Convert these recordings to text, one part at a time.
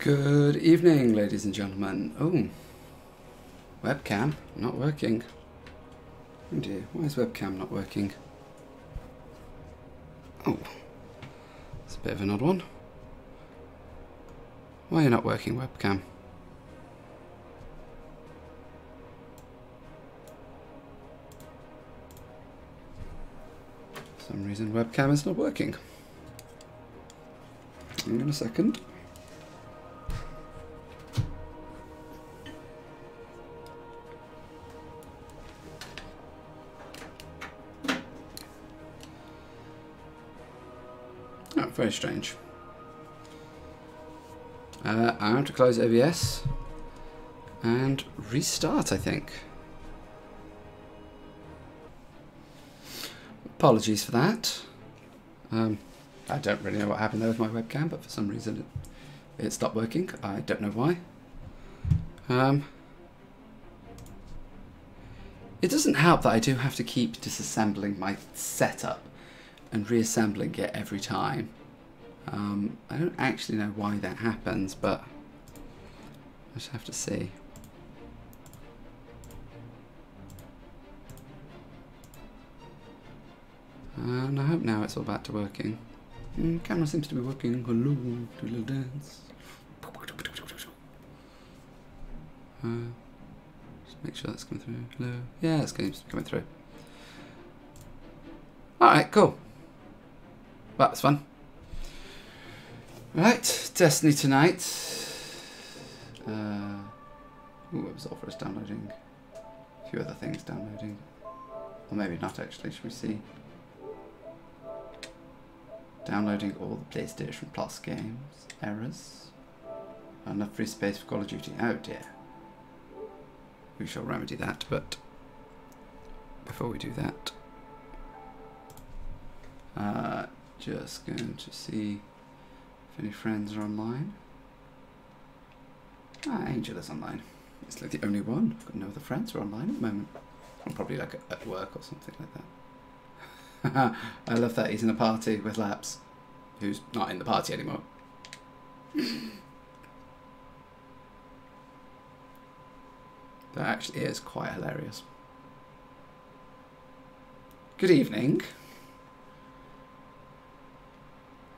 Good evening, ladies and gentlemen. Oh, webcam not working. Oh dear, why is webcam not working? Oh, it's a bit of an odd one. Why are you not working, webcam? For some reason, webcam is not working. Hang on a second. Oh, very strange. I have to close OBS and restart, I think. Apologies for that. I don't really know what happened there with my webcam, but for some reason it stopped working. I don't know why. It doesn't help that I do have to keep disassembling my setup and reassembling it every time. I don't actually know why that happens, but I just have to see. And I hope now it's all back to working. Camera seems to be working. Hello, do a little dance. Just make sure that's coming through. Hello. Yeah, it's coming through. Alright, cool. Well, that's fun. Right, Destiny tonight. Absolver is downloading. A few other things downloading. Or maybe not actually, should we see? Downloading all the PlayStation Plus games. Errors. Not enough free space for Call of Duty. Oh dear. We shall remedy that, but before we do that, just going to see if any friends are online. Angel is online. It's like the only one. I've got no other friends who are online at the moment. I'm probably like at work or something like that. I love that he's in a party with Laps, who's not in the party anymore. That actually is quite hilarious. Good evening.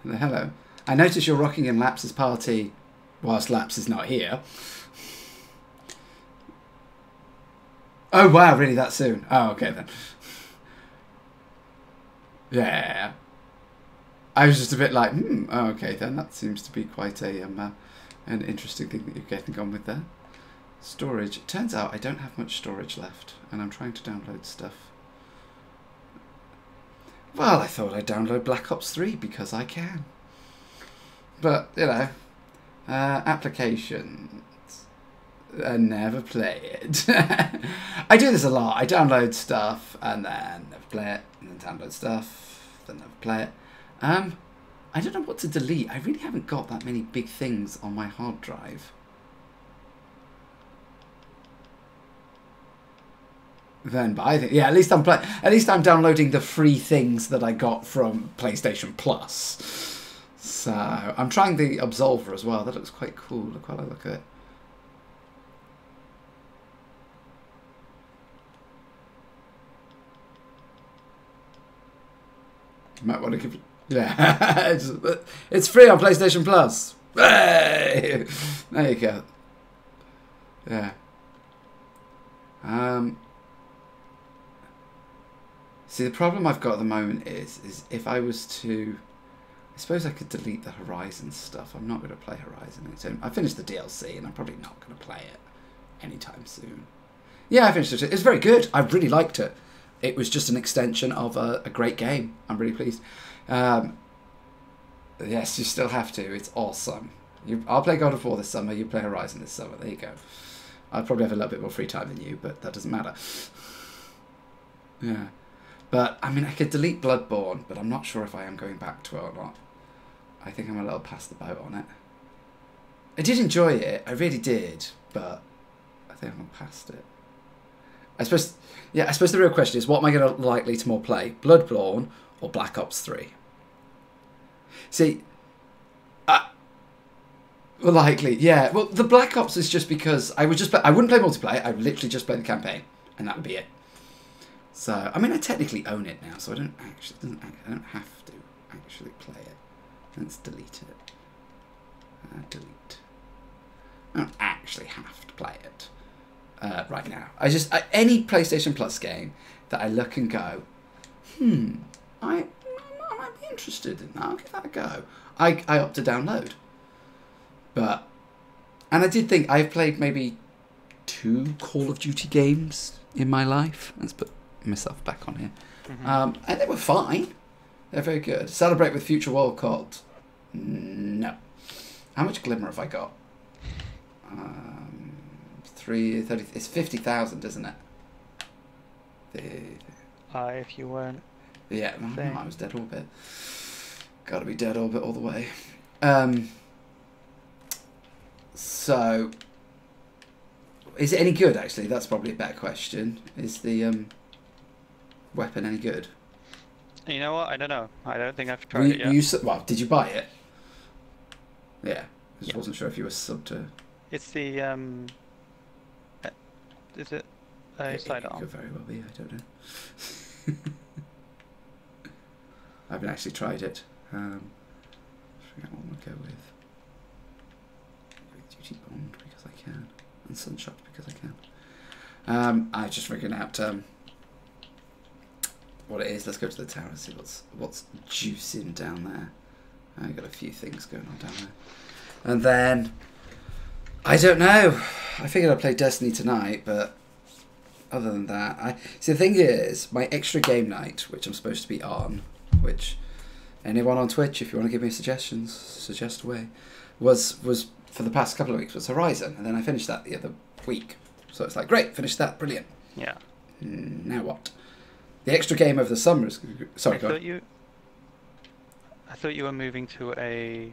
Hello. I notice you're rocking in Laps's party whilst Laps is not here. Oh wow, really that soon? Oh, okay then. Yeah. I was just a bit like, oh, okay then. That seems to be quite a an interesting thing that you're getting on with there. Storage. It turns out I don't have much storage left, and I'm trying to download stuff. Well, I thought I'd download Black Ops 3 because I can. But, you know, applications. I never play it. I do this a lot. I download stuff and then never play it, and then download stuff, then never play it. I don't know what to delete. I really haven't got that many big things on my hard drive. Then, but I think, yeah, at least I'm downloading the free things that I got from PlayStation Plus. So I'm trying the Absolver as well. That looks quite cool. I quite like the look at it. You might want to give it, yeah. It's free on PlayStation Plus. Hey! There you go. Yeah. See, the problem I've got at the moment is if I was to, I suppose I could delete the Horizon stuff. I'm not going to play Horizon. I finished the DLC and I'm probably not going to play it anytime soon. Yeah, I finished it. It's very good. I really liked it. It was just an extension of a great game. I'm really pleased. Yes, you still have to. It's awesome. I'll play God of War this summer. You play Horizon this summer. There you go. I'll probably have a little bit more free time than you, but that doesn't matter. Yeah. But, I mean, I could delete Bloodborne, but I'm not sure if I am going back to it or not. I think I'm a little past the boat on it. I did enjoy it. I really did, but I think I'm past it. I suppose the real question is, what am I going to likely to more play? Bloodborne or Black Ops 3? See, Well, likely, yeah. Well, the Black Ops is just because I wouldn't play multiplayer. I would literally just play the campaign, and that would be it. So, I mean, I technically own it now, so I don't have to actually play it. Let's delete it. Delete. I don't actually have to play it right now. Any PlayStation Plus game that I look and go, I might be interested in that. I'll give that a go. I opt to download. And I did think I've played maybe 2 Call of Duty games in my life. Let's put myself back on here. And they were fine. They're very good. Celebrate with Future World COD. No. How much Glimmer have I got? 30. It's 50,000, isn't it? If you weren't. Yeah, no, I was Dead Orbit. Gotta be Dead Orbit all the way. So, is it any good, actually? That's probably a better question. Is the weapon any good? You know what? I don't know. I don't think I've tried it yet. Well, did you buy it? Yeah. I just wasn't sure if you were sub to... It's the, is it a sidearm? It could very well be, I don't know. I haven't actually tried it. I forget what I'm going to go with. Duty Bond because I can, and Sunshot because I can. I just figured out what it is. Let's go to the tower and see what's juicing down there. I've got a few things going on down there, and then I don't know. I figured I'd play Destiny tonight, but other than that, see the thing is, my extra game night, which I'm supposed to be on, which anyone on Twitch, if you want to give me suggestions, suggest away, was for the past couple of weeks was Horizon, and then I finished that the other week. So it's like, great, finished that, brilliant. Yeah. Now what? The extra game over the summer is... Sorry, go on. I thought you were moving to a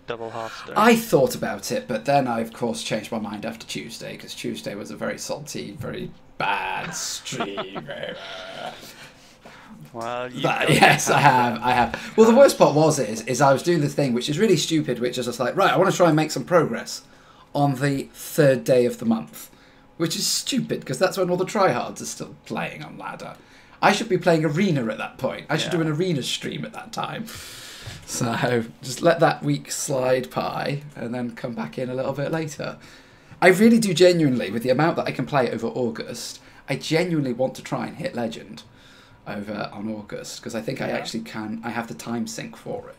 double Hearthstone. I thought about it, but then I, of course, changed my mind after Tuesday, because Tuesday was a very salty, very bad stream. Well, yes, I have. Well, the worst part is I was doing the thing which is really stupid, which is just like, right, I want to try and make some progress on the 3rd day of the month, which is stupid because that's when all the tryhards are still playing on ladder. I should be playing arena at that point. I should do an arena stream at that time. So just let that week slide by and then come back in a little bit later. I really do genuinely, with the amount that I can play over August, I genuinely want to try and hit Legend over on August, because I think I actually can. I have the time sync for it.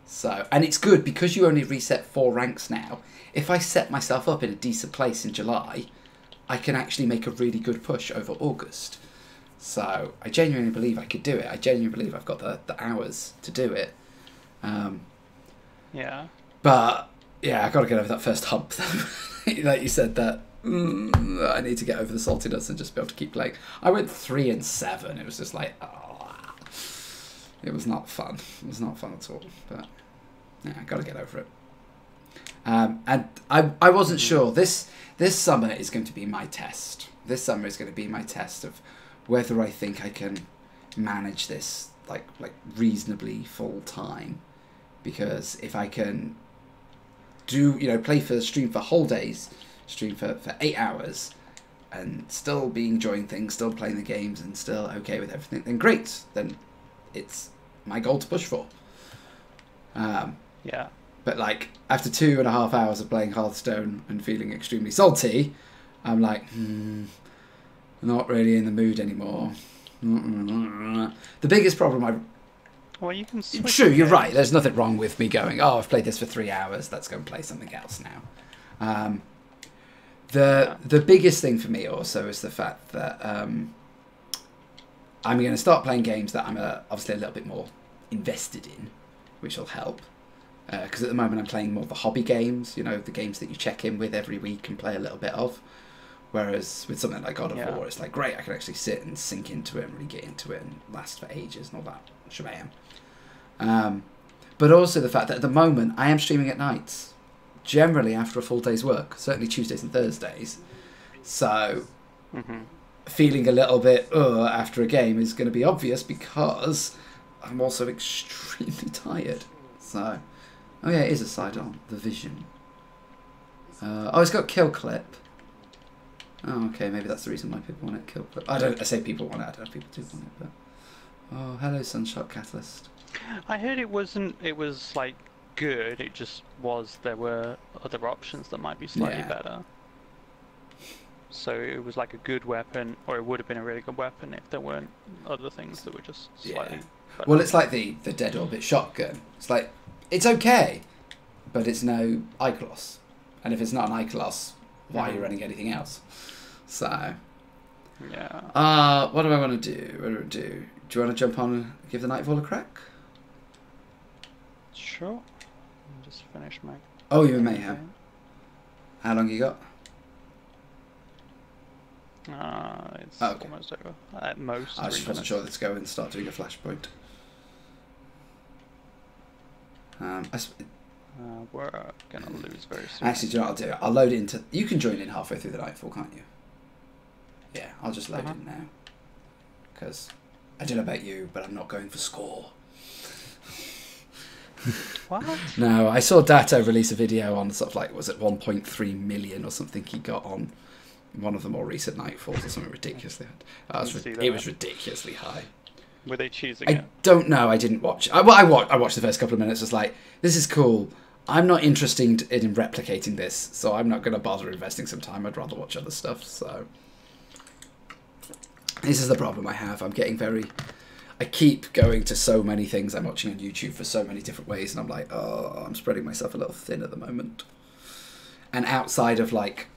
So, and it's good because you only reset 4 ranks now. If I set myself up in a decent place in July, I can actually make a really good push over August. So I genuinely believe I could do it. I genuinely believe I've got the hours to do it. Yeah. But yeah, I got to get over that first hump. Like you said, that I need to get over the saltiness and just be able to keep playing. I went 3 and 7. It was just like, it was not fun. It was not fun at all. But yeah, I got to get over it. And I wasn't sure. This summer is going to be my test. This summer is going to be my test of whether I think I can manage this like reasonably full time. Because if I can stream for whole days, stream for 8 hours, and still be enjoying things, still playing the games, and still okay with everything, then great. Then it's my goal to push for. Yeah. But like after 2.5 hours of playing Hearthstone and feeling extremely salty, I'm like, not really in the mood anymore. The biggest problem Well, you can switch. True, you're right. There's nothing wrong with me going, I've played this for 3 hours, let's go and play something else now. The biggest thing for me also is the fact that I'm going to start playing games that I'm obviously a little bit more invested in, which will help. Because at the moment I'm playing more of the hobby games, the games that you check in with every week and play a little bit of. Whereas with something like God of War, it's like, great, I can actually sit and sink into it and really get into it and last for ages and all that shebang. But also the fact that at the moment I am streaming at nights, generally after a full day's work, certainly Tuesdays and Thursdays. So feeling a little bit after a game is going to be obvious because I'm also extremely tired. So Oh yeah, it is a side-on. The Vision. Oh, it's got kill clip. Oh, okay, maybe that's the reason why people want it. Kill clip. I say people want it. I don't know if people do want it, but. Oh, hello, Sunshot Catalyst. I heard it wasn't. It was like good. It just was. There were other options that might be slightly better. So it was like a good weapon, or it would have been a really good weapon if there weren't other things that were just slightly. Better. Well, it's like the Dead Orbit shotgun. It's like it's okay, but it's no Ikelos. And if it's not an Ikelos, why are you running anything else? So. Yeah. What do I want to do? What do I do? Do you want to jump on and give the Nightfall a crack? Sure. I'll just finish my. Oh, you're in Mayhem. How long you got? It's okay. almost over. At most. I just wasn't sure let's go and start doing a flashpoint. We're gonna lose very soon. Actually, do you know what I'll do? I'll load it into. You can join in halfway through the Nightfall, can't you? Yeah, I'll just load it now. Because I don't know about you, but I'm not going for score. What? No, I saw Datto release a video on sort of like, was it 1.3 million or something he got on one of the more recent Nightfalls or something ridiculously high. It was ridiculously high. Were they choosing it? I don't know. I didn't watch. I watched the first couple of minutes. Was like, this is cool. I'm not interested in replicating this, so I'm not going to bother investing some time. I'd rather watch other stuff. So this is the problem I have. I'm getting very. I keep going to so many things I'm watching on YouTube for so many different ways, and I'm like, oh, I'm spreading myself a little thin at the moment. And outside of like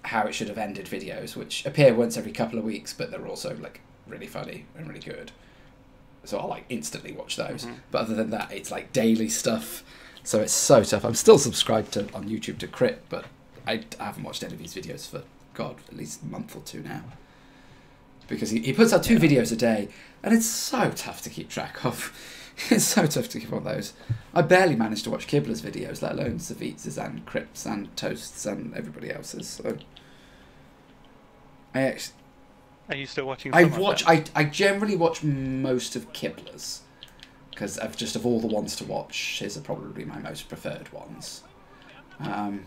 how it should have ended videos, which appear once every couple of weeks, but they're also like really funny and really good. So I'll like instantly watch those. But other than that, it's like daily stuff. So it's so tough. I'm still subscribed to on YouTube to Crit, but I haven't watched any of his videos for, God, at least a month or two now. Because he puts out 2 videos a day, and it's so tough to keep track of. It's so tough to keep on those. I barely managed to watch Kibler's videos, let alone Savitz's and Crip's and Toast's and everybody else's. So I actually... Are you still watching? I generally watch most of Kibler's because of all the ones to watch, his are probably my most preferred ones. God,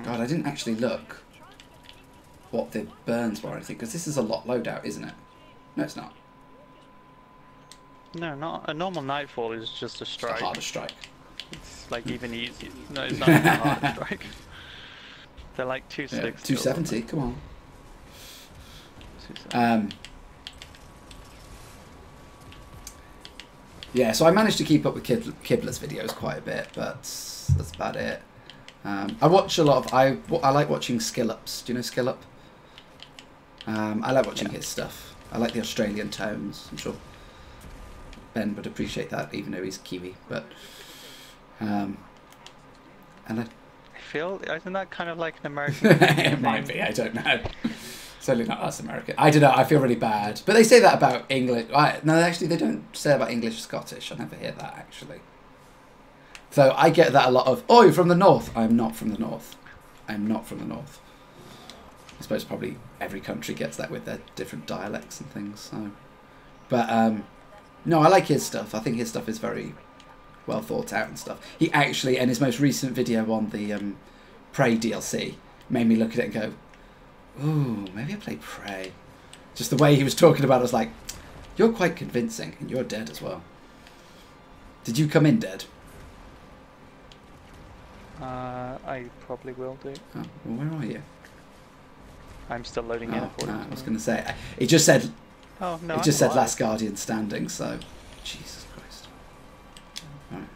I didn't actually look what the burns were or anything because this is a lot loadout, isn't it? No, it's not. No, not a normal Nightfall is just a strike. It's the hardest strike. It's like even easier. No, it's not even a hard strike. They're like 260. 270. Come on. Yeah, so I managed to keep up with Kibler's videos quite a bit, but that's about it. I watch a lot of... I like watching Skill Ups. Do you know Skill Up? I like watching his stuff. I like the Australian tones. I'm sure Ben would appreciate that, even though he's Kiwi. But and I feel, isn't that kind of like an American? It might be. I don't know. Certainly not us American. I don't know. I feel really bad. But they say that about English. No, actually, they don't say about English or Scottish. I never hear that, actually. So I get that a lot of, oh, you're from the north. I'm not from the north. I'm not from the north. I suppose probably every country gets that with their different dialects and things. So, but no, I like his stuff. I think his stuff is very well thought out and stuff. He actually, in his most recent video on the Prey DLC, made me look at it and go, ooh, maybe I play Prey. Just the way he was talking about it, I was like, you're quite convincing, and you're dead as well. Did you come in dead? I probably will do. Oh, well, where are you? I'm still loading in. No, I was going to say, it just said, oh, no, it just said Last Guardian standing, so, Jesus Christ. All right.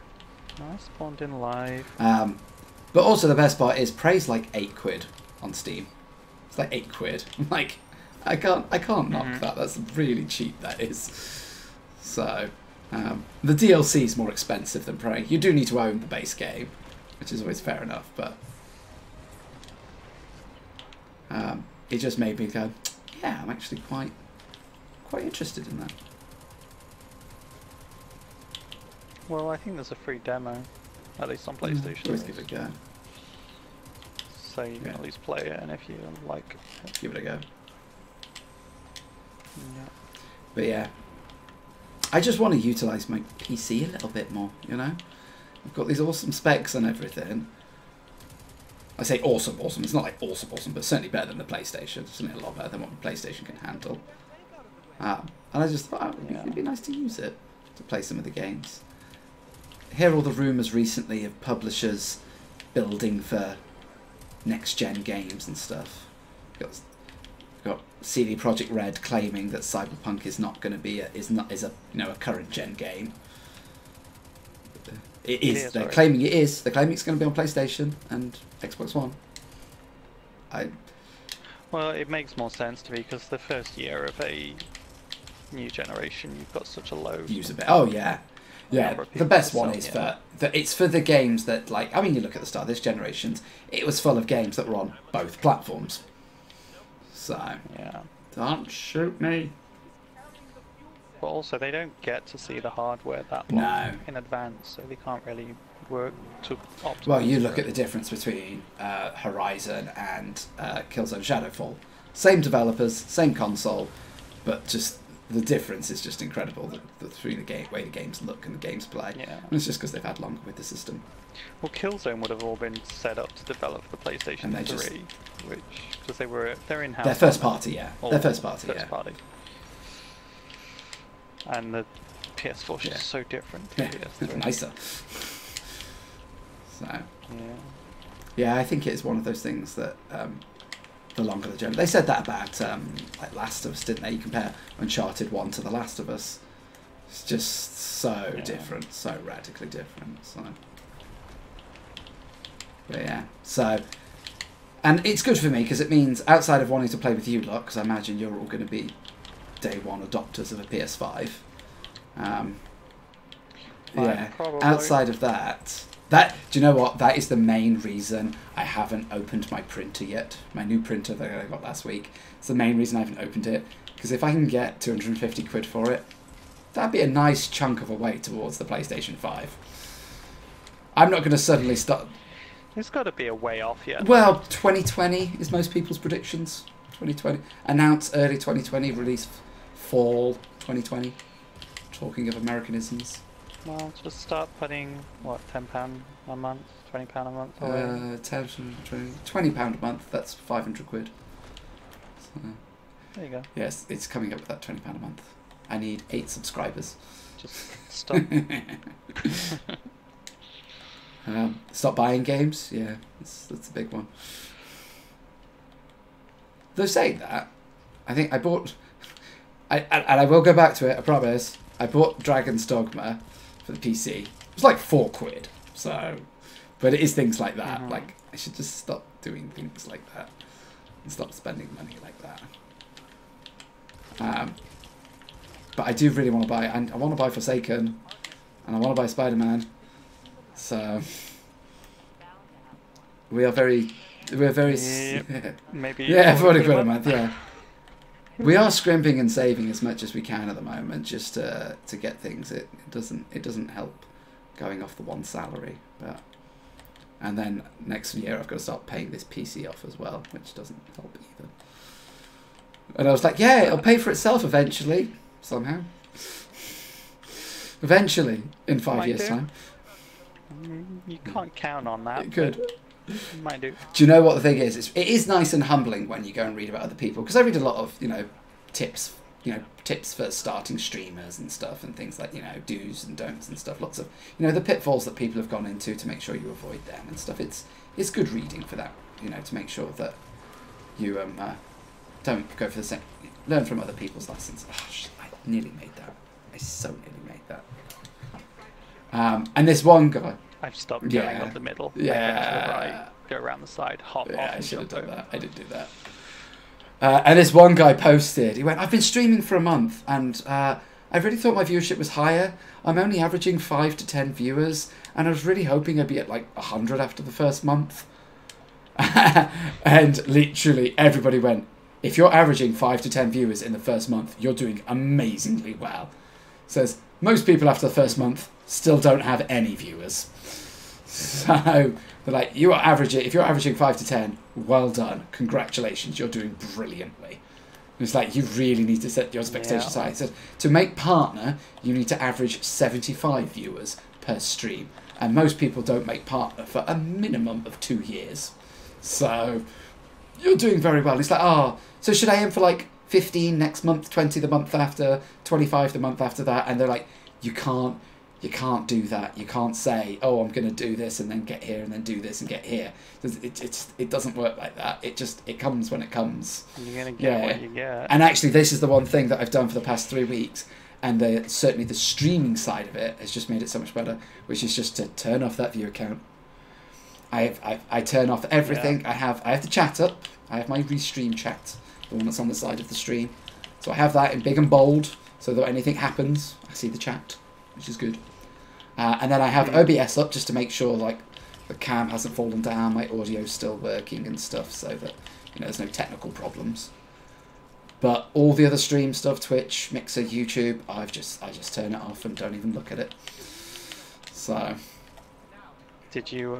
No, I spawned in live. But also the best part is Prey's like £8 on Steam. It's like £8. I'm like, I can't knock that. That's really cheap. That is. So, the DLC is more expensive than Prey. You do need to own the base game, which is always fair enough. But it just made me go, yeah, I'm actually quite interested in that. Well, I think there's a free demo, at least on PlayStation. Always give it a go. So you can at least play it, and if you like it. Give it a go. Yeah. But yeah, I just want to utilise my PC a little bit more, you know? I've got these awesome specs and everything. I say awesome. It's not like awesome, but certainly better than the PlayStation. Certainly a lot better than what the PlayStation can handle. And I just thought it'd be nice to use it to play some of the games. Hear all the rumours recently of publishers building for next-gen games and stuff. Got CD Projekt Red claiming that Cyberpunk is not going to be a current-gen game. It is. They're claiming it is. They're claiming it's going to be on PlayStation and Xbox One. Well, it makes more sense to me because the first year of a new generation, you've got such a low user base. Oh yeah, yeah. The best one is it's for the games that, like, I mean, you look at the start of this generation's, it was full of games that were on both platforms. So yeah, don't shoot me. But also, they don't get to see the hardware that long in advance, so they can't really work to optimize. Well, you look at the difference between Horizon and Killzone Shadowfall. Same developers, same console, but just the difference is just incredible between the way the games look and the games play. Yeah. And it's just because they've had longer with the system. Well, Killzone would have all been set up to develop the PlayStation 3, because they're in-house. Their first party, yeah. Their first party, first party. And the PS4 is just so different to PS3. Nicer. So yeah, I think it's one of those things that the longer the journey. They said that about like Last of Us, didn't they? You compare Uncharted 1 to The Last of Us. It's just so different, so radically different. So but yeah, so and it's good for me because it means outside of wanting to play with you lot, because I imagine you're all going to be day one adopters of a PS5. Probably. Outside of that, do you know what? That is the main reason I haven't opened my printer yet. My new printer that I got last week. It's the main reason I haven't opened it. Because if I can get 250 quid for it, that'd be a nice chunk of a way towards the PlayStation 5. I'm not going to suddenly start... It's got to be a way off yet. Well, 2020 is most people's predictions. 2020. Announce early 2020, release fall 2020. Talking of Americanisms. Well, just start putting, what, £10 a month, £20 a month? £20 a month, that's 500 quid. So, there you go. Yes, it's coming up with that £20 a month. I need 8 subscribers. Just stop. Stop buying games, yeah, that's a big one. Though saying that, I think I bought... and I will go back to it, I promise. I bought Dragon's Dogma for the PC. It was like 4 quid. So, but it is things like that. Like, I should just stop doing things like that and stop spending money like that. But I do really want to buy, and I want to buy Forsaken, and I want to buy Spider-Man. So we're very maybe 40 quid a month. Yeah. We are scrimping and saving as much as we can at the moment, just to get things. It doesn't help going off the one salary, and then next year I've got to start paying this PC off as well, which doesn't help either. And I was like, yeah, it'll pay for itself eventually, somehow. Eventually, in 5 years' time. You can't count on that. It could. Might do. Do you know what the thing is? It is nice and humbling when you go and read about other people, because I read a lot of tips for starting streamers and stuff, and things like do's and don'ts and stuff. Lots of the pitfalls that people have gone into to make sure you avoid them and stuff. It's good reading for that. To make sure that you don't go for the same. Learn from other people's lessons. Oh, I nearly made that. I so nearly made that. And this one guy. I've stopped going up the middle. Yeah. To the right, go around the side, hop off. I should have done that. I did do that. And this one guy posted, he went, I've been streaming for a month, and I really thought my viewership was higher. I'm only averaging 5 to 10 viewers, and I was really hoping I'd be at like 100 after the first month. And literally everybody went, if you're averaging 5 to 10 viewers in the first month, you're doing amazingly well. Says, most people after the first month still don't have any viewers. So they're like, if you're averaging 5 to 10, well done, congratulations, you're doing brilliantly. And it's like, you really need to set your expectations high. It says, to make partner, you need to average 75 viewers per stream. and most people don't make partner for a minimum of 2 years. So you're doing very well. It's like, oh, so should I aim for like 15 next month, 20 the month after, 25 the month after that? And they're like, you can't do that. You can't say, oh, I'm going to do this and then get here and then do this and get here. It doesn't work like that. It comes when it comes. You're going to get what you get. And actually, this is the one thing that I've done for the past 3 weeks. And certainly the streaming side of it has just made it so much better, which is just to turn off that view account. I turn off everything. Yeah. I have the chat up. I have my restream chat, the one that's on the side of the stream. So I have that in big and bold, so that anything happens, I see the chat, which is good. And then I have OBS up just to make sure like the cam hasn't fallen down, my audio's still working and stuff, so that there's no technical problems. But all the other stream stuff, Twitch, Mixer, YouTube, I just turn it off and don't even look at it. So. Did you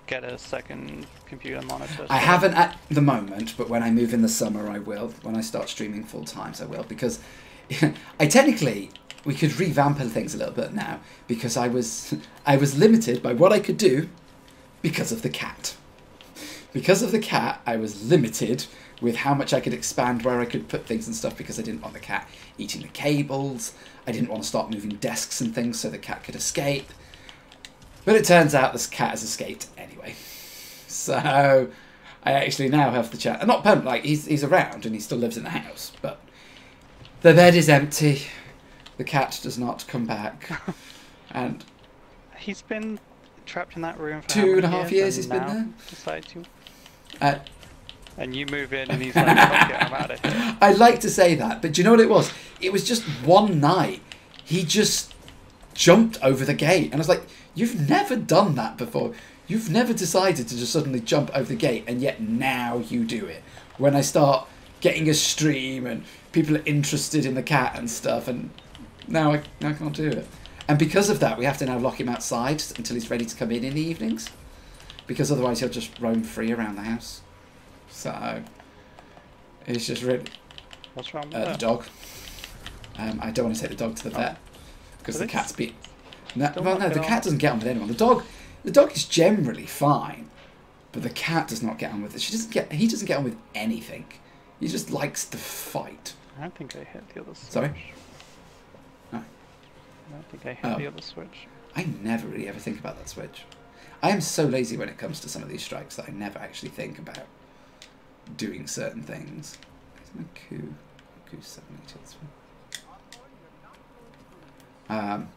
get a second computer monitor? I haven't at the moment, but when I move in the summer, I will. When I start streaming full time, I will, because we could revamp things a little bit now, because I was limited by what I could do because of the cat. Because of the cat, I was limited with how much I could expand where I could put things and stuff, because I didn't want the cat eating the cables. I didn't want to start moving desks and things so the cat could escape. But it turns out this cat has escaped anyway. So I actually now have the chat. And not permanent, like he's around and he still lives in the house, but the bed is empty. The cat does not come back. And he's been trapped in that room for 2.5 years he's been there. Decide to and you move in and he's like, fuck it, I'm out of here. I'd like to say that, but do you know what it was? It was just one night. He just jumped over the gate. And I was like, you've never done that before. You've never decided to just suddenly jump over the gate, and yet now you do it. When I start getting a stream and people are interested in the cat and stuff, and now I can't do it. And because of that, we have to now lock him outside until he's ready to come in the evenings, because otherwise he'll just roam free around the house. So it's just really... What's wrong with the dog. I don't want to take the dog to the vet because the cat's beat. No, well, no, the cat doesn't get on with anyone. The dog is generally fine, but the cat does not get on with it. He doesn't get on with anything. He just likes to fight. I don't think I hit the other switch. Sorry? No. I don't think I hit the other switch. I never really ever think about that switch. I am so lazy when it comes to some of these strikes that I never actually think about doing certain things. Where's my coup? Coup 782.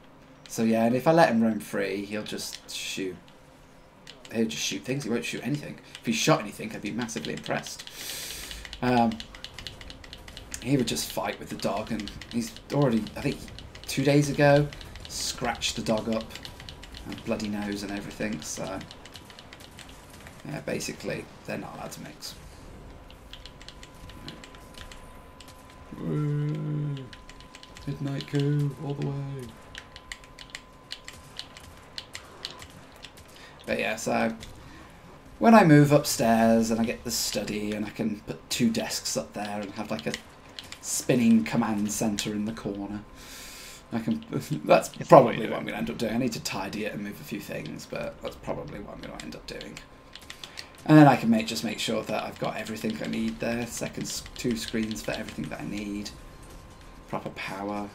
So yeah, and if I let him roam free, he'll just shoot. He'll just shoot things. He won't shoot anything. If he shot anything, I'd be massively impressed. He would just fight with the dog, and he's already, I think, 2 days ago, scratched the dog up, and bloody nose and everything. So yeah, basically, they're not allowed to mix. Midnight coup all the way. But yeah, so when I move upstairs and I get the study and I can put 2 desks up there and have like a spinning command center in the corner, that's probably what I'm going to end up doing. I need to tidy it and move a few things, but that's probably what I'm going to end up doing. And then I can just make sure that I've got everything I need there. 2 screens for everything that I need. Proper power.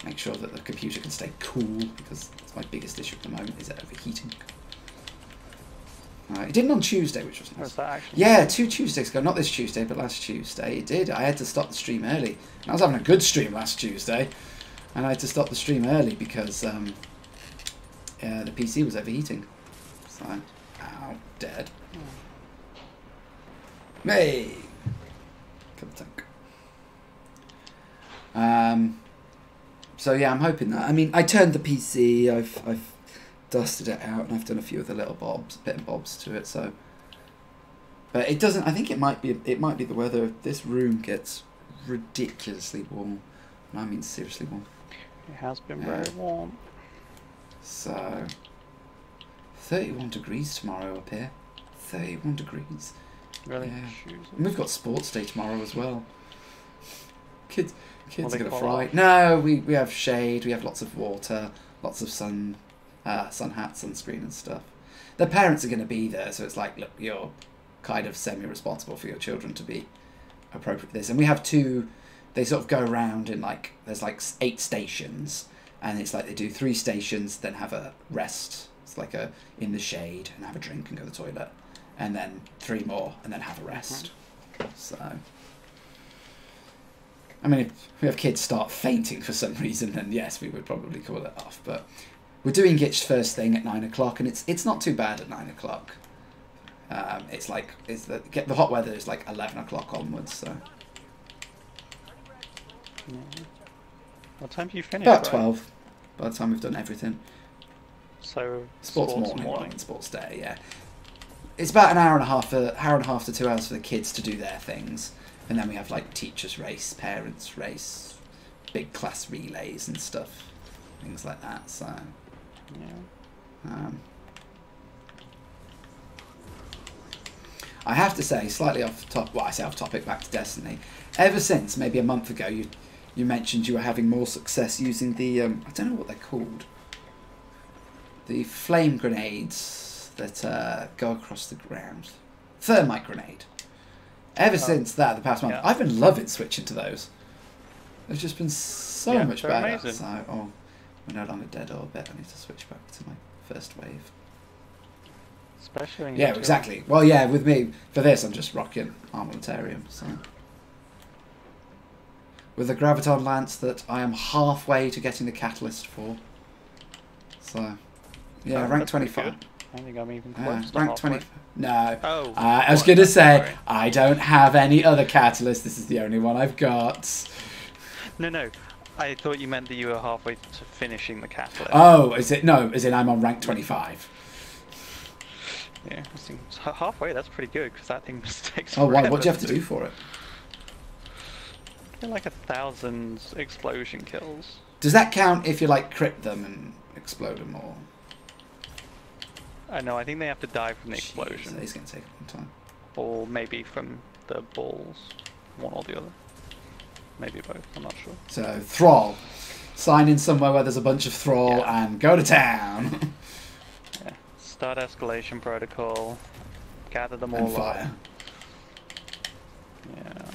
Make sure that the computer can stay cool, because that's my biggest issue at the moment, is it overheating. It didn't on Tuesday, which was nice. Was that actually? Yeah, 2 Tuesdays ago. Not this Tuesday, but last Tuesday. It did. I had to stop the stream early. I was having a good stream last Tuesday, and I had to stop the stream early because the PC was overheating. So, ow, dead. Hey! Kill the tank. So yeah, I'm hoping that. I mean, I turned the PC. I've dusted it out, and I've done a few of the little bit and bobs to it. So, but it doesn't. I think it might be the weather. This room gets ridiculously warm. I mean, seriously warm. It has been very warm. So, 31 degrees tomorrow up here. 31 degrees. Really? Yeah. And we've got sports day tomorrow as well. Kids are going to fry. Off? No, we have shade, we have lots of water, lots of sun, sun hat, sunscreen and stuff. Their parents are going to be there, so it's like, look, you're kind of semi-responsible for your children to be appropriate for this. And we have two, they sort of go around in like, there's like 8 stations, and it's like they do 3 stations, then have a rest. It's like a in the shade and have a drink and go to the toilet, and then 3 more and then have a rest. So, I mean, if we have kids start fainting for some reason, then yes, we would probably call it off. But we're doing Gitch first thing at 9 o'clock, and it's not too bad at 9 o'clock. It's like the hot weather is like 11 o'clock onwards. So. Yeah. What time do you finish? About 12. By the time we've done everything. So sports morning. Sports day. Yeah. It's about an hour and a half to 2 hours for the kids to do their things, and then we have like teachers race, parents race, big class relays and stuff, things like that. So. Yeah. I have to say, slightly off top. Well, I say off topic. Back to Destiny. Ever since maybe a month ago, you mentioned you were having more success using the I don't know what they're called. The flame grenades that go across the ground. Thermite grenade. Ever since that, the past month, yeah. I've been loving switching to those. They've just been so much they're better. amazing. So, we're no longer dead orbit. I need to switch back to my first wave. Especially when Yeah, exactly. Well, yeah, with me, for this, I'm just rocking Armamentarium. So. With a Graviton Lance that I am halfway to getting the Catalyst for. So, yeah, rank 25. I think I'm even close to rank halfway. 20. No. Oh. I was going to say, I don't have any other Catalyst. This is the only one I've got. No. I thought you meant that you were halfway to finishing the Catalyst. Oh, is it? No, as in I'm on rank 25. Yeah, I think halfway, that's pretty good, because that thing takes Oh, forever. what do you have to do for it? Get like 1,000 explosion kills. Does that count if you, like, crit them and explode them, or...? I know, I think they have to die from the explosion. Jeez, it's going to take a long time. Or maybe from the balls. One or the other. Maybe both, I'm not sure. So, Thrall. Sign in somewhere where there's a bunch of Thrall and go to town. Yeah. Start escalation protocol. Gather them all and fire. Yeah.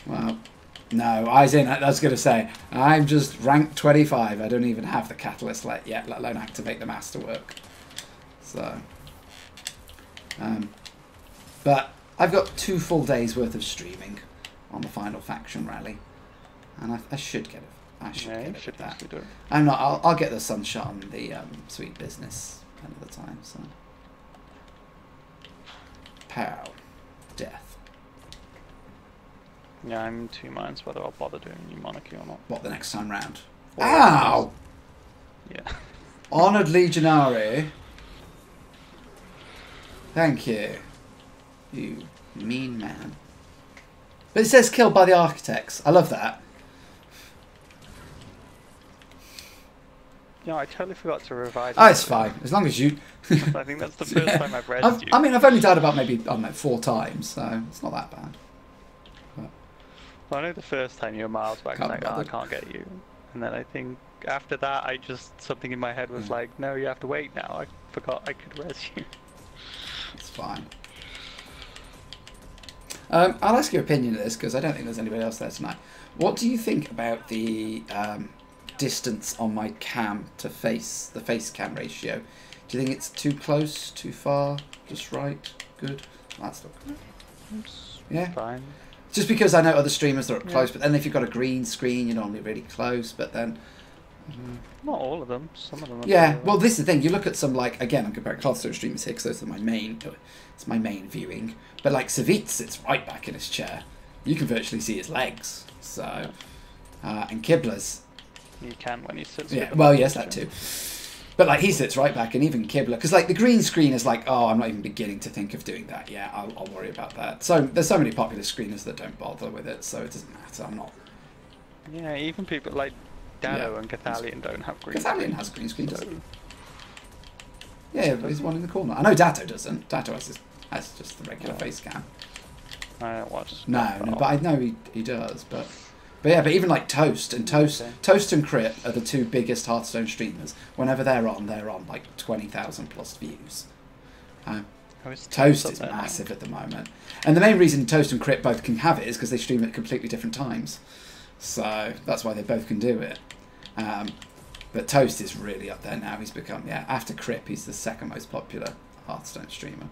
Well, no, I was going to say, I'm just rank 25. I don't even have the Catalyst yet, let alone activate the Masterwork. So, but I've got 2 full days worth of streaming on the final faction rally, and I should get it. I should get it with that. Do it. I'm not. I'll get the Sunshot on the Sweet Business another time. So, pow, death. Yeah, I'm in 2 minds whether I'll bother doing New Monarchy or not. What, the next time round? Or Ow! Yeah. Honoured Legionary. Thank you. You mean man. But it says killed by the Architects. I love that. Yeah, I totally forgot to revise. Oh, it's fine. As long as you... I think that's the first time I've read you. I mean, I've only died about maybe, I don't know, 4 times, so it's not that bad. But Well, I know the first time you were miles back, I was like, oh, I bothered. can't get you. And then I think after that, something in my head was like, no, you have to wait now. I forgot I could res you. It's fine. I'll ask your opinion of this, because I don't think there's anybody else there tonight. What do you think about the distance on my cam to face, the face cam ratio? Do you think it's too close, too far, just right, good? That's not good. Yeah? Fine. Just because I know other streamers that are up close, but then if you've got a green screen, you're normally really close, but then... Not all of them. Some of them are Yeah, pretty well, this is the thing. You look at some, like, again, I'm comparing Clothstone streamers here, because those are my main... It's my main viewing. But, like, Savit sits right back in his chair. You can virtually see his legs. So... and Kibler's... You can when he sits. Yeah, well, yes, that too. But, like, he sits right back, and even Kibler... Because, like, the green screen is like, oh, I'm not even beginning to think of doing that. Yeah, I'll worry about that. So, there's so many popular screeners that don't bother with it, so it doesn't matter. I'm not... Yeah, even people like Dado and Cathalion don't have green. Cathalion has green screen, doesn't So, he? Yeah, there's one in the corner. I know Datto doesn't. Datto has just the regular face cam. I don't watch. No, but I know he does. But But yeah, but even like Toast and Okay. Toast and Crit are the two biggest Hearthstone streamers. Whenever they're on like 20,000 plus views. Oh, it's Toast up is there now. massive at the moment, and the main reason Toast and Crit both can have it is because they stream at completely different times. So that's why they both can do it. But Toast is really up there now. He's become, after Crip, he's the second most popular Hearthstone streamer.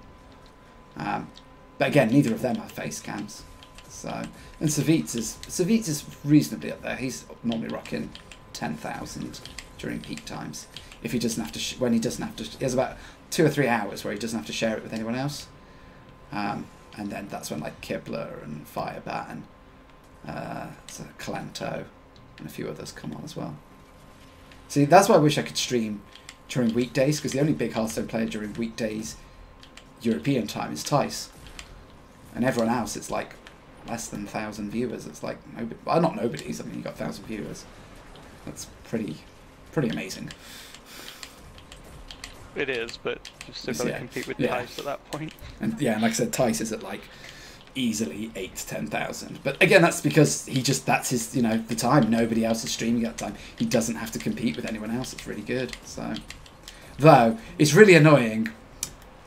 But again, neither of them have face cams. So, and Savitz is reasonably up there. He's normally rocking 10,000 during peak times. If he doesn't have to, when he doesn't have to, he has about 2 or 3 hours where he doesn't have to share it with anyone else. And then that's when like Kibler and Firebat and Kalanto and a few others come on as well. See, that's why I wish I could stream during weekdays, because the only big Hearthstone player during weekdays European time is Tice. And everyone else, it's like less than 1,000 viewers. It's like, well, not nobody's, I mean, you got 1,000 viewers. That's pretty amazing. It is, but you've still got to compete with Tice at that point. And like I said, Tice is at like easily 8 to 10,000. But again, that's because that's his, the time. Nobody else is streaming at that time. He doesn't have to compete with anyone else. It's really good. So, though it's really annoying.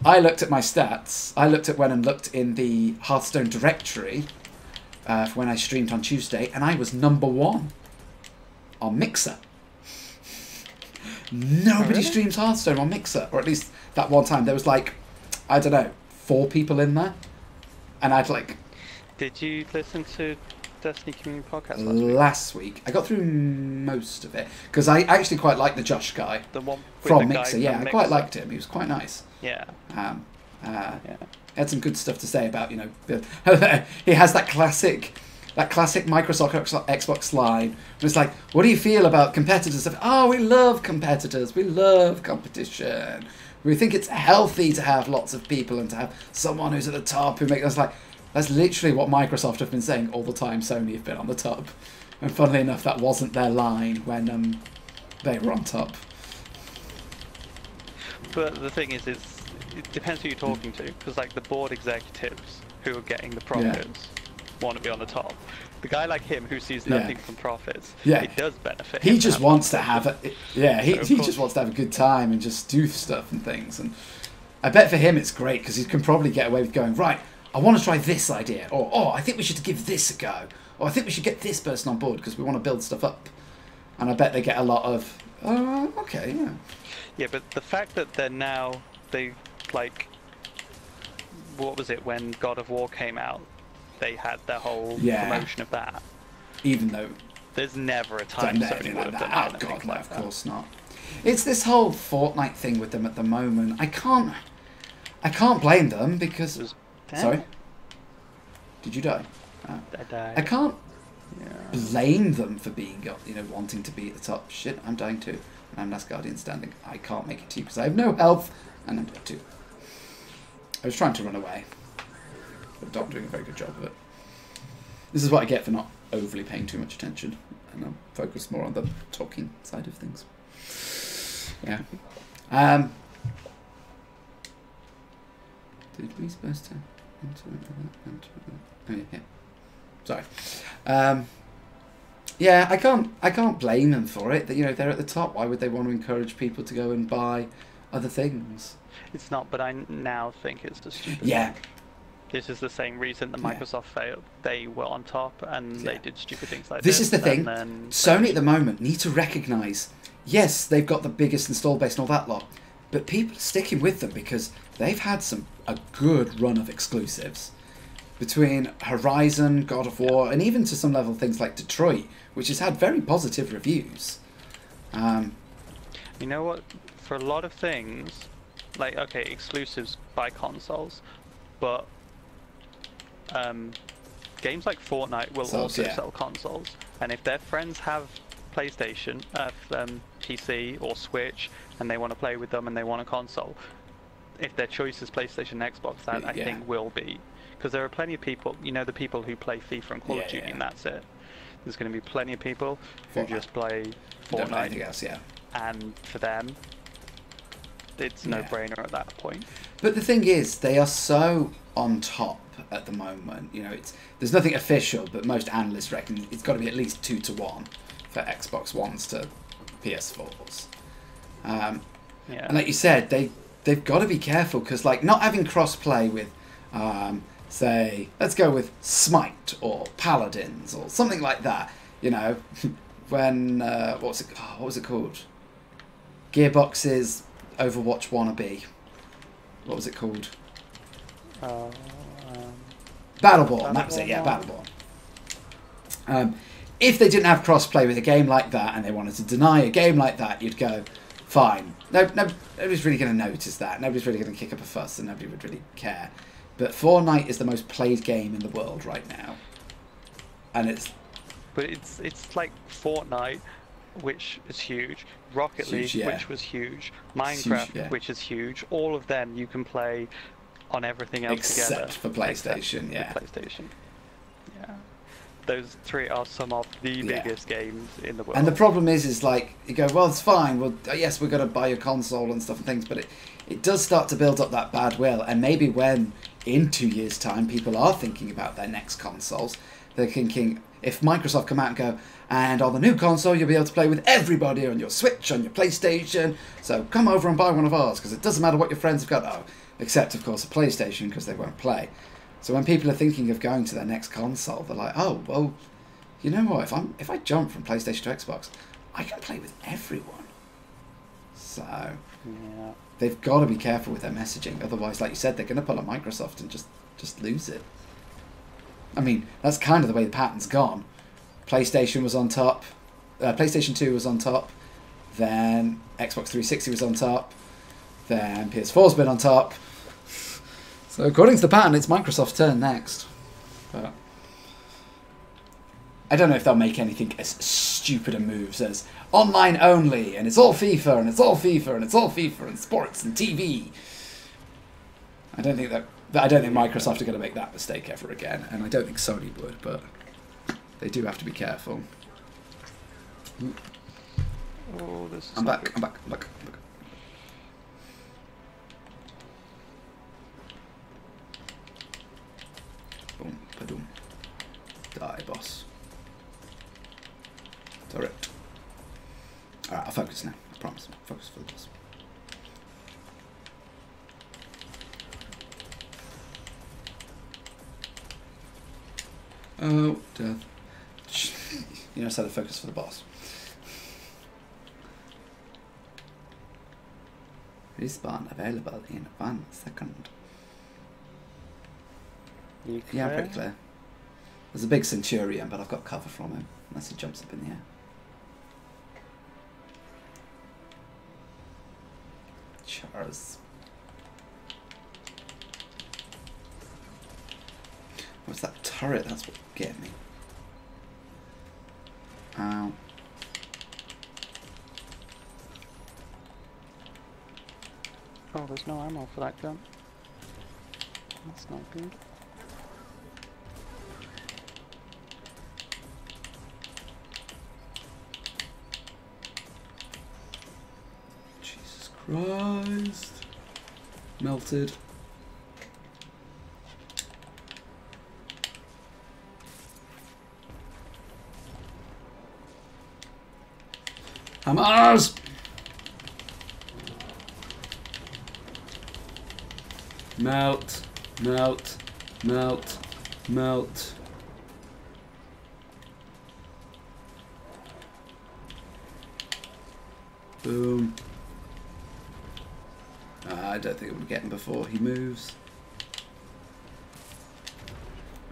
I looked at my stats. I went and looked in the Hearthstone directory for when I streamed on Tuesday, and I was #1 on Mixer. Nobody streams Hearthstone on Mixer, or at least that one time. There was like, I don't know, 4 people in there, and I'd like. Did you listen to Destiny Community Podcast last week? I got through most of it because I actually quite liked the Josh guy. The one from Mixer, I quite liked him. He was quite nice. Yeah. He had some good stuff to say about he has that classic Microsoft Xbox line. And it's like, what do you feel about competitors? Oh, we love competitors. We love competition. We think it's healthy to have lots of people and to have someone who's at the top who makes us like. That's literally what Microsoft have been saying all the time. Sony have been on the top, and funnily enough, that wasn't their line when they were on top. But the thing is, it depends who you're talking to, because like the board executives who are getting the profits want to be on the top. The guy like him who sees nothing from profits, it does benefit him. He just wants to have it. Yeah, he just wants to have a good time and just do stuff and things. And I bet for him it's great because he can probably get away with going, right, I want to try this idea, or oh, I think we should give this a go, or I think we should get this person on board because we want to build stuff up. And I bet they get a lot of, oh, okay, yeah. Yeah, but the fact that they like, what was it, when God of War came out, they had their whole promotion of that. Even though there's never a time Sony would have done anything God, no, of course not. It's this whole Fortnite thing with them at the moment. I can't blame them because. Sorry. Did you die? Oh. I died. I can't blame them for being, wanting to be at the top. Shit, I'm dying too, and I'm Last Guardian standing. I can't make it to you because I have no health, and I'm dead too. I was trying to run away, but not doing a very good job of it. This is what I get for not overly paying too much attention, and I'll focus more on the talking side of things. Yeah. Did we supposed to? Oh, yeah. Sorry. Yeah, I can't blame them for it. That they're at the top. Why would they want to encourage people to go and buy other things? It's not, but I now think it's just stupid. Yeah. This is the same reason that Microsoft failed. They were on top and they did stupid things like this. This is the thing. Sony at the moment need to recognise, yes, they've got the biggest install base and all that lot, but people are sticking with them because they've had a good run of exclusives. Between Horizon, God of War, and even to some level things like Detroit, which has had very positive reviews. You know what? For a lot of things, like, okay, exclusives by consoles, but games like Fortnite will also sell consoles. And if their friends have PlayStation, PC or Switch, and they want to play with them and they want a console, if their choice is PlayStation and Xbox, that I think will be. Because there are plenty of people, the people who play FIFA and Call of Duty, and that's it. There's going to be plenty of people who just play Fortnite. Anything else, and for them, it's no-brainer at that point. But the thing is, they are so on top at the moment. You know, there's nothing official, but most analysts reckon it's got to be at least 2-to-1 for Xbox Ones to PS4s. Yeah. And like you said, they've got to be careful because, like, not having cross-play with, say, let's go with Smite or Paladins or something like that. You know, when what was it called? Gearbox's Overwatch wannabe. What was it called? Battleborn. That was it. Yeah, Battleborn. If they didn't have cross-play with a game like that and they wanted to deny a game like that, you'd go, fine. Nobody's really going to notice that. Nobody's really going to kick up a fuss and nobody would really care. But Fortnite is the most played game in the world right now. And it's like Fortnite, which is huge, Rocket League, yeah. which was huge, Minecraft, huge, yeah. which is huge. All of them you can play on everything else together. Except for PlayStation, yeah. PlayStation. Yeah. Those three are some of the biggest games in the world. And the problem is like, you go, well, it's fine. Well, yes, we're going to buy a console and stuff and things, but it does start to build up that bad will. And maybe when, in 2 years' time, people are thinking about their next consoles, they're thinking, if Microsoft come out and go, and on the new console, you'll be able to play with everybody on your Switch, on your PlayStation, so come over and buy one of ours, because it doesn't matter what your friends have got. Oh, except, of course, a PlayStation, because they won't play. So when people are thinking of going to their next console, they're like, oh, well, you know what, if I jump from PlayStation to Xbox, I can play with everyone. So they've got to be careful with their messaging. Otherwise, like you said, they're going to pull a Microsoft and just lose it. I mean, that's kind of the way the pattern's gone. PlayStation was on top. PlayStation 2 was on top. Then Xbox 360 was on top. Then PS4's been on top. So according to the pattern, it's Microsoft's turn next. But I don't know if they'll make anything as stupid a moves as online only, and it's all FIFA, and it's all FIFA, and it's all FIFA, and sports, and TV. I don't think Microsoft are going to make that mistake ever again, and I don't think Sony would, but they do have to be careful. Oh, this is I'm back. Boom, ba-doom. Die, boss. Turret. Alright, I'll focus now. I promise. Focus for the boss. Oh, death. You know, I said to focus for the boss. Respawn available in 1 second. Yeah, I'm pretty clear. There's a big Centurion, but I've got cover from him, unless he jumps up in the air. Charles. What's that turret? That's what get me. Ow. Oh, there's no ammo for that gun. That's not good. Jesus Christ. Melted. Hammers! Melt, melt, melt, melt. Boom. I don't think it will get him before he moves.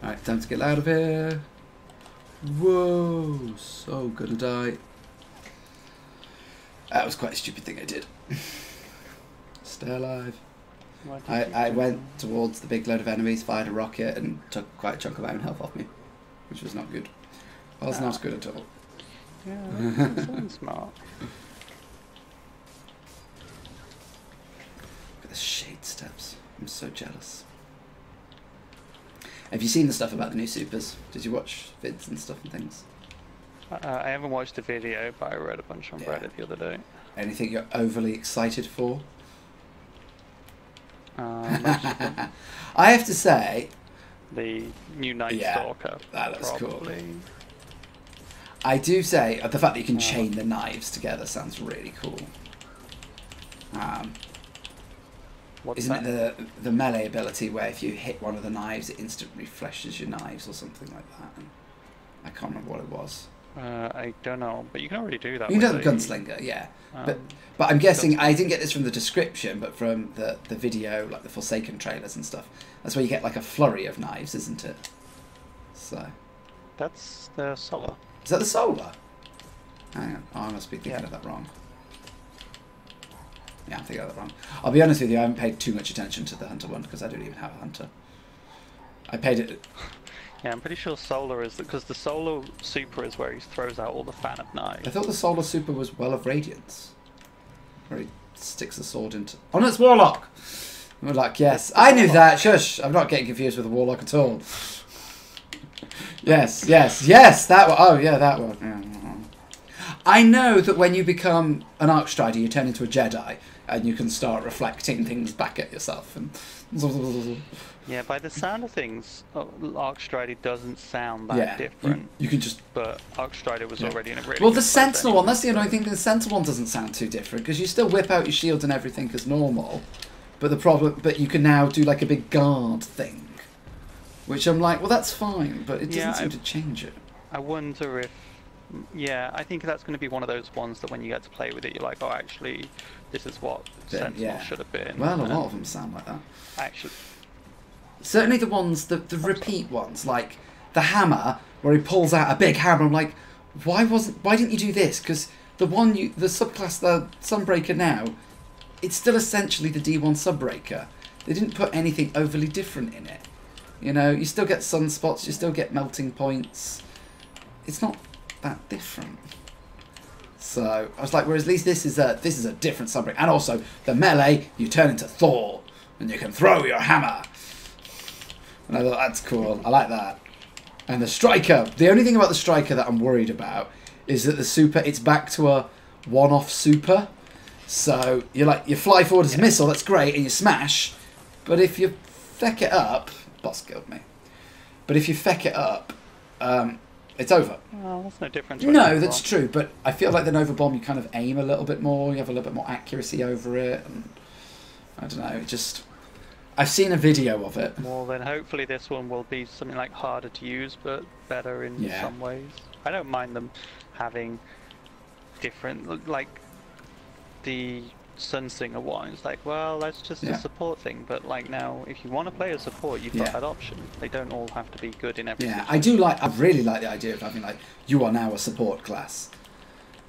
Alright, time to get out of here. Whoa, so gonna die. That was quite a stupid thing I did. Stay alive. I went towards the big load of enemies, fired a rocket, and took quite a chunk of my own health off me, which was not good. Well, it's not good at all. Yeah, that sounds smart. Look at the shade steps. I'm so jealous. Have you seen the stuff about the new supers? Did you watch vids and stuff and things? I haven't watched the video, but I read a bunch on Reddit the other day. Anything you're overly excited for? Most of them. I have to say, The new Night Yeah, Stalker. that looks cool. probably. I do say the fact that you can chain the knives together sounds really cool. What's Isn't that? it the melee ability where if you hit one of the knives, it instantly refreshes your knives or something like that? And I can't remember what it was. I don't know, but you can already do that. You can do with the gunslinger, yeah. um, But I'm guessing I didn't get this from the description, but from the video, like the Forsaken trailers and stuff. That's where you get like a flurry of knives, isn't it? So That's the Solar. is that the solar? Hang on, I must be thinking Yeah. of that wrong. Yeah, I'm thinking of that wrong. I'll be honest with you, I haven't paid too much attention to the Hunter one because I don't even have a Hunter. I paid it. Yeah, I'm pretty sure Solar is because the Solar Super is where he throws out all the fan of knives. I thought the Solar Super was Well of Radiance, where he sticks the sword into. Oh no, it's Warlock. We're like, yes, I knew that. Shush, I'm not getting confused with the Warlock at all. Yes, that one. Oh yeah, that one. I know that when you become an Archstrider, you turn into a Jedi, and you can start reflecting things back at yourself. And Yeah, by the sound of things, Archstrider doesn't sound that yeah, different. you can just. But Archstrider was already in a really Well, good the place Sentinel one, anyway, that's the annoying thing. The Sentinel one doesn't sound too different because you still whip out your shield and everything as normal, but you can now do like a big guard thing, which I'm like, well, that's fine, but it doesn't seem to change it. I wonder if, yeah, I think that's going to be one of those ones that when you get to play with it, you're like, oh, actually, this is what Sentinel should have been. Well, a lot of them sound like that. Actually, certainly the ones, the repeat ones, like the hammer, where he pulls out a big hammer. I'm like, why didn't you do this? Because the subclass, the Sunbreaker now, it's still essentially the D1 Subbreaker. They didn't put anything overly different in it. You know, you still get sunspots, you still get melting points. It's not that different. So I was like, whereas at least this is a different Subbreaker, and also the melee, you turn into Thor, and you can throw your hammer. And I thought, that's cool. I like that. And the Striker. The only thing about the Striker that I'm worried about is that the Super, it's back to a one-off Super. So you're like, you fly forward as a missile, that's great, and you smash. But if you feck it up, boss killed me. But if you feck it up, it's over. well, that's no different. No, that's true. But I feel like the Nova Bomb, you kind of aim a little bit more. You have a little bit more accuracy over it. And I don't know. It just. I've seen a video of it. Well, then hopefully this one will be something like harder to use, but better in some ways. I don't mind them having different, like the Sunsinger one. It's like, well, that's just a support thing. But like now, if you want to play a support, you've got that option. They don't all have to be good in every. Yeah, I really like the idea of having like, you are now a support class.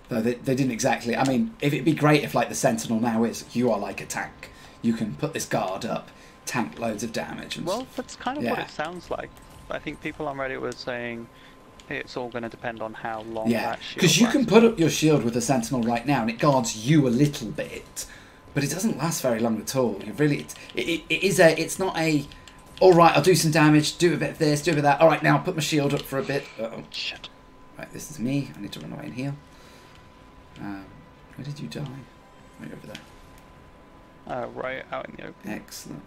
Though they didn't exactly. I mean, if it'd be great if like the Sentinel now is, you are like a tank. You can put this guard up, tank loads of damage. And well, that's kind of what it sounds like. I think people on Reddit were saying it's all going to depend on how long that shield. Because you can put up your shield with a Sentinel right now, and it guards you a little bit, but it doesn't last very long at all. You really, it's not a. All right, I'll do some damage, do a bit of this, do a bit of that. All right, now I'll put my shield up for a bit. Uh-oh. Shit. Right, this is me. I need to run away and heal. Where did you die? Right over there. Right out in the open. Excellent.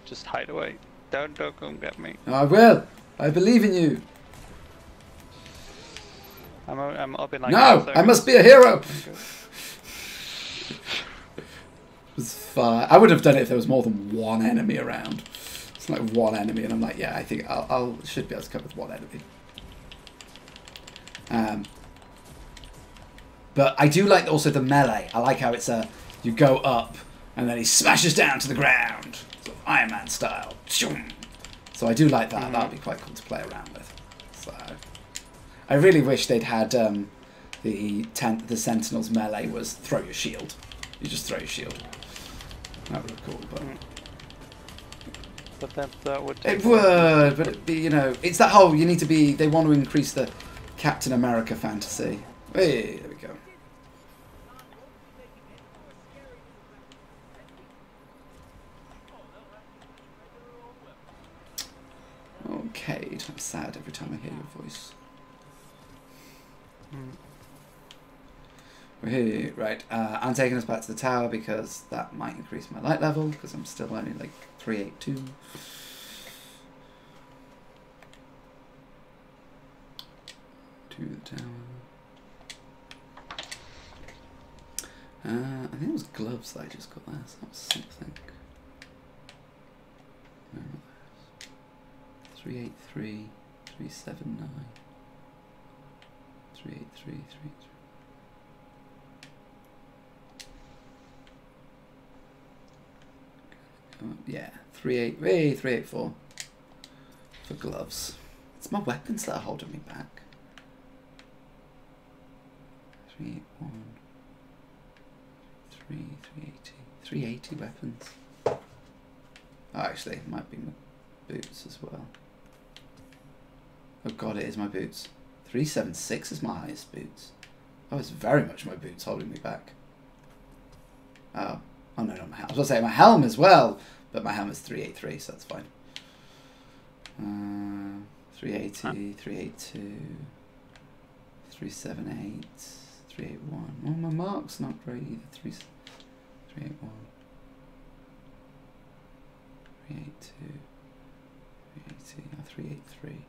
Just hide away. Don't come get me. I will. I believe in you. I'm up in like. No, I must be a hero. It's fine. I would have done it if there was more than one enemy around. It's like one enemy, and I'm like, yeah, I think I'll should be able to cope with one enemy. But I do like also the melee. I like how it's you go up and then he smashes down to the ground, sort of Iron Man style. So I do like that. That would be quite cool to play around with. So I really wish they'd had the Sentinel's melee was throw your shield. You just throw your shield. That would be cool, but that would. It would, but it'd be, you know, it's that whole you need to be. They want to increase the Captain America fantasy. Hey, there we go. Okay, I'm sad every time I hear your voice. Woohoo. Right, I'm taking us back to the tower because that might increase my light level because I'm still only like 382. To the tower. I think it was gloves that I just got there, so that was something. Where are those? 383, 379, 383, 383. Yeah, 384 for gloves. It's my weapons that are holding me back. 381. 380. 380 weapons. Oh, actually, it might be my boots as well. Oh god, it is my boots. 376 is my highest boots. Oh, it's very much my boots holding me back. Oh. Oh no, not my helm. I was going to say my helm as well, but my helm is 383, so that's fine. 380, 382, 378, 381. Oh, my mark's not great either. 381, 382, 380, oh, 383.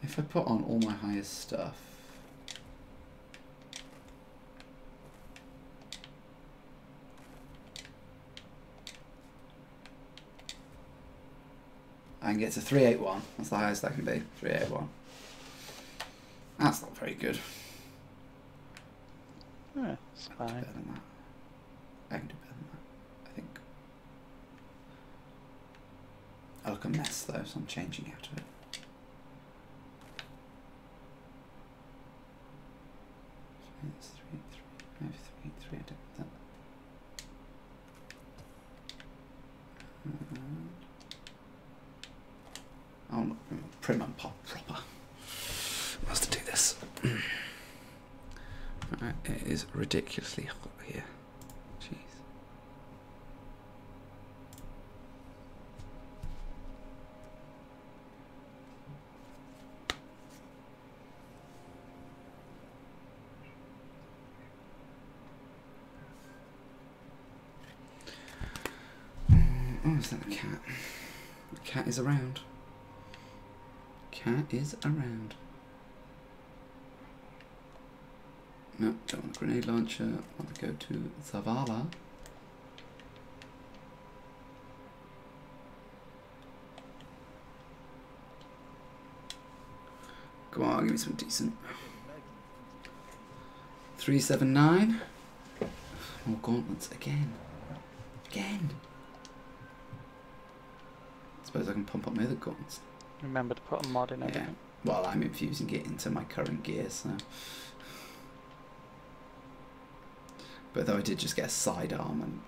If I put on all my highest stuff, I can get to 381. That's the highest I can be. 381. That's not very good. Yeah, it's I can do fine. better than that. I can do better than that, I think. I look a mess though, so I'm changing out of it. It's 383. I did that. I'll not prim and pop proper. Has to do this. Right, it is ridiculously hot here. Jeez. Oh, is that a cat? The cat is around. Cat is around. No, don't want a grenade launcher. I want to go to Zavala. Go on, give me some decent. 379. More gauntlets again. Again. Suppose I can pump up my other gauntlets. Remember to put a mod in everything. Well, I'm infusing it into my current gear, so. But though I did just get a sidearm, and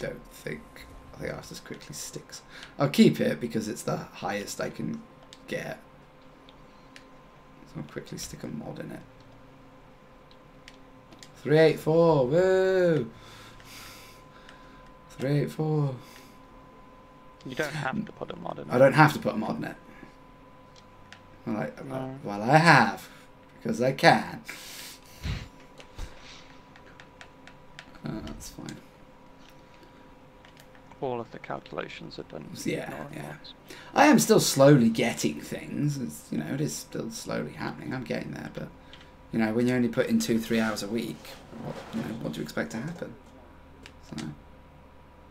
I think ours just quickly sticks. I'll keep it because it's the highest I can get. So I'll quickly stick a mod in it. 384, woo! 384. You don't have to put a mod in it. I don't have to put a mod in it. Well, I have, because I can. That's fine. All of the calculations are done. Yeah. I am still slowly getting things. It's, you know, it is still slowly happening. I'm getting there, but you know, when you only put in 2-3 hours a week, what do you expect to happen? So.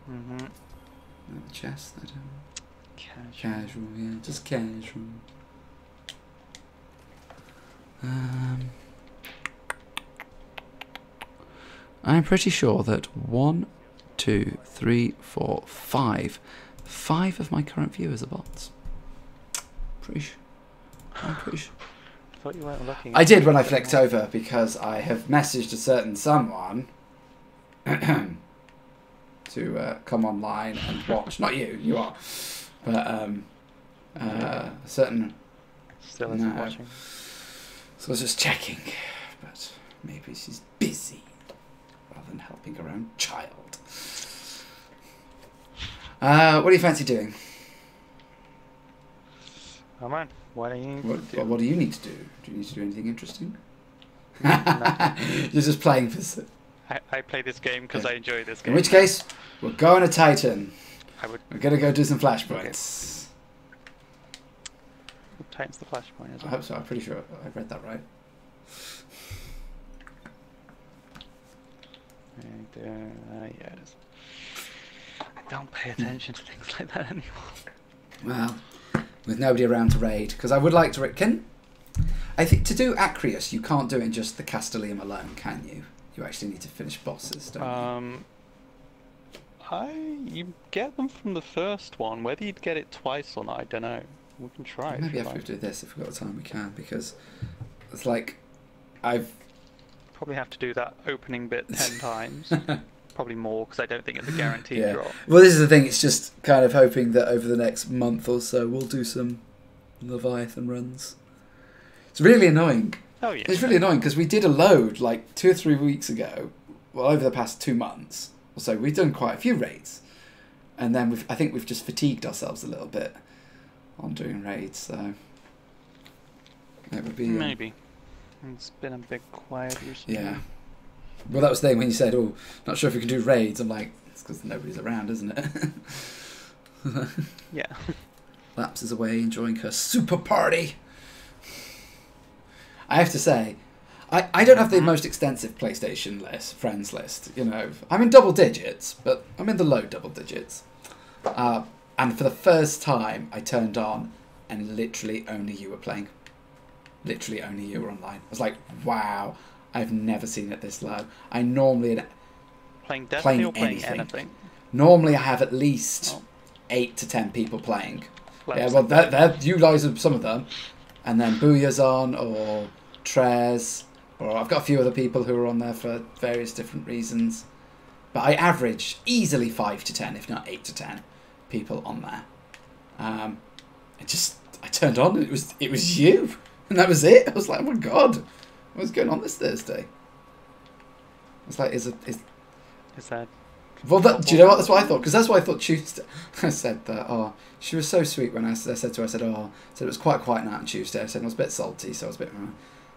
The chest, I don't. Casual, yeah, just casual. I'm pretty sure that 1, 2, 3, 4, 5 of my current viewers are bots. I'm pretty sure. I thought you weren't looking. I did when I flicked over because I have messaged a certain someone to come online and watch. Not you, you are, but a certain. Still isn't watching. So I was just checking, but maybe she's busy rather than helping her own child. What do you fancy doing? Come on, what do you need to do? What do you need to do? Do you need to do anything interesting? Nothing. You're just playing for... I play this game because I enjoy this game. In which case, we're going to Titan. We're going to go do some flashpoints. Okay. Titan's the flashpoint, isn't it? I hope so. I'm pretty sure I read that right. Yeah, it is. I don't pay attention to things like that anymore. Well, with nobody around to raid, because I would like to... I think to do Acrius, you can't do it in just the Castellium alone, can you? You actually need to finish bosses, don't you? You get them from the first one. Whether you'd get it twice or not, I don't know. We can try. Maybe after we do this, if we've got the time, we can, because it's like I've probably have to do that opening bit 10 times. Probably more, because I don't think it's a guaranteed drop. Well, this is the thing. It's just kind of hoping that over the next month or so, we'll do some Leviathan runs. It's really annoying. Oh yeah. It's really annoying because we did a load like 2 or 3 weeks ago. Well, over the past 2 months or so, we've done quite a few raids, and then I think we've just fatigued ourselves a little bit on doing raids. So it would be maybe. It's been a bit quiet recently. Yeah. Well, that was the thing when you said, "Oh, not sure if we can do raids." I'm like, it's because nobody's around, isn't it? Yeah. Laps is away enjoying her super party. I have to say, I don't have the most extensive PlayStation friends list. You know, I'm in double digits, but I'm in the low double digits. And for the first time, I turned on, and literally only you were playing. Literally only you were online. I was like, wow, I've never seen it this low. I normally playing Destiny or playing anything. Normally, I have at least 8 to 10 people playing. Let's yeah, well, you guys are some of them, and then Booya's on or Trez, or I've got a few other people who are on there for various different reasons. But I average easily 5 to 10, if not 8 to 10 people on there. I turned on and it was you, and that was it. I was like, oh my god, what's going on this Thursday? I was like, is that? Well, do you know what? That's what I thought, because that's what I thought Tuesday. I said that. Oh, she was so sweet when I said to her. I said, oh, it was quite quiet night on Tuesday. I said I was a bit salty, so I was a bit.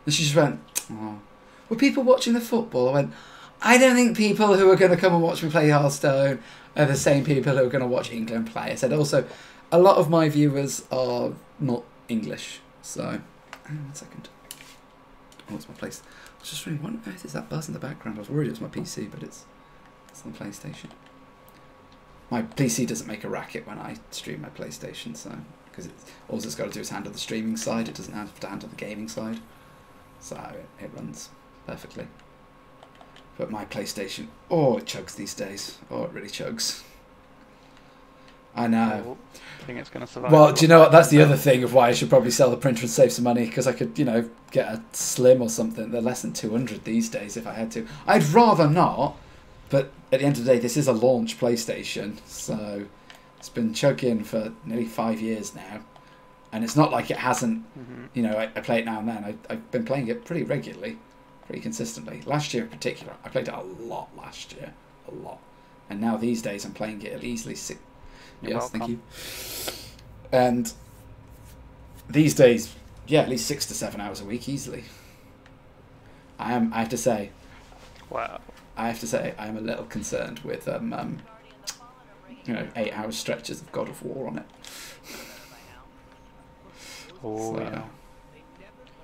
And she just went, oh, were people watching the football? I went, I don't think people who are going to come and watch me play Hearthstone are the same people who are going to watch England play. I said also, a lot of my viewers are not English, so. Hang on 1 second. Oh, it's my place. I was just wondering, what on earth is that buzz in the background? I was worried it was my PC, but it's on PlayStation. My PC doesn't make a racket when I stream my PlayStation, so because all it's got to do is handle the streaming side. It doesn't have to handle the gaming side, so it runs perfectly. But my PlayStation, oh, it chugs these days. Oh, it really chugs. I know. I think it's going to survive. Well, do you know what? That's the other thing of why I should probably sell the printer and save some money, because I could, get a Slim or something. They're less than 200 these days if I had to. I'd rather not. But at the end of the day, this is a launch PlayStation, so it's been chugging for nearly 5 years now, and it's not like it hasn't. I play it now and then. I've been playing it pretty regularly, pretty consistently. Last year in particular, I played it a lot last year, a lot, and now these days I'm playing it at easily 6. Yes, thank you. And these days, yeah, at least 6 to 7 hours a week easily. I have to say. Wow. I have to say, I am a little concerned with 8-hour stretches of God of War on it. Oh, yeah.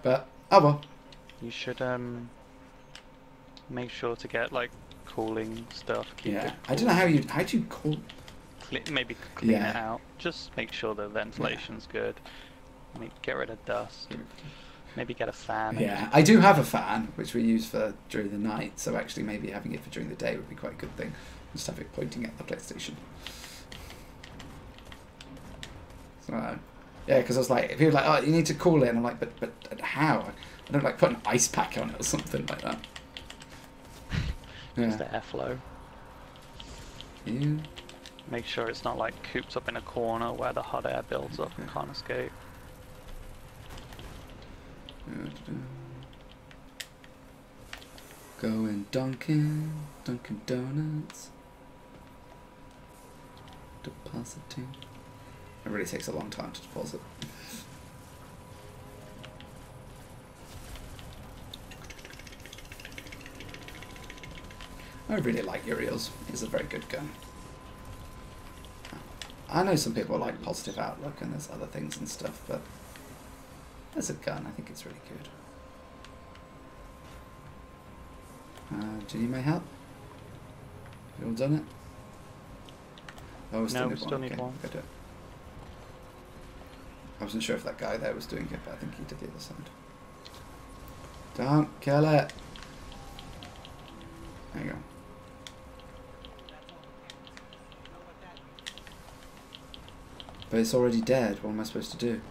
But, oh well. You should make sure to get, like, cooling stuff. Keep it cool. I don't know how do you cool... Maybe clean it out. Just make sure the ventilation's good. Get rid of dust. Maybe get a fan. Yeah, I do have a fan, which we use for during the night, so actually maybe having it for during the day would be quite a good thing. Just have it pointing at the PlayStation. So, yeah, because I was like, people were like, oh, you need to cool it, and I'm like, but how? I don't put an ice pack on it or something like that. Just the airflow. Yeah. Make sure it's not like cooped up in a corner where the hot air builds up and can't escape. Going Dunkin' Donuts. Depositing. It really takes a long time to deposit. I really like Uriel's. It's a very good gun. I know some people like positive outlook and there's other things and stuff, but as a gun, I think it's really good. Do you need my help? You all done it? Oh, we No, we still need one. Go do it. I wasn't sure if that guy there was doing it, but I think he did the other side. Don't kill it! There you go. But it's already dead. What am I supposed to do?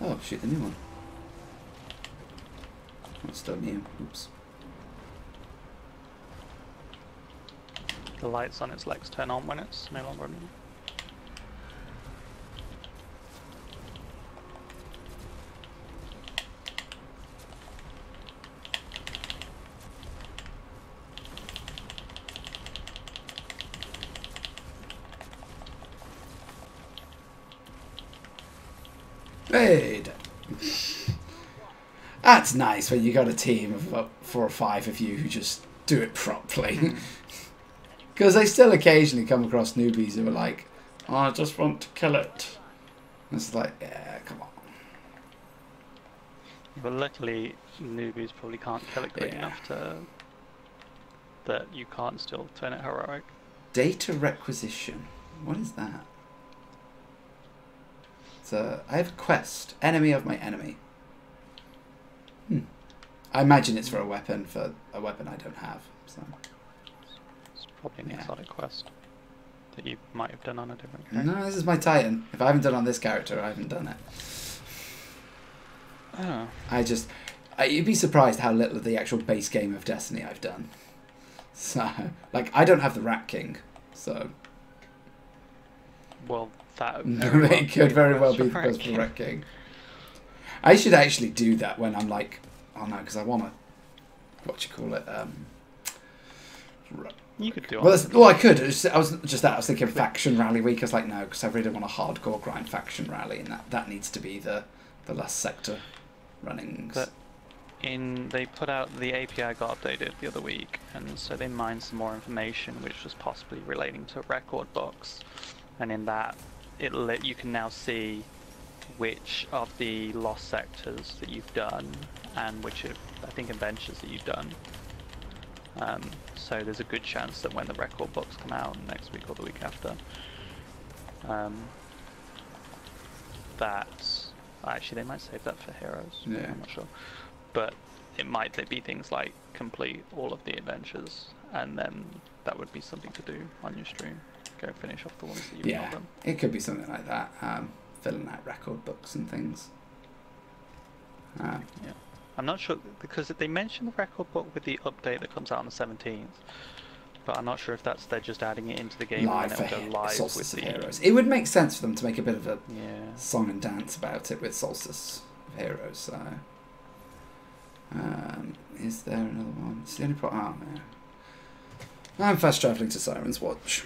Oh, shoot the new one. It's still new. Oops. The lights on its legs turn on when it's no longer new. Hey, that's nice when you got a team of about 4 or 5 of you who just do it properly. Because I still occasionally come across newbies who are like, oh, I just want to kill it. And it's like, yeah, come on. But luckily, newbies probably can't kill it quick enough to that you can't still turn it heroic. Data requisition. What is that? So I have a quest. Enemy of my enemy. I imagine it's for a weapon I don't have. So it's probably an exotic quest that you might have done on a different character. No, this is my Titan. If I haven't done on this character, I haven't done it. Oh. You'd be surprised how little of the actual base game of Destiny I've done. So, like, I don't have the Rat King, so. Well, that it could very well be the quest for the Rat King. I should actually do that when I'm like, oh no, because I want to, what do you call it? You could do it. Well, I could. I was thinking Faction Rally Week. I was like, no, because I really want a hardcore grind Faction Rally, and that needs to be the last sector runnings. But they put out the API got updated the other week, and so they mined some more information, which was possibly relating to record books, and in that you can now see which of the lost sectors that you've done and which of, I think, adventures that you've done. So there's a good chance that when the record books come out next week or the week after, that actually they might save that for heroes. Yeah. I'm not sure, but it might be things like complete all of the adventures, and then that would be something to do on your stream. Go finish off the ones that you've not done. It could be something like that. Filling out record books and things. Yeah. I'm not sure, because they mentioned the record book with the update that comes out on the 17th, but I'm not sure if they're just adding it into the game and then it'll go live Solstice with of the Heroes. It would make sense for them to make a bit of a song and dance about it with Solstice of Heroes. So, is there another one? It's the only problem. Oh no, I'm fast travelling to Siren's Watch.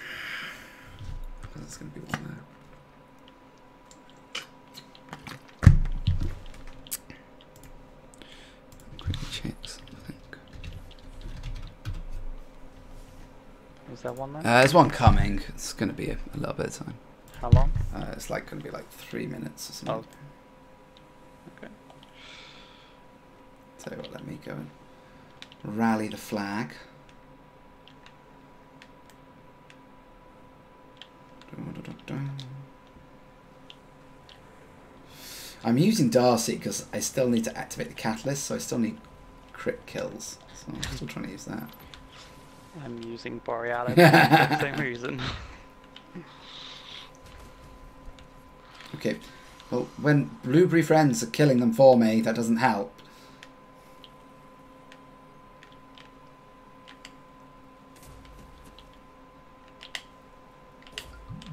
There's going to be one there. Checks, I think. Is there one there? There's one coming. It's going to be a little bit of time. How long? It's like going to be like 3 minutes or something. Oh. Okay. Tell you what, let me go and rally the flag. I'm using Darcy because I still need to activate the catalyst, so I still need crit kills. So I'm still trying to use that. I'm using Borealis for the same reason. Okay, well, when Blueberry friends are killing them for me, that doesn't help.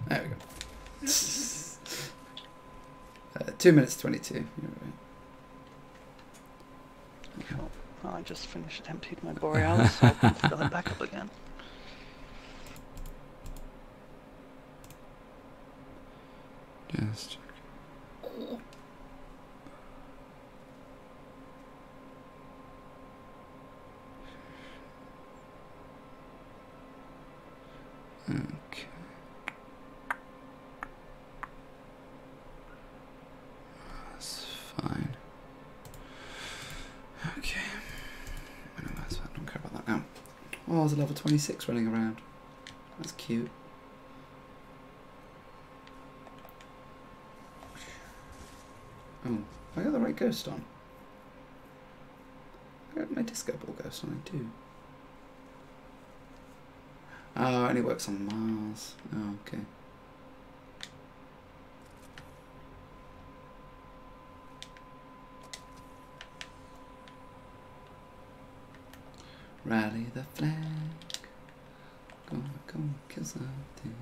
There we go. 2 minutes 22. You're right. Cool. Well, I just emptied my Borealis, so I'll fill it back up again. Just. Oh, there's a level 26 running around. That's cute. Oh, I got the right ghost on. I got my disco ball ghost on, I do. Oh, it only works on Mars. Oh, okay. Rally the flag. Gonna go kill something.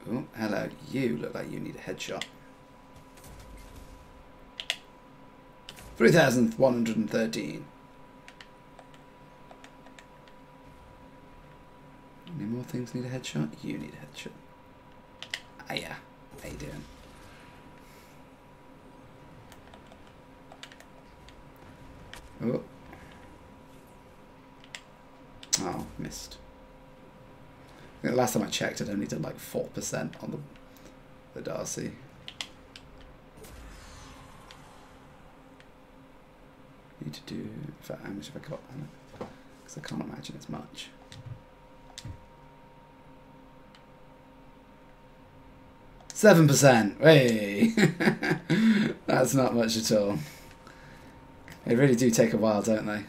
Oh, hello. You look like you need a headshot. 3,113. Any more things need a headshot? You need a headshot. Ah, yeah. How you doing? Oh. Oh, missed. I think the last time I checked, I'd only done like 4% on the Darcy. Need to do. In fact, how much have I got on it? Because I can't imagine it's much. %. Hey, that's not much at all. They really do take a while, don't they?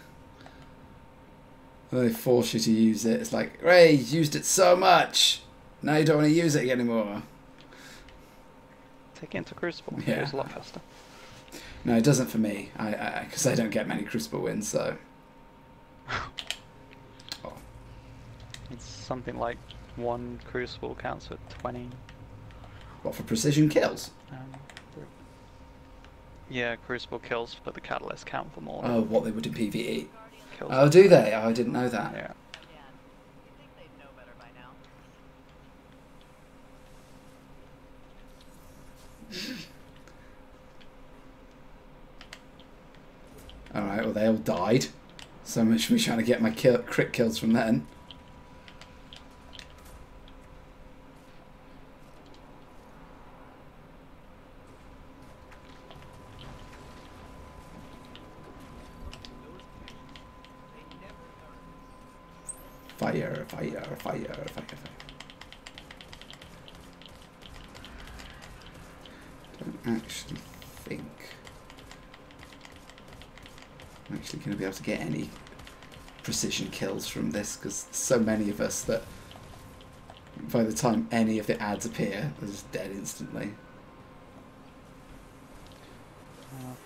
When they force you to use it, it's like, Ray, you used it so much. Now you don't want to use it anymore. Take it into Crucible. Yeah. It goes a lot faster. No, it doesn't for me. Because I don't get many Crucible wins, so. Oh. It's something like 1 Crucible counts for 20. What, for precision kills? Yeah, Crucible kills, but the Catalyst count for more. Oh, what they would in PvE. Kills. Oh, do they? Oh, I didn't know that. Yeah. Alright, well they all died. So much for me trying to get my crit kills from then. Fire, fire, fire, fire, fire. Don't actually think I'm actually going to be able to get any precision kills from this, because so many of us that by the time any of the ads appear, they're just dead instantly.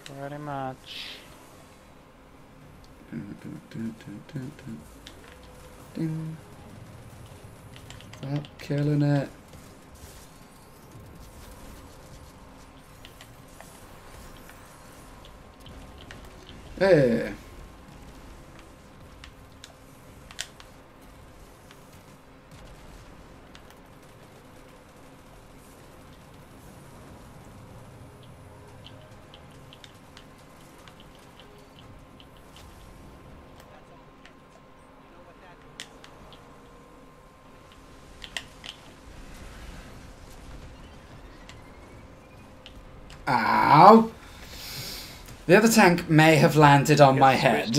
Pretty much. Ding. Stop killing it. Hey. Ow! The other tank may have landed on my head.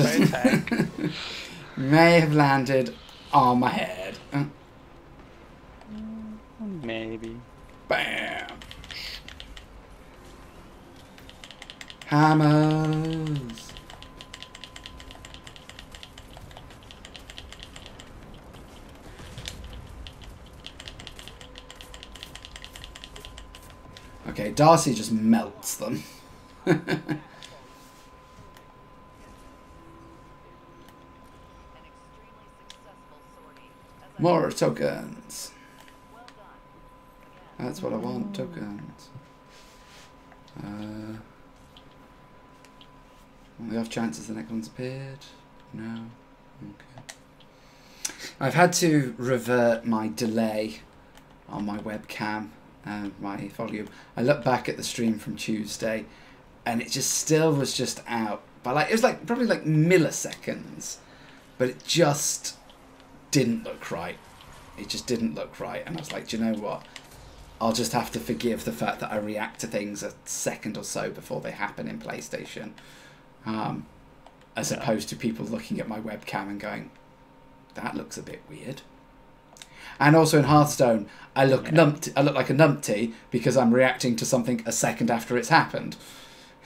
May have landed on my head. Maybe. Bam! Hammers! Okay, Darcy just melts them. More tokens. That's what I want, tokens. On the off chances the next one's appeared. No. Okay. I've had to revert my delay on my webcam and my volume. I look back at the stream from Tuesday and it just still was just out. But like it was like probably like milliseconds. But it just didn't look right. It just didn't look right. And I was like, do you know what? I'll just have to forgive the fact that I react to things a second or so before they happen in PlayStation. as opposed to people looking at my webcam and going, that looks a bit weird. And also in Hearthstone, I look I look like a numpty because I'm reacting to something a second after it's happened.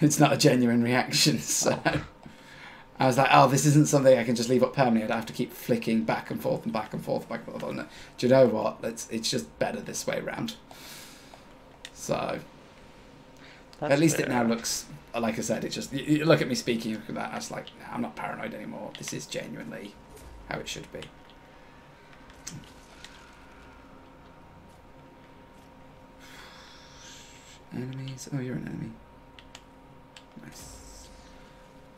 It's not a genuine reaction, so I was like, oh, this isn't something I can just leave up permanently. I have to keep flicking back and forth and back and forth, back and forth. Do you know what? It's just better this way around. So at least it now looks, like I said, it just, you look at me speaking, look at that, I was like, nah, I'm not paranoid anymore. This is genuinely how it should be. Enemies. Oh, you're an enemy. Nice.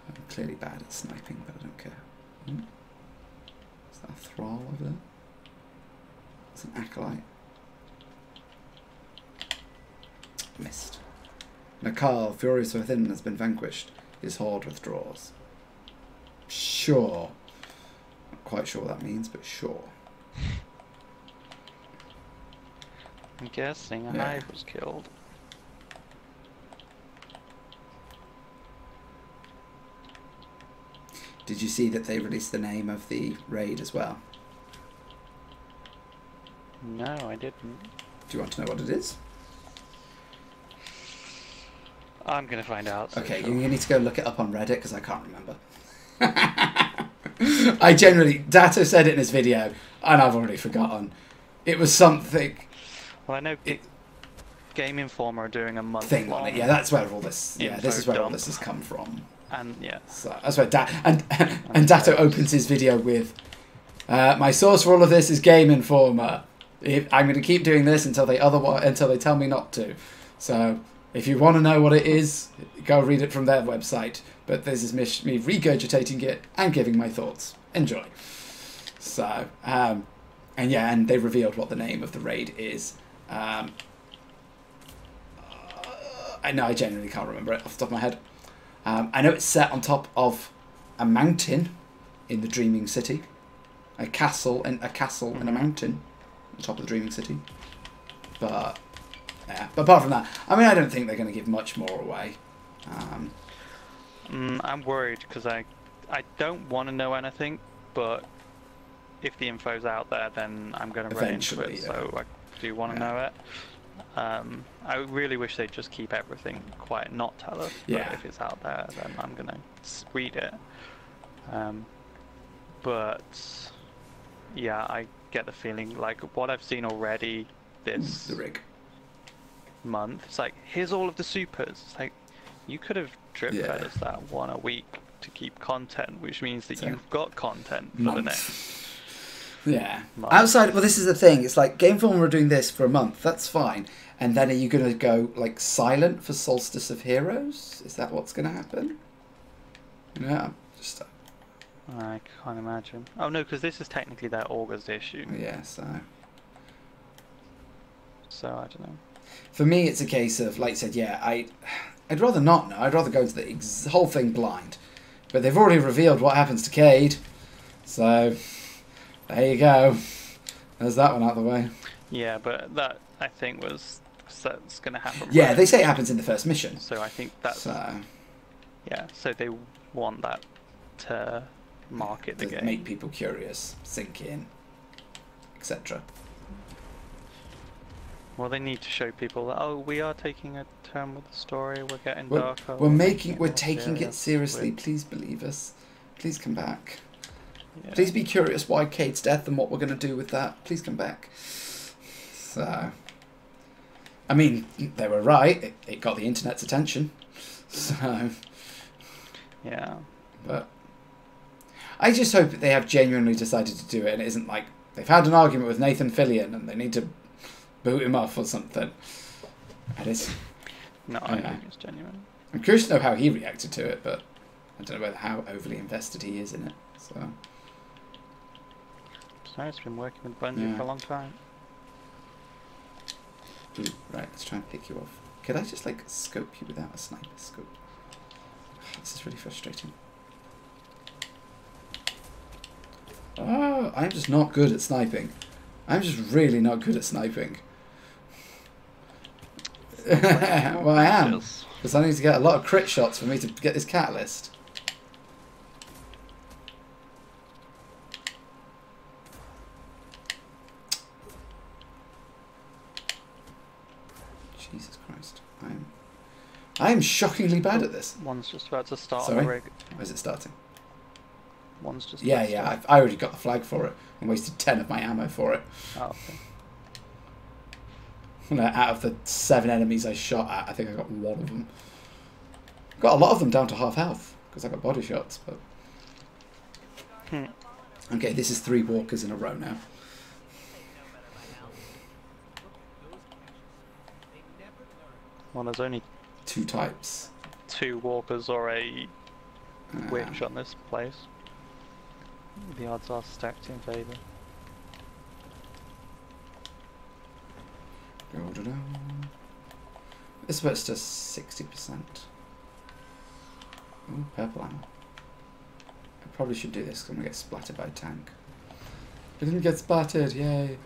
I'm clearly bad at sniping, but I don't care. Is that a thrall over there? It's an acolyte. Missed. Nakal, furious within, has been vanquished. His horde withdraws. Sure. Not quite sure what that means, but sure. I'm guessing a hive was killed. Did you see that they released the name of the raid as well? No, I didn't. Do you want to know what it is? I'm going to find out. So okay, sure. you need to go look it up on Reddit because I can't remember. I generally... Datto said it in his video and I've already forgotten. It was something... Well, I know Game Informer are doing a month thing on it. Yeah, that's where all this... Yeah, this is where all this has come from. And yeah, so that's where and Datto opens his video with, "My source for all of this is Game Informer. I'm going to keep doing this until they tell me not to. So if you want to know what it is, go read it from their website. But this is me regurgitating it and giving my thoughts. Enjoy." So and they revealed what the name of the raid is. I genuinely can't remember it off the top of my head. I know it's set on top of a mountain in the Dreaming City, a castle and a mountain on top of the Dreaming City. But yeah, but apart from that, I mean, I don't think they're going to give much more away. I'm worried because I don't want to know anything, but if the info's out there, then I'm going to run into it. Yeah. So I do want to know it. I really wish they'd just keep everything quiet, not tell us. But if it's out there, then I'm gonna read it. But yeah, I get the feeling like what I've seen already this month. It's like, here's all of the supers. It's like, you could have drip fed us that one a week to keep content, which means that you've got content for the next. Yeah. Outside, well, this is the thing. It's like Game Informer are doing this for a month. That's fine. And then are you going to go like silent for Solstice of Heroes? Is that what's going to happen? Yeah. Just. I can't imagine. Oh no, because this is technically their August issue. Yeah. So I don't know. For me, it's a case of, like I said, I'd rather not know. I'd rather go to the whole thing blind. But they've already revealed what happens to Cade. So. There you go. There's that one out of the way. Yeah, but that, I think, that's going to happen. Yeah, they say it happens in the first mission. So I think that's... Yeah, so they want that to market the game. Make people curious, sink in, etc. Well, they need to show people that, oh, we are taking a turn with the story, we're getting darker. We're taking it seriously. Please believe us. Please come back. Yeah. Please be curious why Cade's death and what we're going to do with that. Please come back. So, I mean, they were right. It got the internet's attention. So, yeah. But I just hope that they have genuinely decided to do it and it isn't like they've had an argument with Nathan Fillion and they need to boot him off or something. And it's... No, I think it's genuine. I'm curious to know how he reacted to it, but I don't know how overly invested he is in it. So... It's been working with Bungie for a long time. Ooh, right, let's try and pick you off. Could I just like scope you without a sniper scope? This is really frustrating. Oh, I'm just not good at sniping. I'm just really not good at sniping. Well, I am. Because I need to get a lot of crit shots for me to get this catalyst. I am shockingly bad at this. One's just about to start Sorry? on the rig. Where's it starting? One's just Yeah, about to yeah. start. I already got the flag for it. I wasted 10 of my ammo for it. Oh, okay. And out of the 7 enemies I shot at, I think I got 1 of them. Got a lot of them down to half health because I got body shots. But okay, this is 3 walkers in a row now. Well, there's only 2 types. 2 walkers or a witch on this place. The odds are stacked in favour. This works to 60%. Ooh, purple ammo. I probably should do this because I'm going to get splattered by a tank. I didn't get splattered, yay!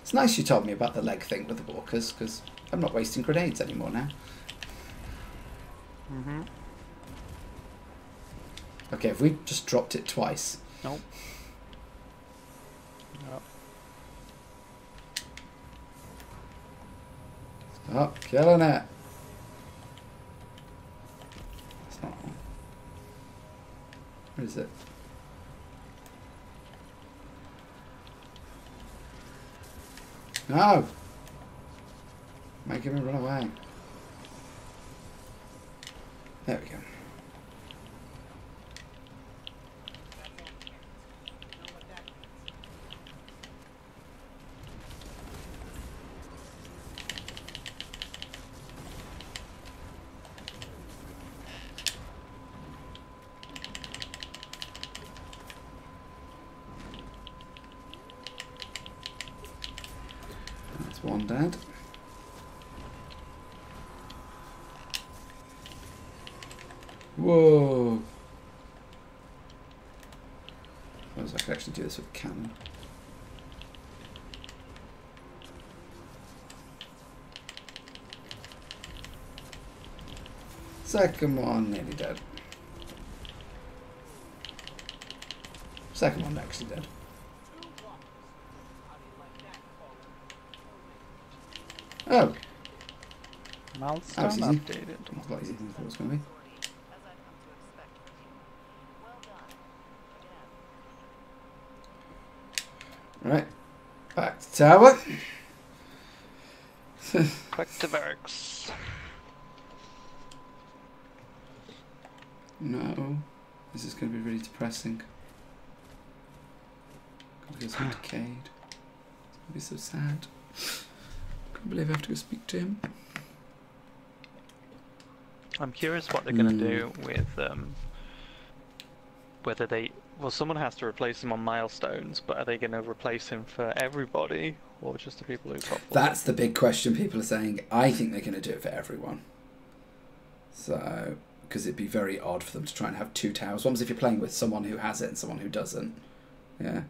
It's nice you told me about the leg thing with the walkers because I'm not wasting grenades anymore now. Okay, have we just dropped it twice? Nope. Nope. Stop killing it. It's not one. Where is it? No! Making me run away. There we go. That's one dead. Whoa! I suppose I could actually do this with a cannon. Second one nearly dead. Second one actually dead. Oh! Milestone That was easy. updated. That was a lot easier than I thought it was going to be. Right, back to tower. Back to barracks. No, this is going to be really depressing. God, he's so decayed. It's going to be so sad. I can't believe I have to go speak to him. I'm curious what they're going to do with whether they... Well, someone has to replace him on milestones, but are they going to replace him for everybody, or just the people who got forward? That's the big question people are saying. I think they're going to do it for everyone. So, because it'd be very odd for them to try and have 2 towers. One is if you're playing with someone who has it and someone who doesn't. Yeah.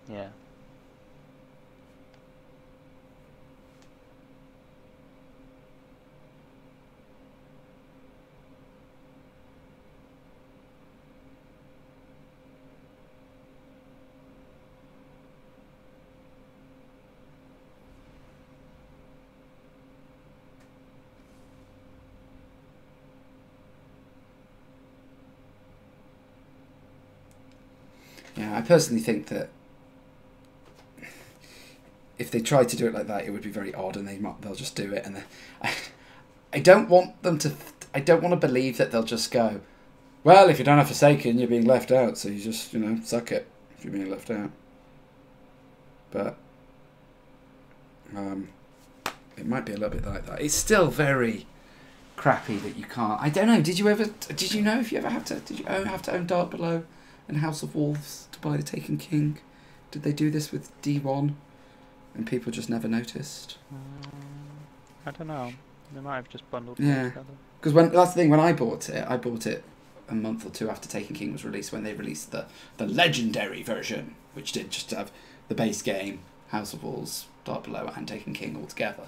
Yeah. Yeah, I personally think that if they tried to do it like that, it would be very odd, and they'll just do it. And I don't want them to. I don't want to believe that they'll just go, well, if you don't have Forsaken, you're being left out, so you just suck it if you're being left out. But it might be a little bit like that. It's still very crappy that you can't. I don't know. Did you know if you ever have to? Did you have to own Dark Below and House of Wolves to buy the Taken King? Did they do this with D1 and people just never noticed? I don't know. They might have just bundled Yeah. them together. Because that's the thing. When I bought it a month or 2 after Taken King was released, when they released the legendary version, which did just have the base game, House of Wolves, Dark Below, and Taken King all together.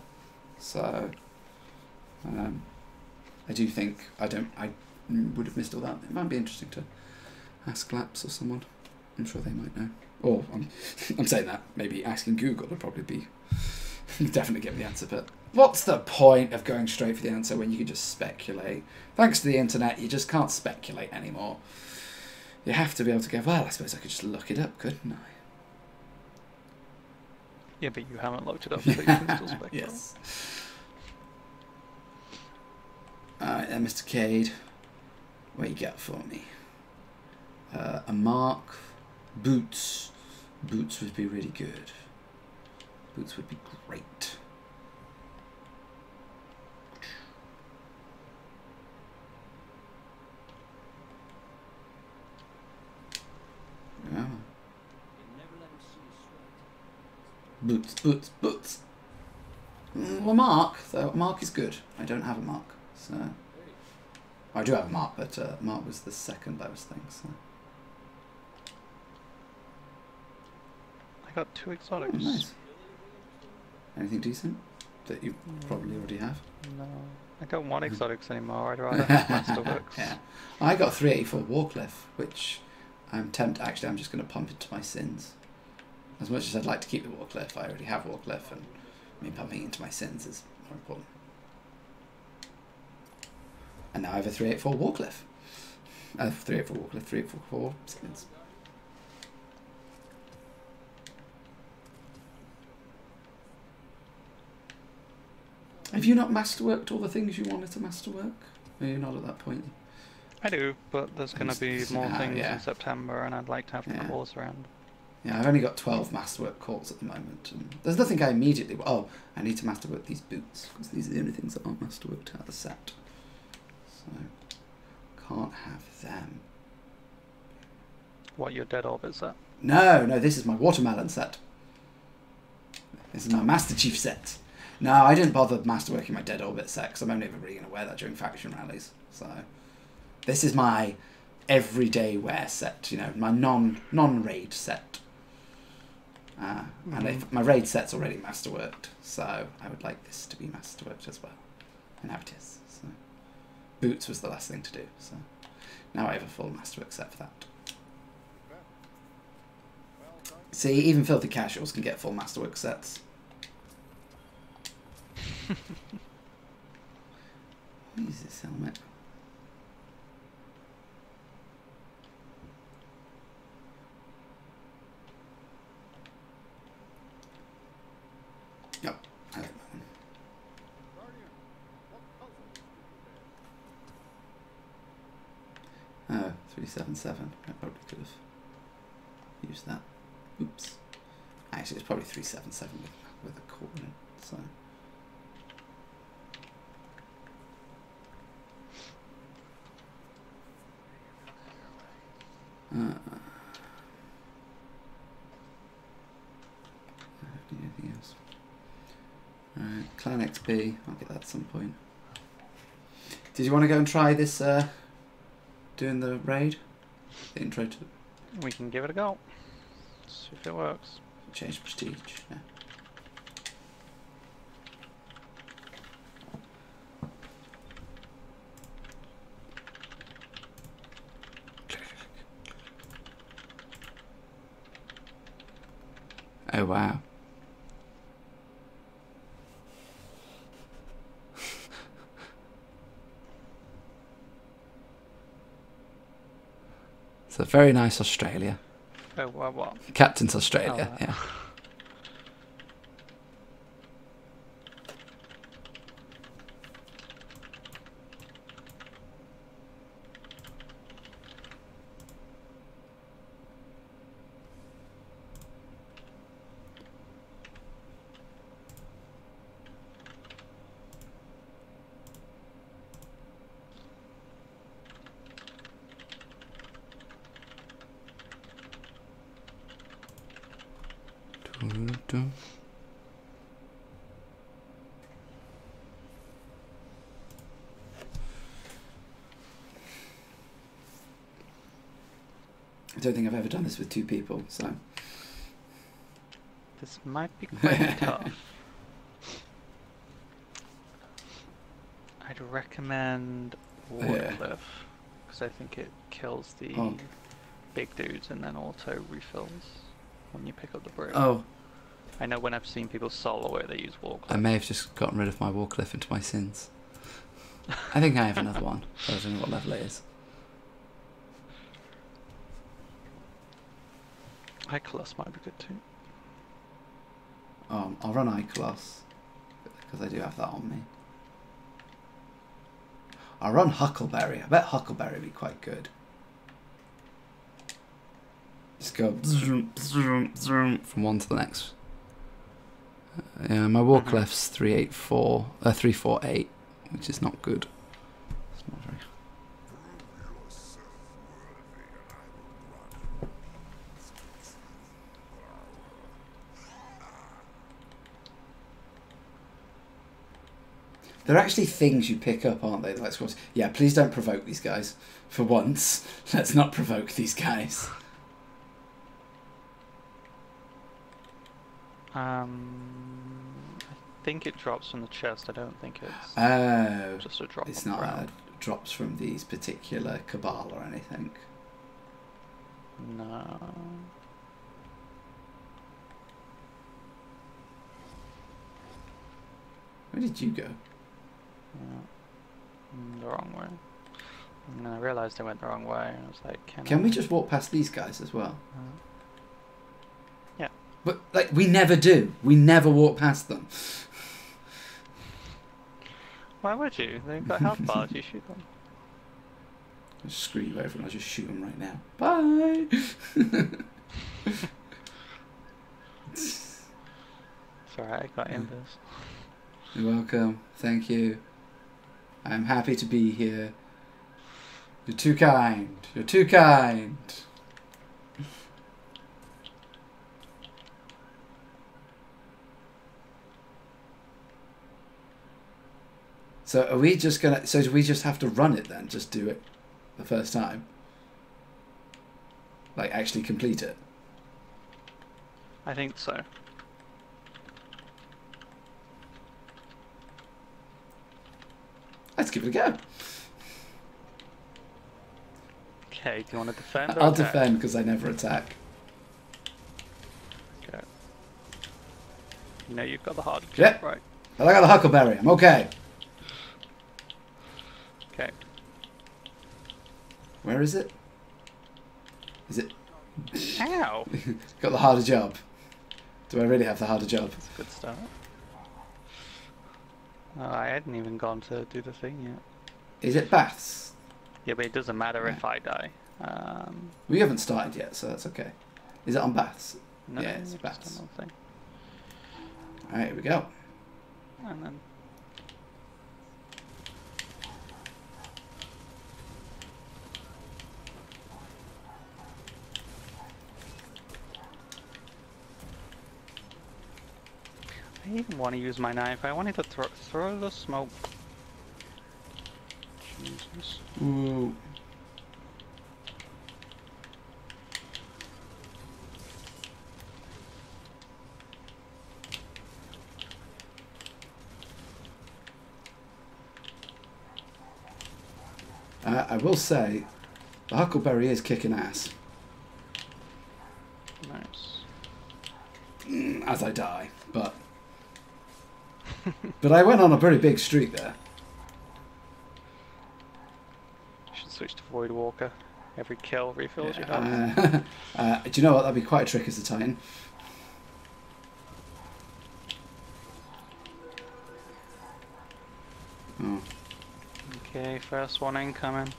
So I do think I would have missed all that. It might be interesting to ask Laps or someone. I'm sure they might know. Or I'm saying that maybe asking Google would probably be definitely get the answer. But what's the point of going straight for the answer when you can just speculate? Thanks to the internet, you just can't speculate anymore. You have to be able to go, well, I suppose I could just look it up, couldn't I? Yeah, but you haven't looked it up, so you can still speculate. Yes. Alright then, Mr. Cade. What you got for me? A mark. Boots. Boots would be really good. Boots would be great. Yeah. Boots, boots, boots. Well, mark. So mark is good. I don't have a mark, so I do have a mark, but mark was the second lowest thing. So I got 2 exotics. oh, nice. Anything decent that you probably already have? No, I don't want exotics anymore. I'd rather have masterworks. Yeah, I got 384 Warcliffe, which I'm tempted. Actually, I'm just going to pump into my sins. As much as I'd like to keep the Warcliffe, I already have Warcliffe, and me pumping into my sins is more important. And now I have a 384 Warcliffe. 384 Warcliffe, 384 sins. Have you not masterworked all the things you wanted to masterwork? Are you not at that point? I do, but there's going to be more things yeah. in September, and I'd like to have the cores around. Yeah, I've only got 12 masterwork calls at the moment, and there's nothing I immediately... Oh, I need to masterwork these boots, because these are the only things that aren't masterworked out of the set. So, can't have them. What, your Dead Orbit set? No, this is my Watermelon set. This is my Master Chief set. No, I didn't bother masterworking my Dead Orbit set, because I'm only ever really going to wear that during faction rallies. So, this is my everyday wear set, you know, my non-raid set. And my raid set's already masterworked, so I would like this to be masterworked as well. And now it is. So, boots was the last thing to do, so now I have a full masterwork set for that. See, even filthy casuals can get full masterwork sets. What is this helmet? Oh, I like that one. Oh, 377. I probably could have used that. Oops. Actually, it's probably 377 with a coordinate, so. Anything else? Alright, Clan XP. I'll get that at some point. Did you want to go and try this, doing the raid? The intro to... We can give it a go. See if it works. Change prestige, yeah. Oh wow. It's a very nice Australia. Oh, what? Captain's Australia, Oh, yeah. I don't think I've ever done this with 2 people, so... This might be quite tough. I'd recommend Warcliffe, because I think it kills the big dudes and then auto refills when you pick up the brick. Oh, I know when I've seen people solo it, they use Warcliffe. I may have just gotten rid of my Warcliffe into my sins. I think I have another one. I don't know what level it is. Icolas might be good too. I'll run Icolas because I do have that on me. I'll run Huckleberry. I bet Huckleberry would be quite good. Just go zoom, zoom, zoom from one to the next. Yeah, my Warcliffe's 348, which is not good. It's not very. There are actually things you pick up, aren't they? Like squads. Yeah, please don't provoke these guys. For once, let's not provoke these guys. I think it drops from the chest. I don't think it's just a drop. It's on the not ground. drops from these particular cabal or anything. No. Where did you go? The wrong way. And then I realised I went the wrong way. I was like, Can we just walk past these guys as well? Yeah. But like we never do. We never walk past them. Why would you? They've got health bars. You shoot them. I'll just screw you over and I'll just shoot them right now. Bye. It's alright. I got Embers. You're welcome. Thank you. I'm happy to be here. You're too kind. You're too kind. So are we just gonna? So do we just have to run it then? Just do it the first time. Like actually complete it. I think so. Let's give it a go. Okay, do you want to defend? Or I'll attack? defend because I never attack. Okay. You know you've got the hard job, Yep. right? I got the Huckleberry. I'm okay. Okay. Where is it? Is it? Ow! Got the harder job. Do I really have the harder job? That's a good start. Oh, I hadn't even gone to do the thing yet. Is it baths? Yeah, but it doesn't matter Yeah. if I die. We haven't started yet, so that's okay. Is it on baths? No, Yeah, it's just bats. another thing. Alright, here we go. And then I even want to use my knife. I wanted to throw the smoke. Jesus. Ooh. I will say, the Huckleberry is kicking ass. Nice. As I die, but I went on a pretty big streak there. Should switch to Void Walker. Every kill refills your health. Do you know what? That'd be quite a trick as a Titan. Oh. Okay, first one incoming.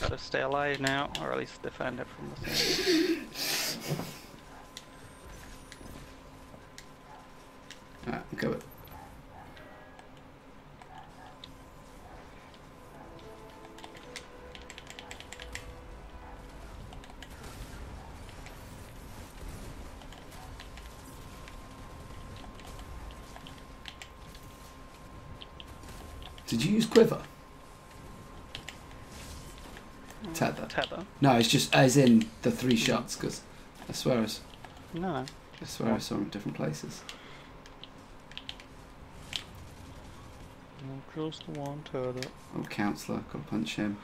Gotta stay alive now, or at least defend it from the thing. Alright, go it. Did you use quiver? Tether. Tether? No, it's just as in the 3 shots, because I swear No. I saw them in different places. Just the one tether. Oh, Counsellor, gotta punch him.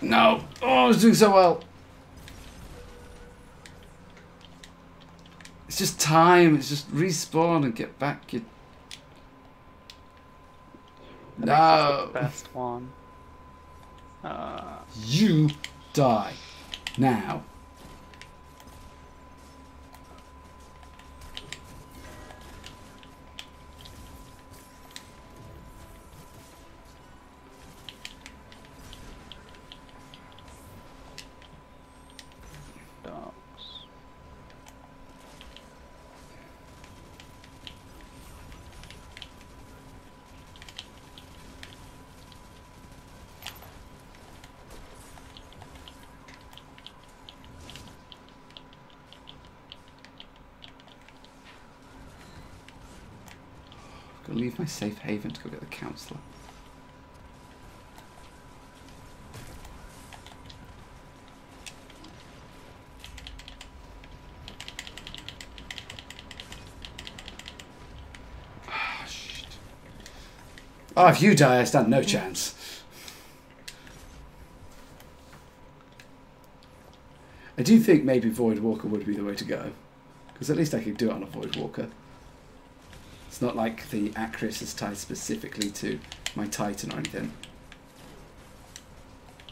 No! Oh, I was doing so well. It's just time. It's just respawn and get back. You... No! The best one. You die. Now. Gotta leave my safe haven to go get the counsellor. Oh, shit. Oh, if you die, I stand no chance. I do think maybe Void Walker would be the way to go. Because at least I could do it on a Void Walker. It's not like the Acrius is tied specifically to my Titan or anything.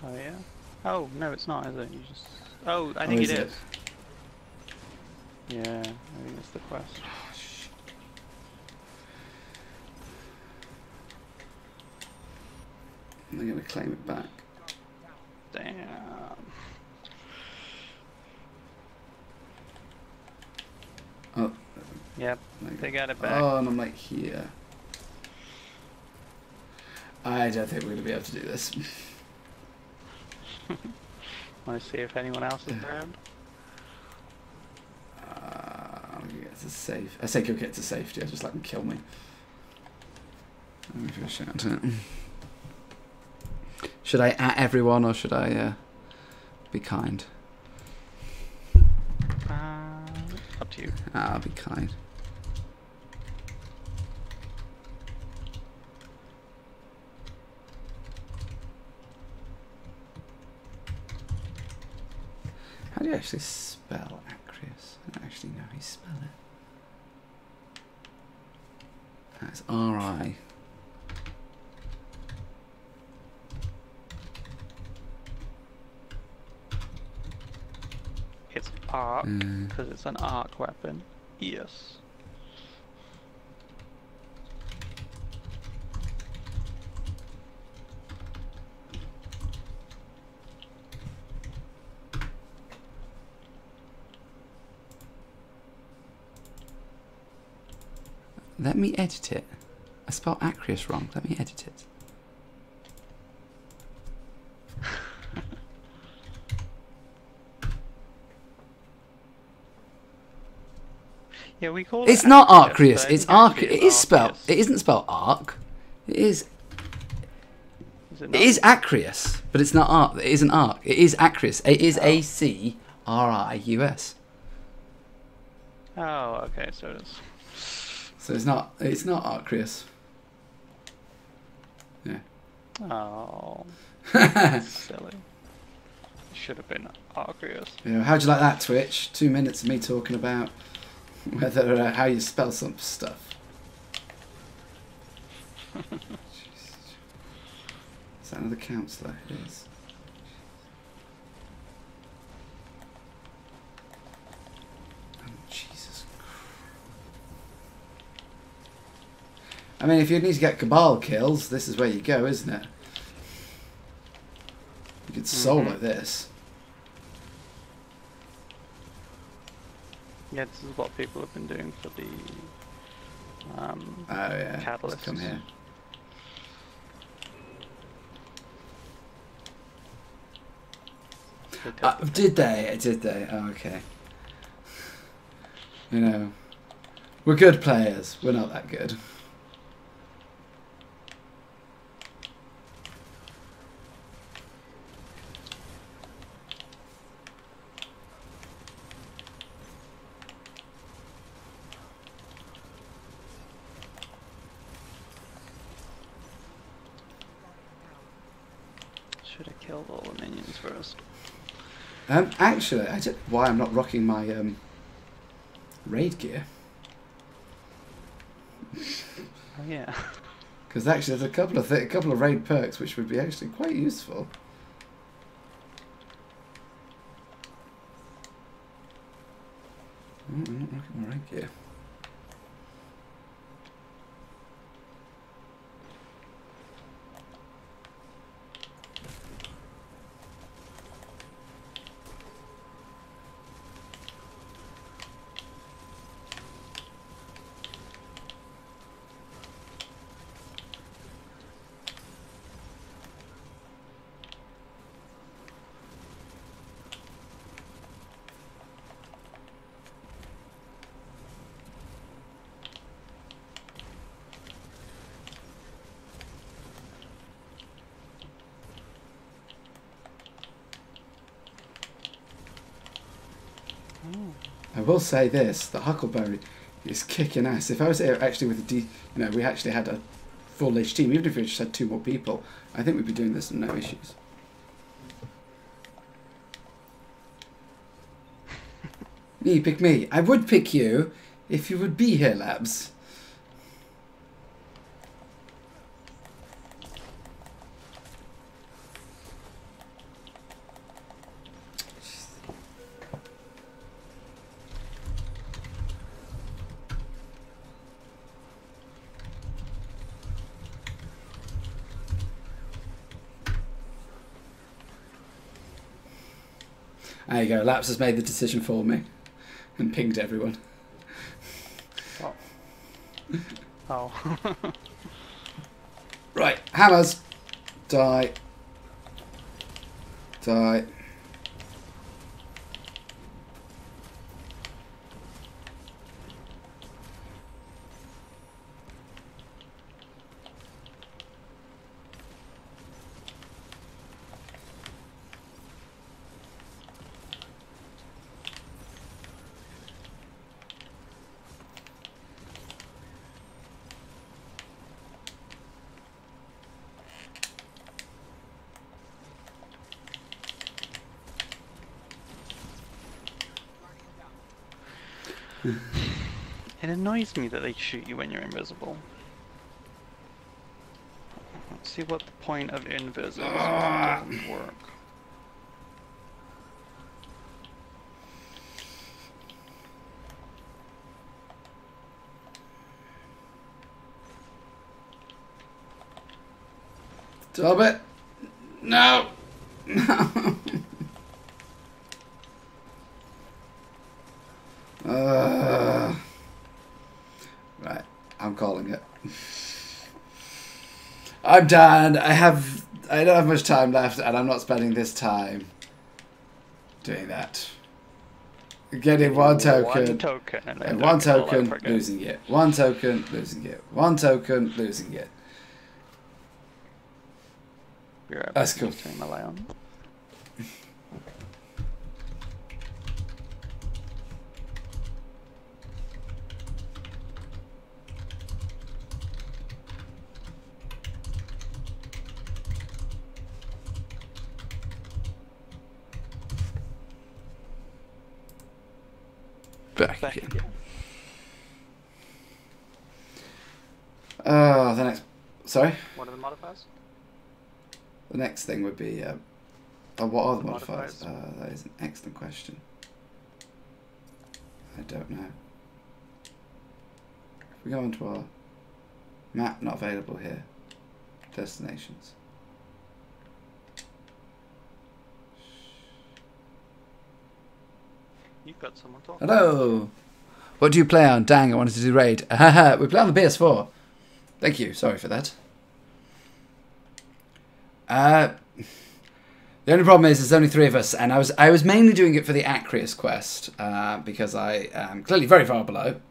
Oh yeah? Oh, no it's not, is it? You just... Oh, I think it is. Yeah, I think that's the quest. Oh, shit. I'm going to claim it back. Damn. Oh. Yep, they got it back. Oh, and I'm like here. I don't think we're going to be able to do this. Want to see if anyone else is around? I'm going to get to safe. I say go get to safety, I just let them kill me. Let me give a shout out. Should I at everyone or should I be kind? Up to you. I'll be kind. How do you actually spell Acrius? I don't actually know how you spell it. That's R-I. It's arc, because it's an arc weapon. Yes. Let me edit it. I spelled Acrius wrong. Let me edit it. Yeah, we call it. It's not Arcrius. Arcrius. It's Arc. It is spelled. It isn't spelled Arc. It is. It is Acrius, but it's not Arc. It isn't Arc. It is Acrius. It is A-C-R-I-U-S. Oh, okay, so it is. So it's not. It's not Arcrius. Yeah. Oh. Silly. Should have been Arcrius. Yeah. How'd you like that, Twitch? 2 minutes of me talking about whether how you spell some stuff. Is that another counsellor? It is. Oh, Jesus Christ. I mean, if you need to get Cabal kills, this is where you go, isn't it? You could solo this. Yeah, this is what people have been doing for the Oh yeah, catalysts. come here. Did they? Did they? Oh, okay. You know, we're good players. We're not that good. Should have killed all the minions first. Actually, I don't know why I'm not rocking my raid gear. Oh yeah. Because actually, there's a couple of raid perks which would be actually quite useful. Oh, I'm not rocking my raid gear. I will say this: the Huckleberry is kicking ass. If I was here actually with we actually had a full-ish team, even if we just had 2 more people, I think we'd be doing this with no issues. Me, pick me. I would pick you if you would be here, Labs. There you go. Laps has made the decision for me and pinged everyone. Oh. Oh. Right, hammers. Die. Die. It annoys me that they shoot you when you're invisible. Let's see what the point of invisible doesn't work. Stop it! No! No! Right, I'm calling it. I'm done. I don't have much time left, and I'm not spending this time doing that. Getting one token, and one token, losing it. One token, losing it. One token, losing it. That's cool. Back again. The next... Sorry? What are the modifiers? The next thing would be... what are the modifiers? That is an excellent question. I don't know. If we go onto our map, not available here. Destinations. You've got someone talking. Hello! What do you play on? Dang, I wanted to do raid. We play on the PS4. Thank you, sorry for that. The only problem is there's only 3 of us, and I was mainly doing it for the Acrius quest, because I am clearly very far below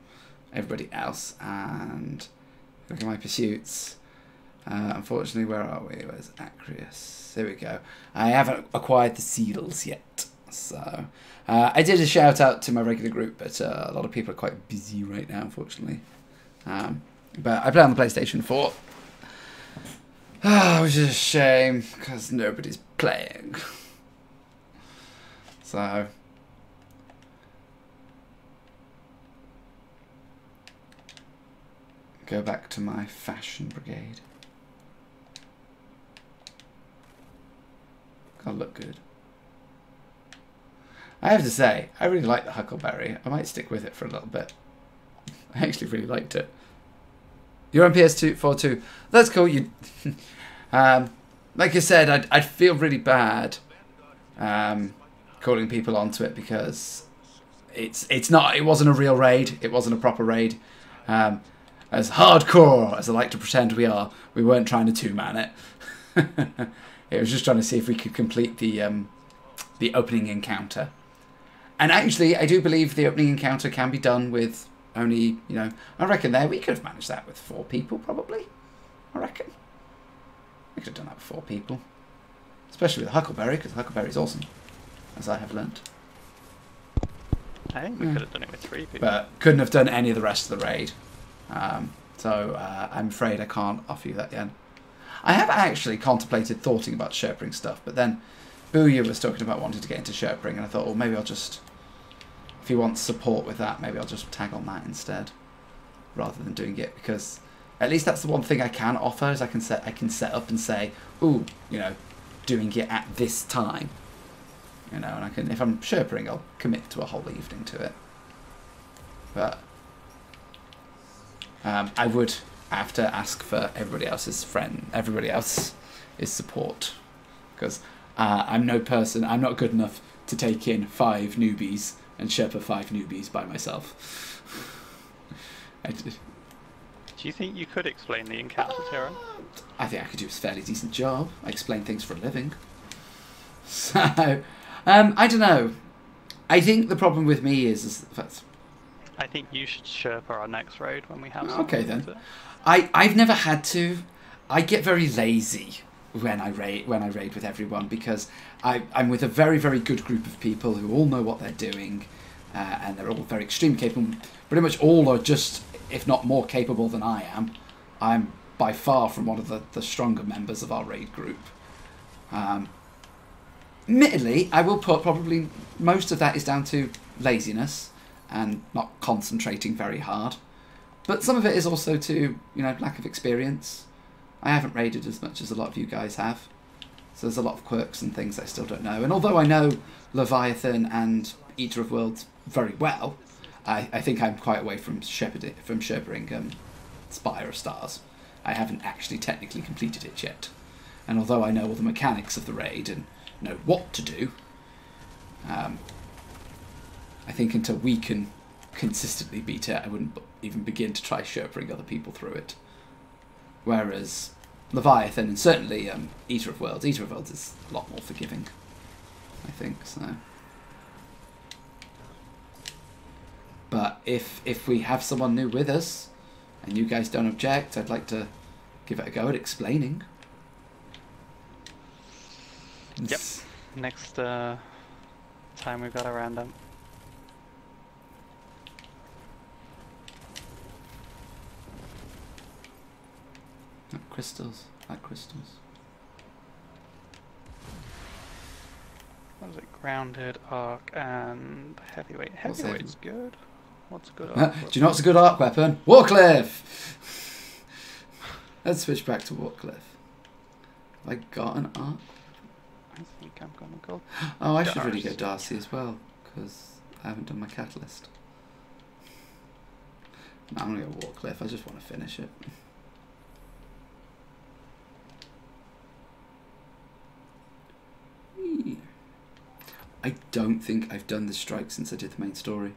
everybody else, and look at my pursuits. Unfortunately, where are we? Where's Acrius? Here we go. I haven't acquired the seals yet, so... I did a shout out to my regular group, but a lot of people are quite busy right now, unfortunately. But I play on the PlayStation 4. Which is a shame, because nobody's playing. So go back to my fashion brigade. Gotta look good. I have to say, I really like the Huckleberry. I might stick with it for a little bit. I actually really liked it. You're on PS4 too. That's cool. You, like I said, I'd feel really bad calling people onto it because it wasn't a real raid. It wasn't a proper raid. As hardcore as I like to pretend we are, we weren't trying to two-man it. It was just trying to see if we could complete the opening encounter. And actually, I do believe the opening encounter can be done with only, you know, I reckon we could have managed that with 4 people, probably. I reckon. We could have done that with 4 people. Especially with Huckleberry, because Huckleberry's awesome, as I have learnt. I think we could have done it with 3 people. But couldn't have done any of the rest of the raid. So I'm afraid I can't offer you that yet. I have actually contemplated thoughting about Sherpering stuff, but then Booyah was talking about wanting to get into Sherpering, and I thought, well, maybe I'll just, if he wants support with that, maybe I'll just tag on that instead, rather than doing it, because at least that's the one thing I can offer, is I can set up and say, ooh, you know, doing it at this time, you know, and I can, if I'm Sherpering, I'll commit to a whole evening to it. But I would have to ask for everybody else's support, because I'm no person, I'm not good enough to take in 5 newbies and Sherpa 5 newbies by myself. Do you think you could explain the encounter, Tyrant? I think I could do a fairly decent job. I explain things for a living. So, I don't know. I think the problem with me is that's... I think you should Sherpa our next raid when we have some. Okay then. I've never had to. I get very lazy when I raid with everyone, because I'm with a very, very good group of people who all know what they're doing, and they're all very extremely capable. Pretty much all are just, if not more capable than I am. I'm by far from one of the stronger members of our raid group. Admittedly, I will put probably most of that is down to laziness and not concentrating very hard. But some of it is also to, you know, lack of experience. I haven't raided as much as a lot of you guys have. So there's a lot of quirks and things I still don't know. And although I know Leviathan and Eater of Worlds very well, I think I'm quite away from Sherpering Spire of Stars. I haven't actually technically completed it yet. And although I know all the mechanics of the raid and know what to do, I think until we can consistently beat it, I wouldn't even begin to try Sherpering other people through it. Whereas Leviathan and certainly Eater of Worlds is a lot more forgiving, I think. So, but if we have someone new with us and you guys don't object, I'd like to give it a go at explaining. Yep. Next time we've got a random. Crystals, like crystals. What is it? Grounded, arc, and heavyweight. Heavyweight's good. What's a good arc weapon? Do you know what's a good arc weapon? Warcliffe! Let's switch back to Warcliffe. Have I got an arc? I think I'm gonna go. Oh, I should really go Darcy as well, because I haven't done my catalyst. No, I'm gonna go Warcliffe. I just want to finish it. I don't think I've done the strikes since I did the main story.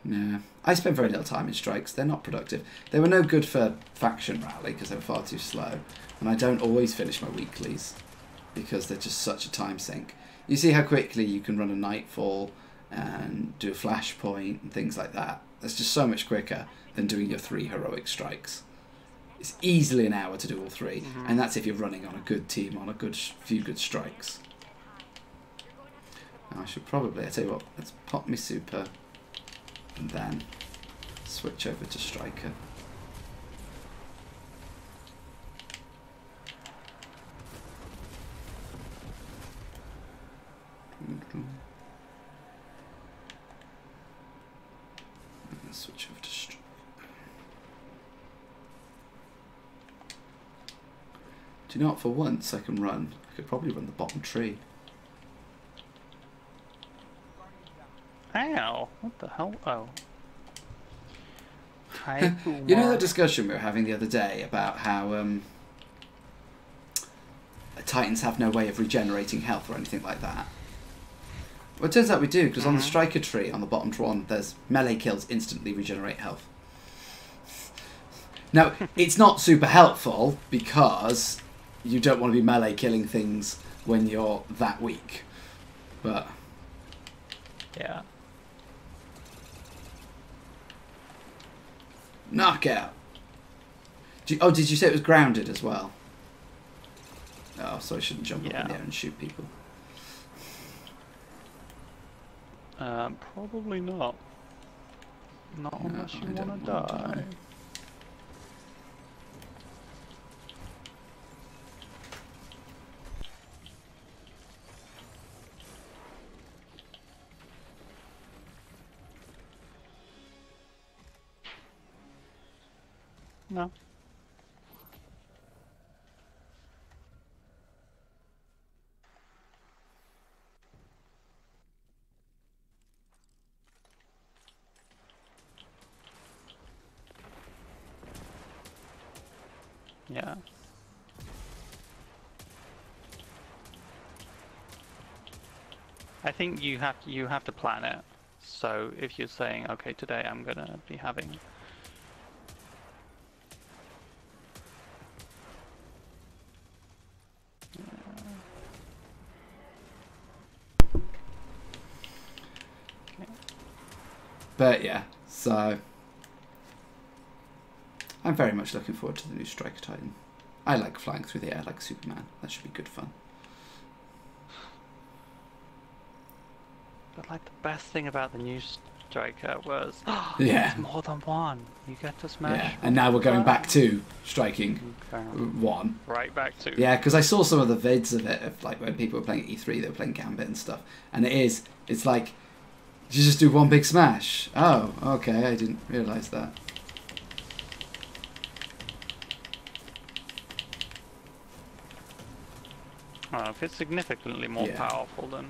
Yeah, I spent very little time in strikes. They're not productive. They were no good for faction rally because they were far too slow. And I don't always finish my weeklies because they're just such a time sink. You see how quickly you can run a Nightfall and do a flashpoint and things like that. That's just so much quicker than doing your 3 heroic strikes. It's easily an hour to do all 3, and that's if you're running on a good team, on a few good strikes. I should probably, I tell you what, let's pop me super and then switch over to striker. switch over to strike. Do you know what? For once, I can run. I could probably run the bottom tree. Ow! What the hell? Oh. You know that discussion we were having the other day about how Titans have no way of regenerating health or anything like that? Well, it turns out we do, because on the striker tree, on the bottom one, there's melee kills instantly regenerate health. Now, it's not super helpful because you don't want to be melee killing things when you're that weak. But yeah. Knockout. Oh, did you say it was grounded as well? Oh, so I shouldn't jump up in the air and shoot people. Probably not. Not unless you want to die. No. Yeah. I think you have to plan it. So if you're saying, okay, today I'm gonna be having But yeah, so I'm very much looking forward to the new Striker Titan. I like flying through the air like Superman. That should be good fun. But like the best thing about the new Striker was, yeah, it's more than one. You get to smash. Yeah, and now we're going back to striking one. Right back to. Yeah, because I saw some of the vids of it, of like when people were playing at E3, they were playing Gambit and stuff, and it's like, you just do one big smash. Oh, okay, I didn't realise that. If it's significantly more powerful than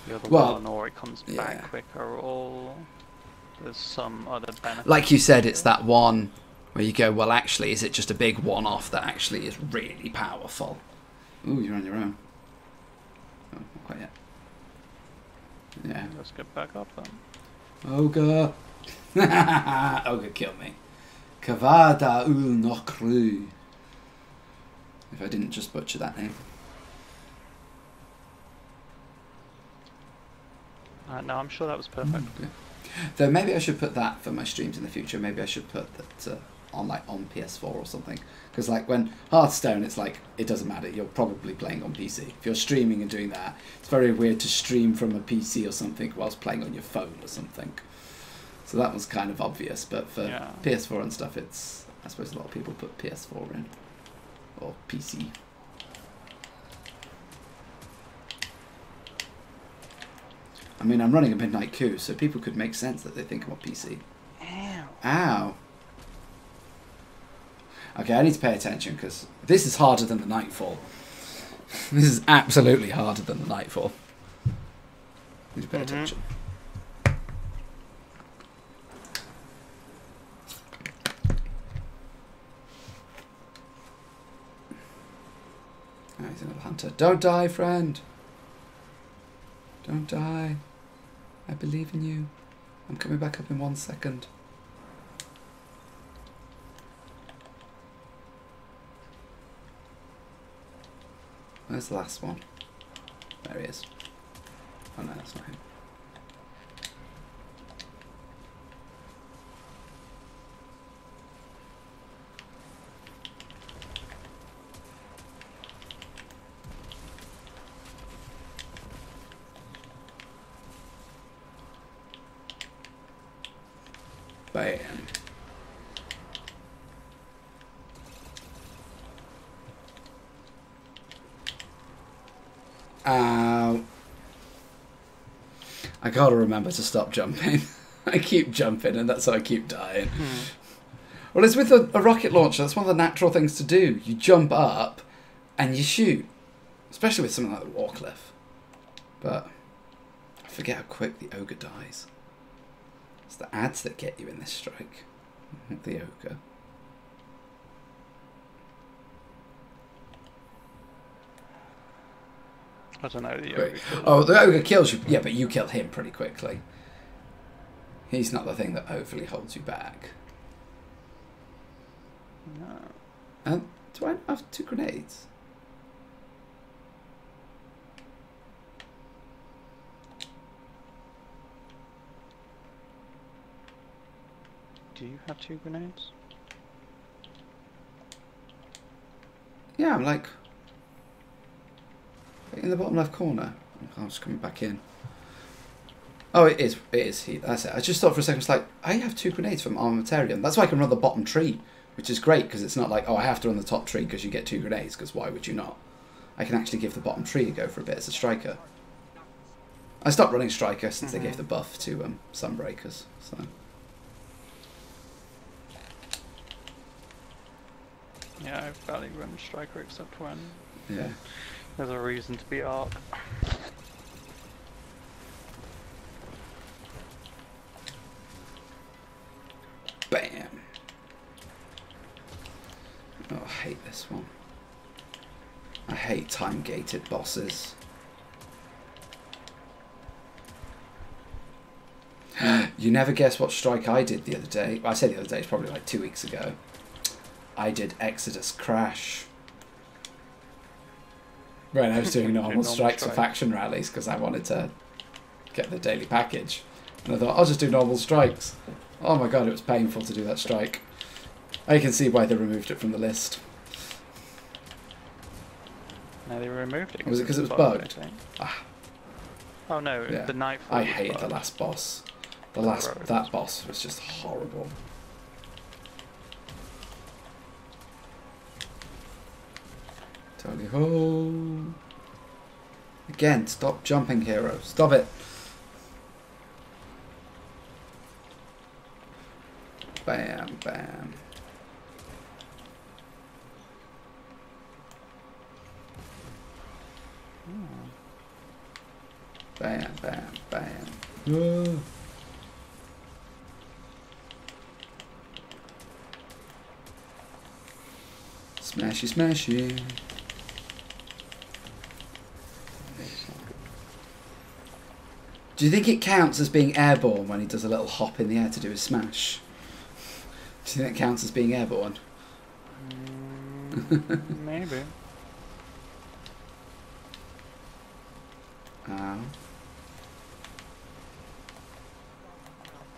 the other one, or it comes back quicker, or there's some other benefit. Like you said, it's that one where you go, well, actually, is it just a big one-off that actually is really powerful? Ooh, you're on your own. Oh, not quite yet. Yeah. Let's get back up then. Ogre. Ogre killed me. Kavada ul Nokru. If I didn't just butcher that name. No, I'm sure that was perfect. Okay. Though maybe I should put that for my streams in the future. Maybe I should put that on PS4 or something. Because like when Hearthstone, it's like it doesn't matter. You're probably playing on PC. If you're streaming and doing that, it's very weird to stream from a PC or something whilst playing on your phone or something. So that was kind of obvious. But for PS4 and stuff, it's I suppose a lot of people put PS4 in or PC. I mean, I'm running a Midnight Coup, so people could make sense that they think I'm on PC. Ow. Ow. Okay, I need to pay attention, because this is harder than the Nightfall. This is absolutely harder than the Nightfall. Need to pay attention. Oh, he's another hunter. Don't die, friend! Don't die. I believe in you. I'm coming back up in 1 second. Where's the last one? There he is. Oh no, that's not him. Bam. Ow. I gotta remember to stop jumping. I keep jumping, and that's how I keep dying. Well, it's with a rocket launcher. That's one of the natural things to do. You jump up, and you shoot. Especially with something like the Warcliffe. But I forget how quick the ogre dies. It's the ads that get you in this strike, not the ogre. I don't know. The ogre oh, the ogre kills you. Yeah, but you killed him pretty quickly. He's not the thing that overly holds you back. No. Do I have 2 grenades? Do you have 2 grenades? Yeah, I'm like in the bottom left corner. I'm just coming back in. Oh, it is. It is he. That's it. I just thought for a second, it's like, I have 2 grenades from Armamentarium. That's why I can run the bottom tree, which is great, because it's not like, oh, I have to run the top tree because you get 2 grenades, because why would you not? I can actually give the bottom tree a go for a bit as a striker. I stopped running striker since they gave the buff to Sunbreakers, so... Yeah, I've barely run striker except when Yeah. there's a reason to be arc. Bam! Oh, I hate this one. I hate time-gated bosses. You never guess what strike I did the other day. Well, I say the other day, it's probably like 2 weeks ago. I did Exodus Crash. When I was doing normal strikes for faction rallies because I wanted to get the daily package. And I thought, I'll just do normal strikes. Oh my god, it was painful to do that strike. I can see why they removed it from the list. No, they removed it. Was it because it was bugged? Ah. Oh no, Yeah. the Nightfall. I hated the last boss. That boss was just horrible. Tally ho! Again, stop jumping, hero. Stop it. Bam, bam. Bam, bam, bam. No. Smashy, smashy. Do you think it counts as being airborne when he does a little hop in the air to do his smash? Do you think it counts as being airborne? Maybe. Ow.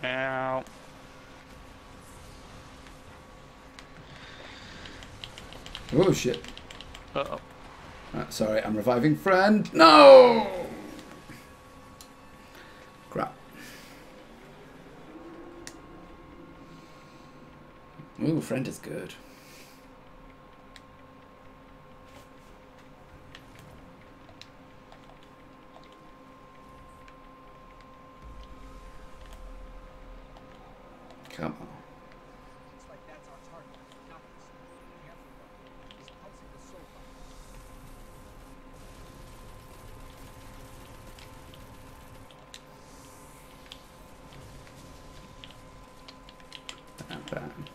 Ow. Oh shit. Uh-oh. Sorry, I'm reviving friend. No! Crap. Ooh, friend is good. Come on. Bam, bam.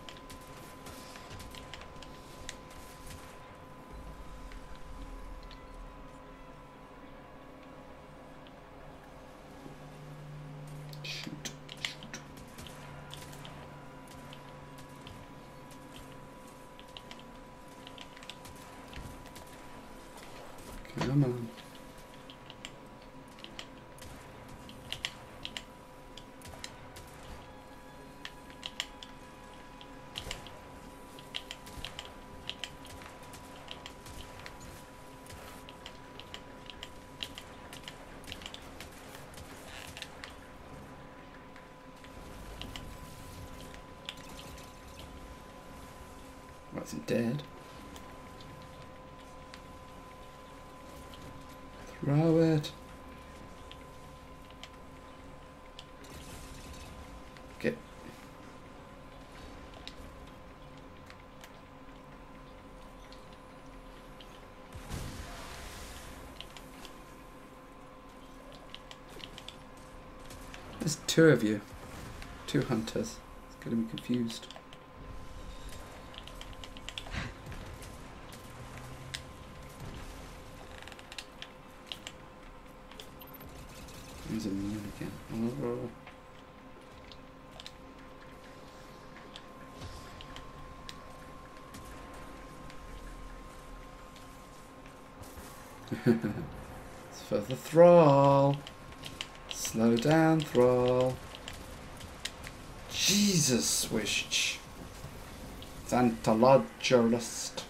Shoot, shoot. Come on. Wasn't dead. Throw it. Okay. There's two of you. Two hunters. It's getting me confused. He's immune again. Oh. It's for the thrall. Slow down, thrall. Jesus, swish. Xantologist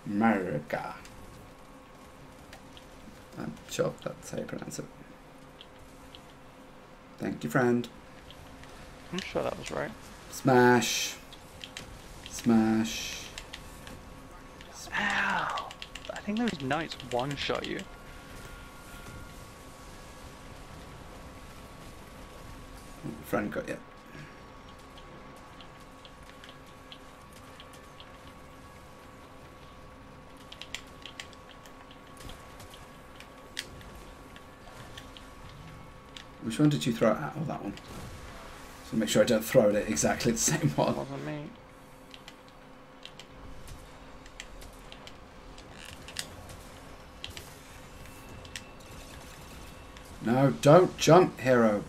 America. I'm sure that's how you pronounce it. Thank you, friend. I'm sure that was right. Smash. Smash. Ow! I think those knights one-shot you. Friend got you. Which one did you throw it at? Oh, that one. So make sure I don't throw it at exactly the same one. That wasn't me. No, don't jump, hero.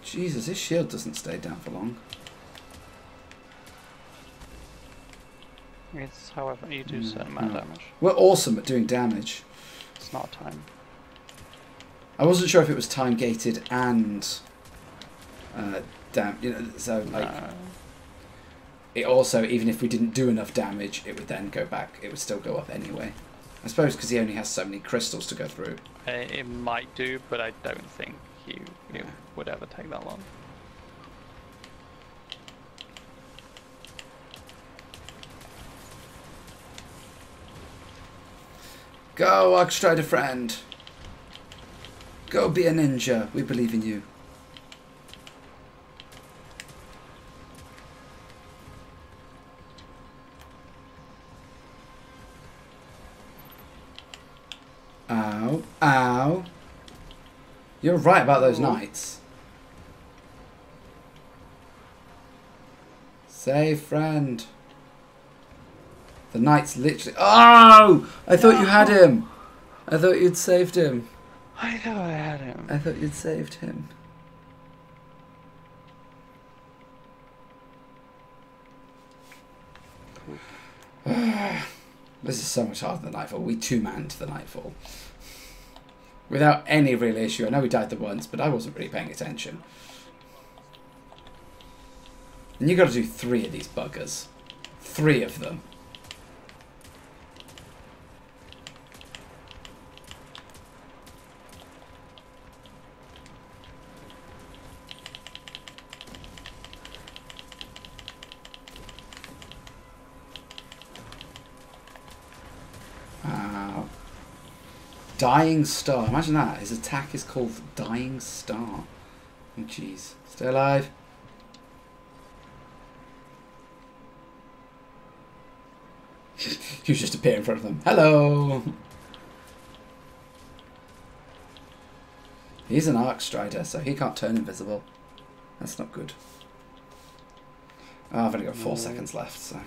Jesus, his shield doesn't stay down for long. It's however you do certain amount of damage. We're awesome at doing damage. It's not time. I wasn't sure if it was time gated and so like it also, even if we didn't do enough damage, it would then go back. It would still go up anyway. I suppose because he only has so many crystals to go through. It might do, but I don't think it would ever take that long. Go, Arcstrider friend. Go be a ninja. We believe in you. Ow. Ow. You're right about those knights. Save friend. The knight's literally... Oh! I thought you had him. I thought you'd saved him. I thought I had him. I thought you'd saved him. This is so much harder than Nightfall. We two-manned the Nightfall. Without any real issue. I know we died the once, but I wasn't really paying attention. And you got to do 3 of these buggers. 3 of them. Dying Star. Imagine that. His attack is called Dying Star. Oh, jeez. Stay alive. You just appear in front of them. Hello. He's an Arcstrider, so he can't turn invisible. That's not good. Oh, I've only got 4 seconds left, so...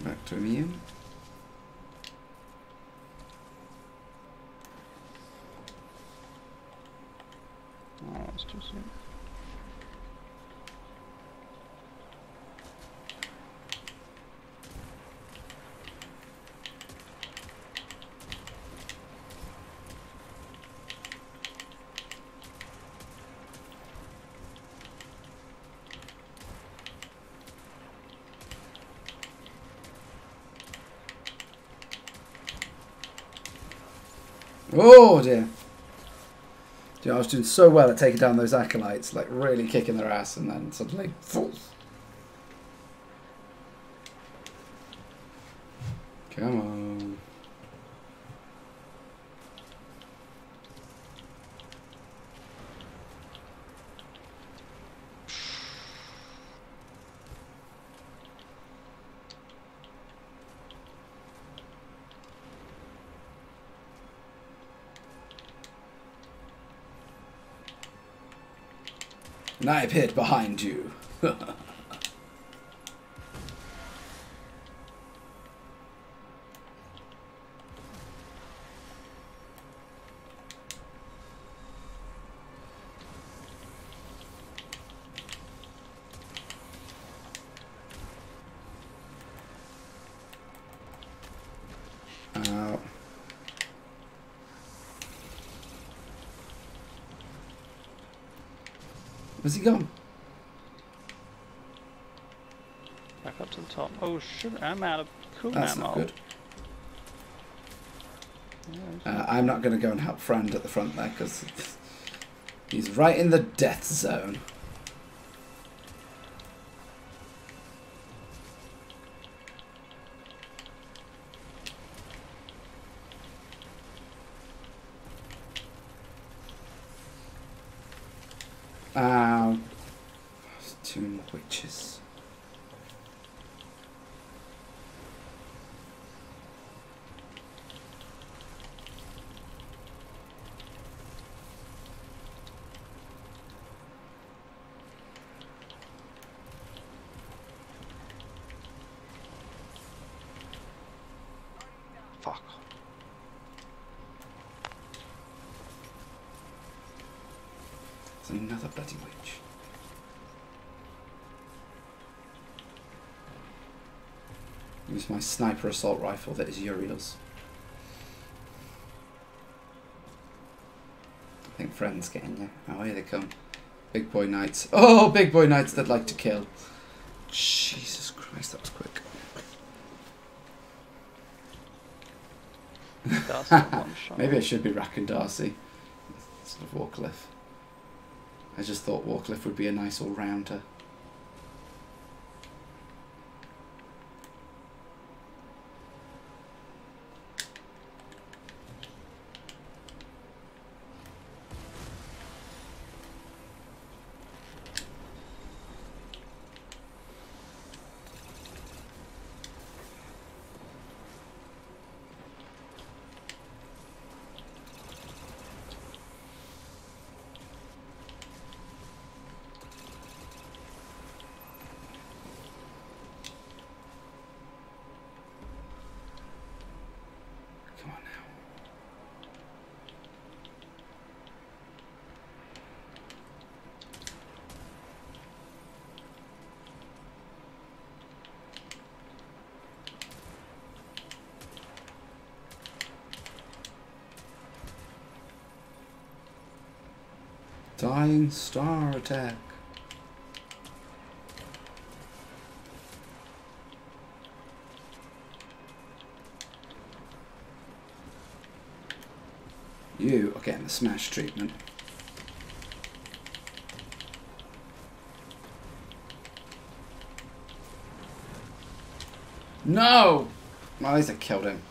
Back to immune. Oh, that's too soon. Oh dear. Dude, I was doing so well at taking down those acolytes, like really kicking their ass, and then suddenly, false. Come on. And I appeared behind you. Where's he gone? Back up to the top. Oh shit, I'm out of cool That's ammo. not good. Yeah, I'm not going to go and help Friend at the front there, because he's right in the death zone. Two more witches. fuck. There's another bloody witch. Use my sniper assault rifle that is Uriel's. I think Friend's getting you. Oh, here they come. Big boy knights. Oh, big boy knights that like to kill. Jesus Christ, that was quick. Darcy got one shot. Maybe I should be racking Darcy instead of Warcliffe. I just thought Warcliffe would be a nice all-rounder. Come on now. Dying star attack. You are getting the smash treatment. No! Well, at least I killed him.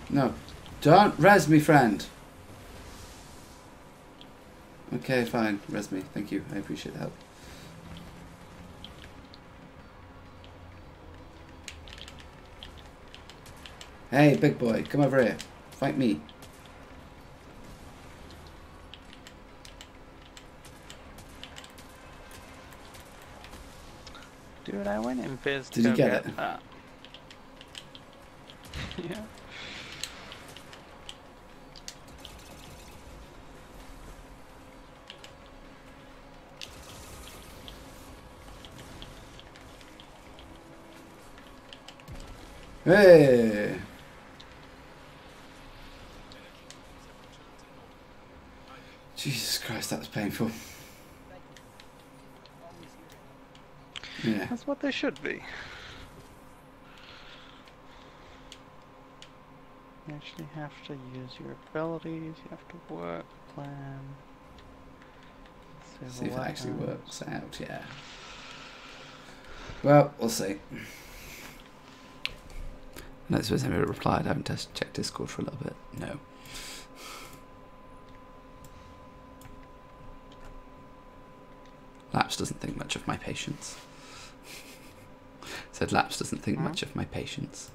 No. Don't res me, friend. Okay, fine. Res me. Thank you. I appreciate the help. Hey, big boy. Come over here. Fight me. Dude, I went in Viz to Did you go get it? that. Yeah. Hey! Jesus Christ, that was painful. Yeah. That's what they should be. You actually have to use your abilities, you have to work, plan. See if it actually works out, yeah. Well, we'll see. No, suppose anybody replied. I haven't checked Discord for a little bit. No. Laps doesn't think much of my patience. Said Laps doesn't think much of my patience.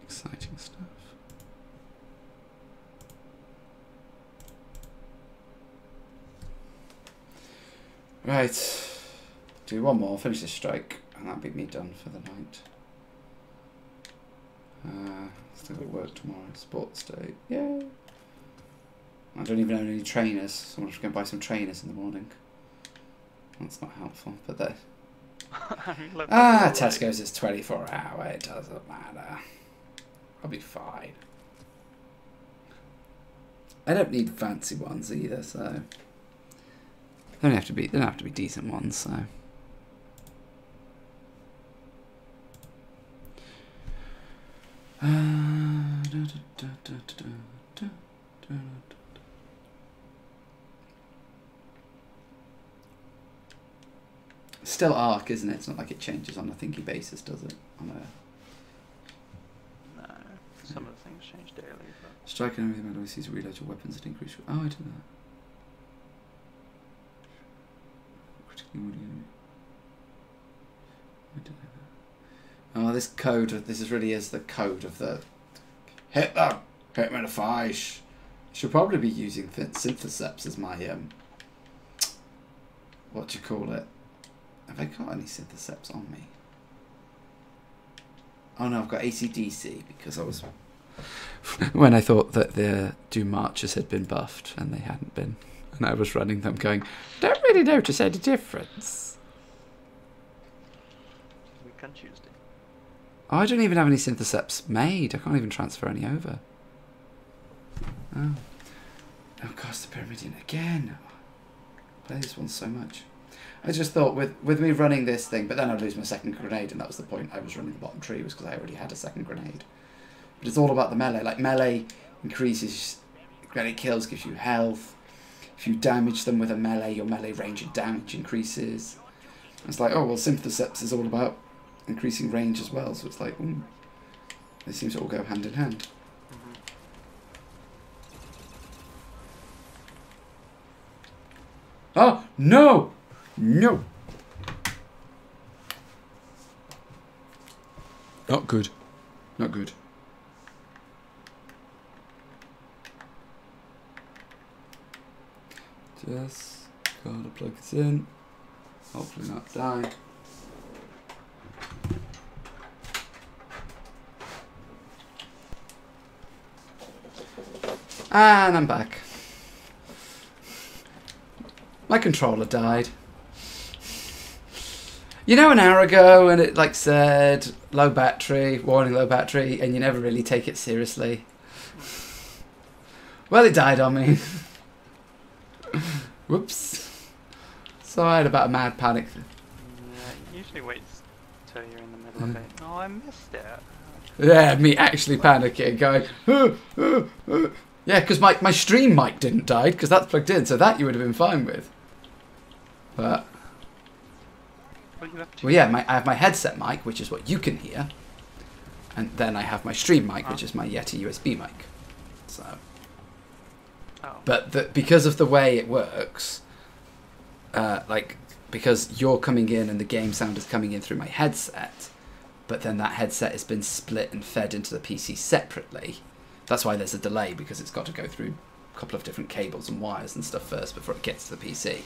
Exciting stuff. Right. Do one more, finish this strike, and that'll be me done for the night. Still got work tomorrow, sports day. Yay! I don't even own any trainers, so I'm just going to buy some trainers in the morning. That's not helpful, but they... Tesco's is 24 hour, it doesn't matter. I'll be fine. I don't need fancy ones either, so they don't have to be decent ones, so. Still Arc, isn't it? It's not like it changes on a thingy basis, does it? On a... No, some of the things change daily. But... Striking everything by overseas reload your weapons and increase... Oh, I didn't know that. Critically wounding enemy. I didn't know that. Oh, this code, this really is the code of the... Hit them! Hit them in the face! Should probably be using Syntheseps as my, what do you call it? Have I got any Syntheseps on me? Oh no, I've got AC/DC because I was... when I thought that the Doom Marchers had been buffed and they hadn't been. And I was running them going, don't really notice any difference. Week on Tuesday. Oh, I don't even have any Syntheseps made. I can't even transfer any over. Oh. Oh gosh, the Pyramidion again. I play this one so much. I just thought with me running this thing, but then I'd lose my second grenade, and that was the point I was running the bottom tree, was because I already had a second grenade. But it's all about the melee. Like, melee increases, melee kills gives you health. If you damage them with a melee, your melee range of damage increases. It's like, oh, well, Syntheseps is all about increasing range as well, so it's like, they seem to all go hand in hand. Oh, no! No! Not good. Not good. Just gotta plug it in. Hopefully not die. And I'm back. My controller died. You know, an hour ago, and it like said low battery, warning low battery, and you never really take it seriously. Well, it died on me. Whoops. So I had about a mad panic. Yeah, it usually waits till you're in the middle of it. Oh, I missed it. Yeah, me actually panicking, going, yeah, because my stream mic didn't die, because that's plugged in, so that you would have been fine with. But... well, yeah, I have my headset mic, which is what you can hear, and then I have my stream mic, which is my Yeti USB mic. So, but because of the way it works, like because you're coming in and the game sound is coming in through my headset, but then that headset has been split and fed into the PC separately. That's why there's a delay, because it's got to go through a couple of different cables and wires and stuff first before it gets to the PC.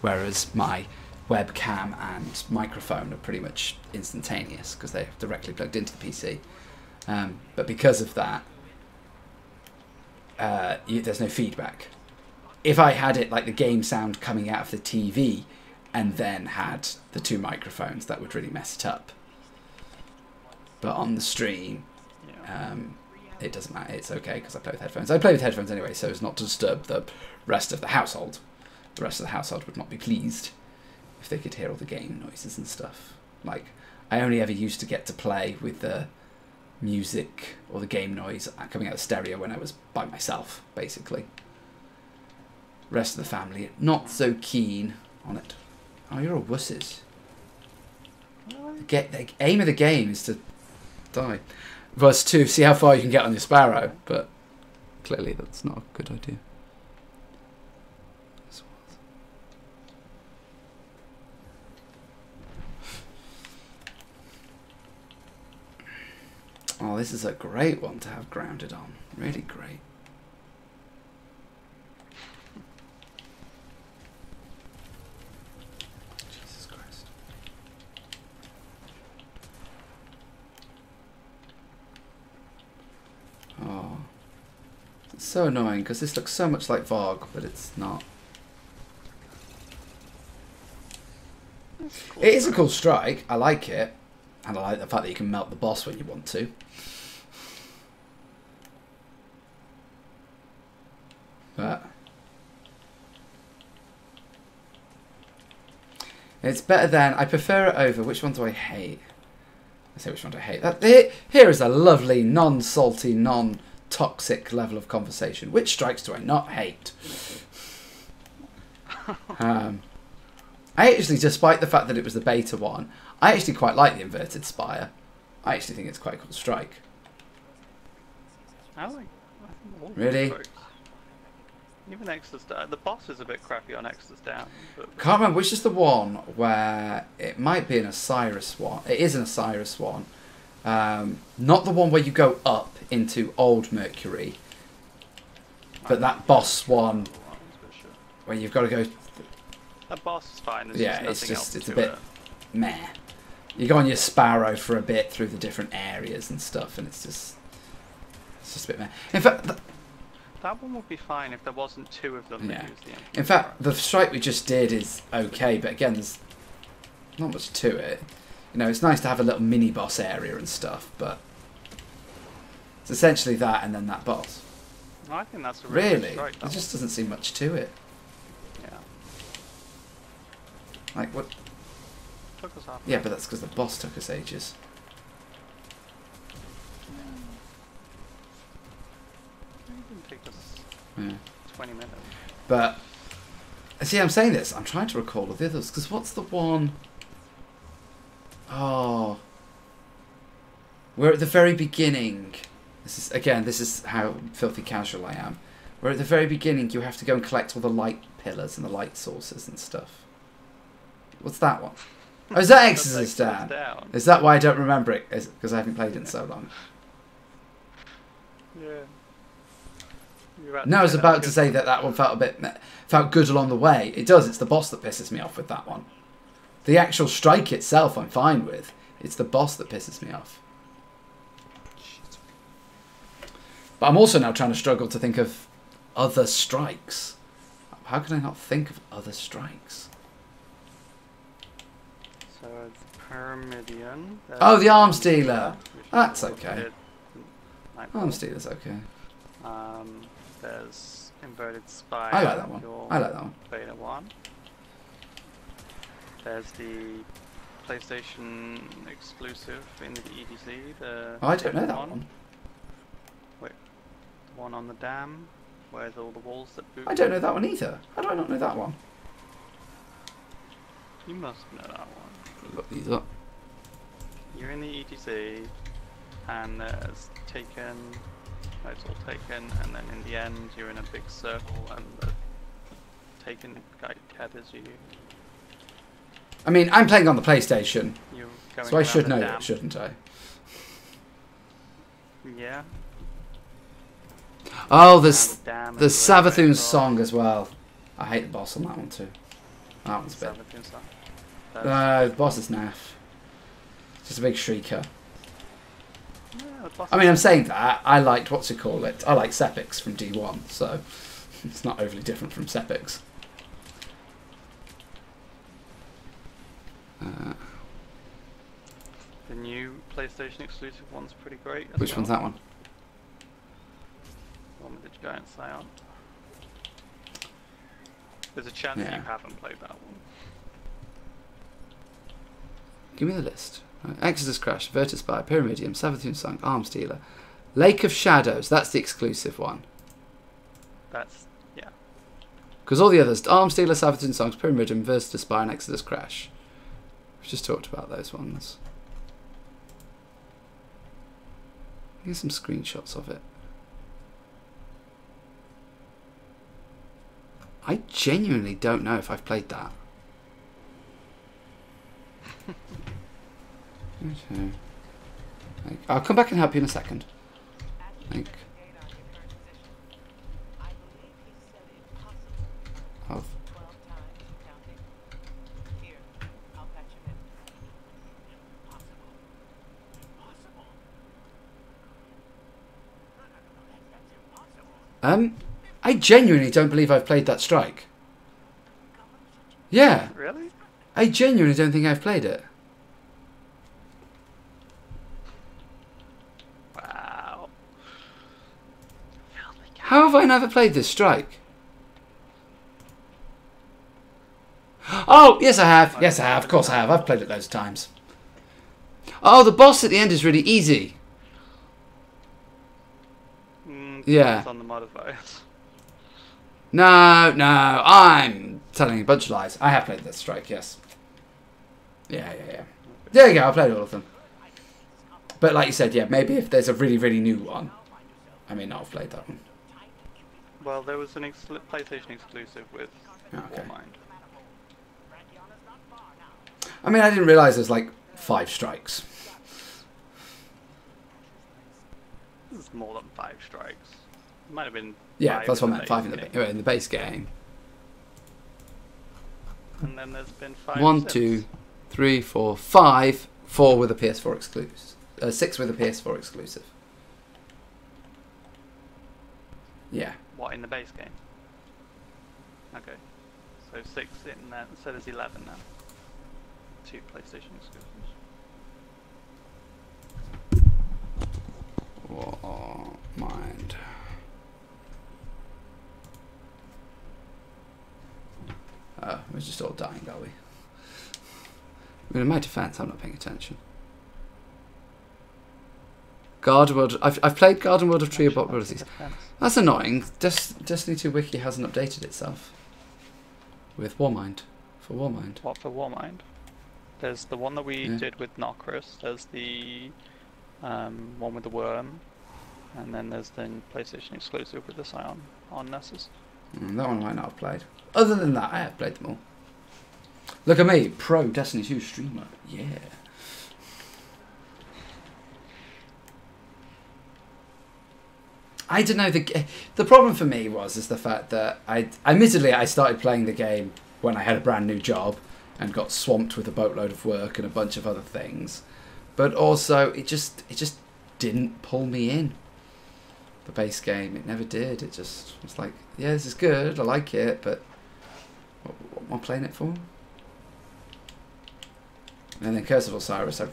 Whereas my webcam and microphone are pretty much instantaneous because they're directly plugged into the PC. But because of that, there's no feedback. If I had it like the game sound coming out of the TV and then had the 2 microphones, that would really mess it up. But on the stream, it doesn't matter. It's okay because I play with headphones. I play with headphones anyway, so as not to disturb the rest of the household. The rest of the household would not be pleased if they could hear all the game noises and stuff. Like, I only ever used to get to play with the music or the game noise coming out of the stereo when I was by myself, basically. Rest of the family, not so keen on it. Oh, you're all wusses. The aim of the game is to die. Was to see how far you can get on your sparrow, but clearly that's not a good idea. Oh, this is a great one to have grounded on. Really great. Jesus Christ. Oh. It's so annoying because this looks so much like Vogue, but it's not. Cool. It is a cool strike. I like it. And I like the fact that you can melt the boss when you want to. But it's better than... I prefer it over... Which one do I hate? I say which one do I hate. Here is a lovely, non-salty, non-toxic level of conversation. Which strikes do I not hate? I actually, despite the fact that it was the beta one, I actually quite like the inverted spire. I actually think it's quite a cool strike. I think all really? Strikes. Even Exodus Down. The boss is a bit crappy on Exodus Down. But... Can't remember which is the one where it might be an Osiris one. It is an Osiris one. Not the one where you go up into Old Mercury, but that boss one where you've got to go. That boss is fine. There's yeah, it's a bit meh. You go on your sparrow for a bit through the different areas and stuff, and it's just a bit meh. In fact, that one would be fine if there wasn't 2 of them. Yeah. That use the In fact, the strike we just did is okay, but again, there's not much to it. You know, it's nice to have a little mini boss area and stuff, but it's essentially that and then that boss. I think that's a really good Really? strike. There just doesn't seem much to it. Yeah. Like what? Took us half. Yeah, but that's because the boss took us ages. It didn't take us Yeah. 20 minutes. But see, I'm saying this. I'm trying to recall the others because what's the one? Oh, we're at the very beginning. This is how filthy casual I am. We're at the very beginning. You have to go and collect all the light pillars and the light sources and stuff. What's that one? Oh, is that Exodus Down? Is that why I don't remember it? Is it because I haven't played it in so long? Yeah. No, I was about to say that one felt good along the way. It does. It's the boss that pisses me off with that one. The actual strike itself, I'm fine with. It's the boss that pisses me off. But I'm also now trying to struggle to think of other strikes. How can I not think of other strikes? So it's Pyramidion. Oh, the Arms Dealer. That's okay. Arms Dealer's okay. There's Inverted Spire. I like that one. I like that one. Beta 1. There's the PlayStation exclusive in the EDC. Oh, I don't know that one. Wait, the one on the dam, where's all the walls that boot? I don't know that one either. How do I not know that one? You must know that one. Look these up. You're in the EDC, and there's Taken. No, it's all Taken, and then in the end, you're in a big circle, and the Taken guy tethers you. I mean, I'm playing on the PlayStation, so I should know dam. it, shouldn't I? Yeah. Oh, there's Savathun's song as well. I hate the boss on that one too. That one's a bit. The boss is naff. Just a big shrieker. Yeah, the boss I mean, I'm saying that. I liked, what's it called? I like Sepix from D1, so it's not overly different from Sepix. The new PlayStation exclusive one's pretty great. Which one's that one? The one with the giant scion. There's a chance Yeah. you haven't played that one. Give me the list. Right. Exodus Crash, Virtus Spy, Pyramidium, Savathun Song, Arms Dealer, Lake of Shadows. That's the exclusive one. That's, yeah. Because all the others, Arms Dealer, Savathun Songs, Pyramidium, Virtus Spy, and Exodus Crash. We've just talked about those ones. Here's some screenshots of it. I genuinely don't know if I've played that. Okay. I'll come back and help you in a second. Of I genuinely don't believe I've played that strike. Yeah. Really? I genuinely don't think I've played it. Wow. How have I never played this strike? Oh, yes I have. Yes I have. Of course I have. I've played it loads of times. Oh, the boss at the end is really easy. Yeah. It's on the modifiers. No, I'm telling you a bunch of lies. I have played this strike, yes. Yeah. There you go, I played all of them. But like you said, yeah, maybe if there's a really, really new one, I may not have played that one. Well, there was an PlayStation exclusive with Okay. Warmind. I mean, I didn't realise there's like 5 strikes. This is more than 5 strikes. It might have been. Yeah, 5 that's what I in meant, 5 in the base game. And then there's been 5. 1, 2, 3, 4, 5. 4 with a PS4 exclusive. 6 with a PS4 exclusive. Yeah. What, in the base game? Okay. So 6 in there, so there's 11 now. 2 PlayStation exclusives. Oh, mind. We're just all dying, are we? I mean, in my defense, I'm not paying attention. Garden World. I've played Garden World of Trio Possibilities. That's annoying. Destiny 2 Wiki hasn't updated itself. With Warmind. For Warmind. What, for Warmind? There's the one that we did with Nokris. There's the one with the worm. And then there's the PlayStation exclusive with the Scion on Nessus. That one I might not have played. Other than that, I have played them all. Look at me, pro Destiny 2 streamer. Yeah. I don't know. The problem for me is the fact that admittedly I started playing the game when I had a brand new job and got swamped with a boatload of work and a bunch of other things, but also it just didn't pull me in. The base game, it never did. It just was like, yeah, this is good, I like it, but what am I playing it for? And then Curse of Osiris, I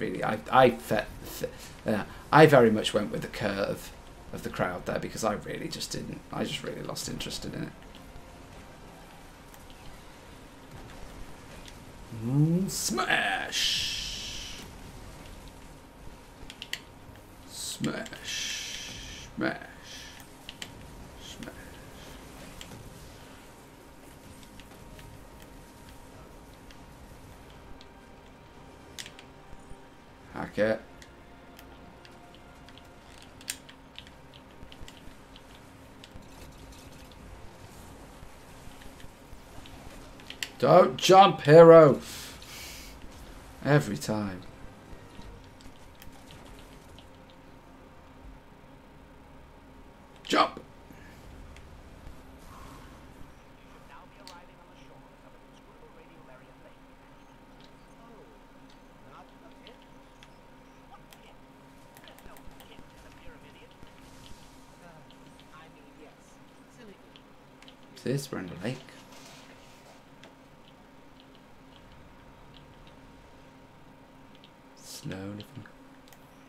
very much went with the curve of the crowd there because I just really lost interest in it. Smash! Smash! Smash! Smash! Hack it. Don't jump, hero! Every time. Jump! is. We're in a lake. Slow living.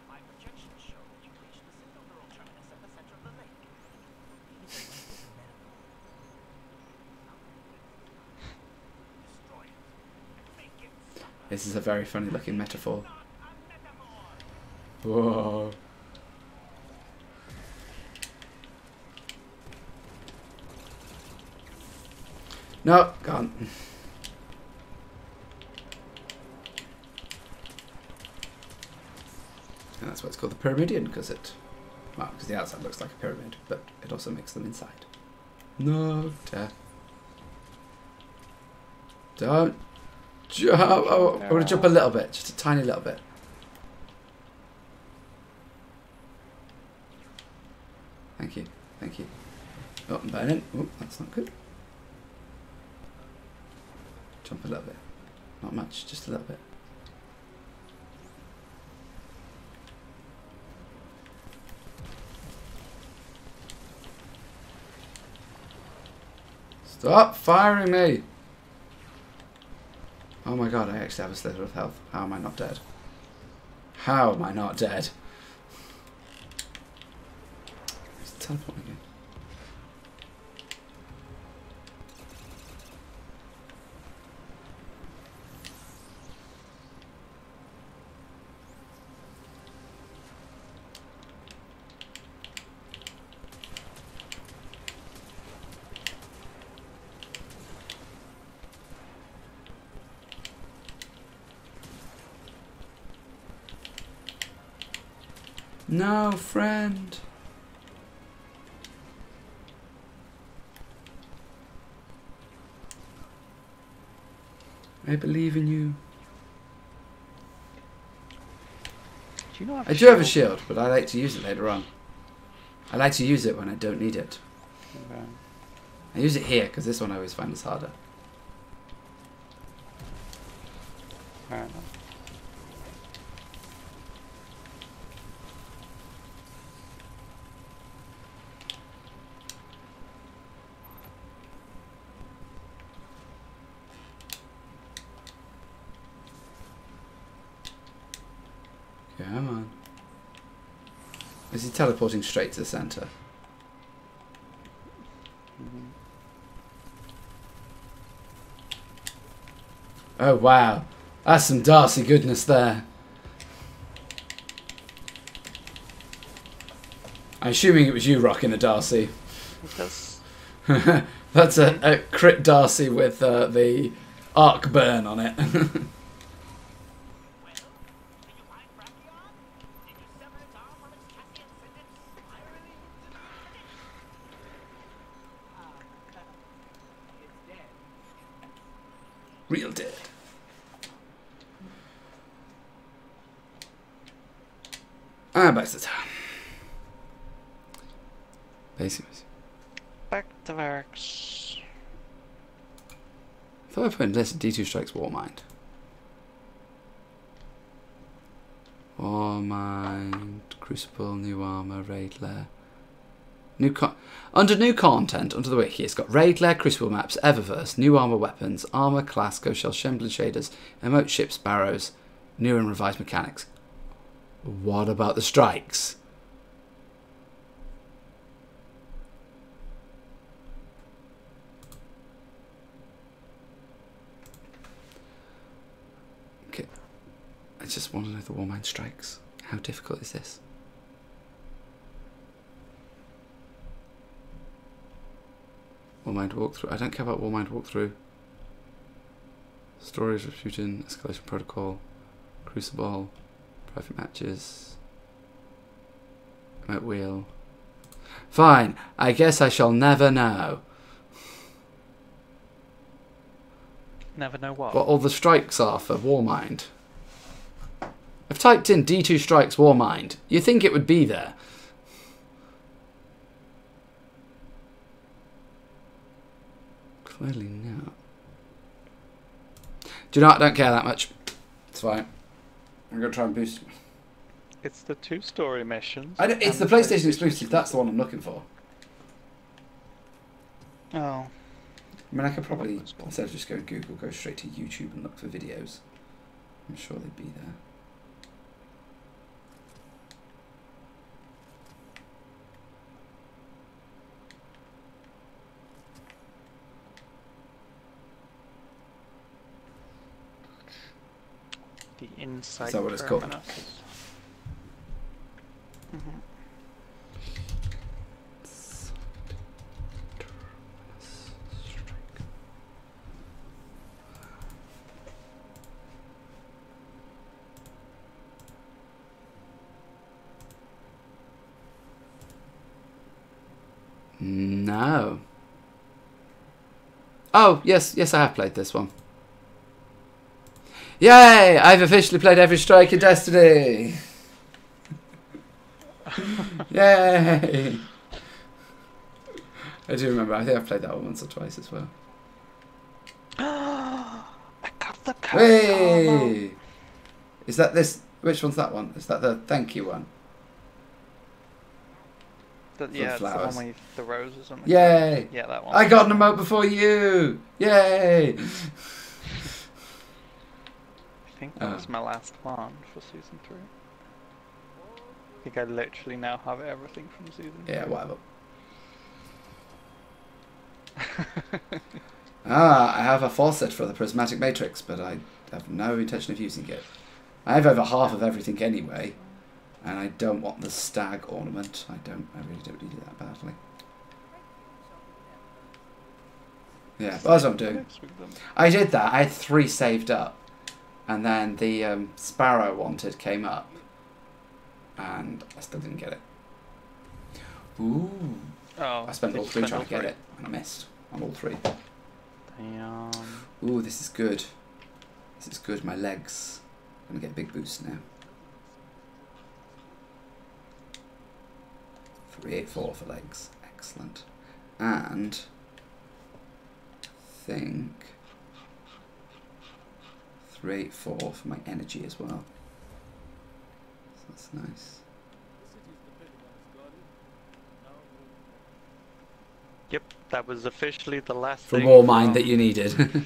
My projections show that you reached the single neural terminus at the center of the lake. Destroy it. Make it suffer. This is a very funny looking metaphor. Not a metaphor. Whoa. No, gone. And that's why it's called the Pyramidion, because the outside looks like a pyramid, but it also makes them inside. No, death. Don't jump. Oh, I want to jump a little bit, just a tiny little bit. Thank you, thank you. Oh, I'm burning. Oh, that's not good. Jump a little bit. Not much, just a little bit. Stop firing me! Oh my god, I actually have a slither of health. How am I not dead? How am I not dead? It's teleporting again. No, friend. I believe in you. Do you not have I do have a shield, but I like to use it later on. I like to use it when I don't need it. Okay. I use it here, because this one I always find is harder. Fair enough. Come on. Is he teleporting straight to the centre? Oh wow, that's some Darcy goodness there. I'm assuming it was you rocking the Darcy. Yes. That's a crit Darcy with the arc burn on it. Real dead. Ah, back to the town. Basically. Back to barracks. I thought I put in this D2 strikes Warmind. Warmind, Crucible, new armor, raid lair. Under new content, under the wiki, it's got raid lair, Crucible maps, Eververse, new armor weapons, armor, class, Ghost Shell, Shemblin shaders, emote ships, barrows, new and revised mechanics. What about the strikes? Okay, I just want to know the Warmind strikes. How difficult is this? Warmind walkthrough. I don't care about Warmind walkthrough. Storage, Rasputin, Escalation Protocol, Crucible, Private Matches, Remote Wheel. Fine, I guess I shall never know. Never know what. What all the strikes are for Warmind. I've typed in D2 strikes Warmind. You think it would be there? Clearly not. Do you know what? I don't care that much. It's fine. I'm going to try and boost. It's the 2-story missions. It's the PlayStation exclusive. That's the one I'm looking for. Oh. I mean, I could probably, instead of just going Google, go straight to YouTube and look for videos. I'm sure they'd be there. The Insight. Is that what it's called? Mm-hmm. No. Oh, yes, yes, I have played this one. Yay! I've officially played every strike in Destiny! Yay! I do remember, I think I've played that one once or twice as well. I got the code. Hey! Is that this? Which one's that one? Is that the thank you one? Yeah, it's the flowers. one with the roses on the Yay! ground. Yeah, that one. I got an emote before you! Yay! I think that was my last one for season 3. I think I literally now have everything from season 3. Yeah, whatever. I have a faucet for the prismatic matrix, but I have no intention of using it. I have over half of everything anyway, and I don't want the stag ornament. I really don't need it that badly. Yeah, but that's what I'm doing. I did that. I had 3 saved up, and then the sparrow wanted came up, and I still didn't get it. Ooh. Oh, I spent did all you 3 spend trying all to get 3? it, and I missed on all 3. Damn. Ooh, this is good. This is good. My legs. I'm gonna get a big boost now. 384 for legs. Excellent. And I think 384 for my energy as well. So that's nice. Yep, that was officially the last For thing. more mine that you needed.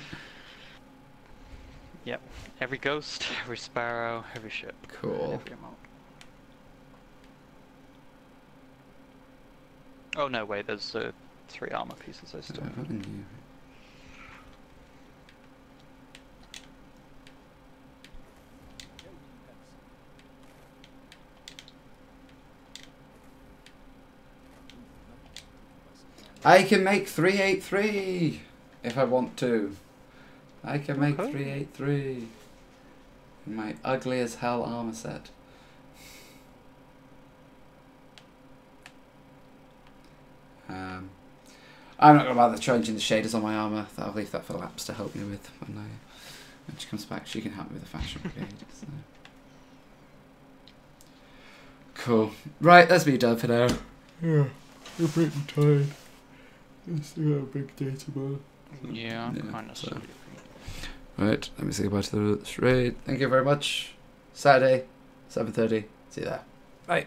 Yep, every ghost, every sparrow, every ship. Cool. Every emote. Oh no, wait, there's 3 armor pieces I still need. I can make 383 if I want to. I can make 383 in my ugly as hell armor set. I'm not going to bother changing the shaders on my armor. I'll leave that for Laps to help me with when she comes back. She can help me with the fashion brigade. So. Cool. Right, that's me done for now. Yeah, I'm pretty tired. I still got a big day tomorrow. Yeah, I'm kind of sleepy. Right, let me say goodbye to the raid. Thank you very much. Saturday, 7:30. See you there. Bye.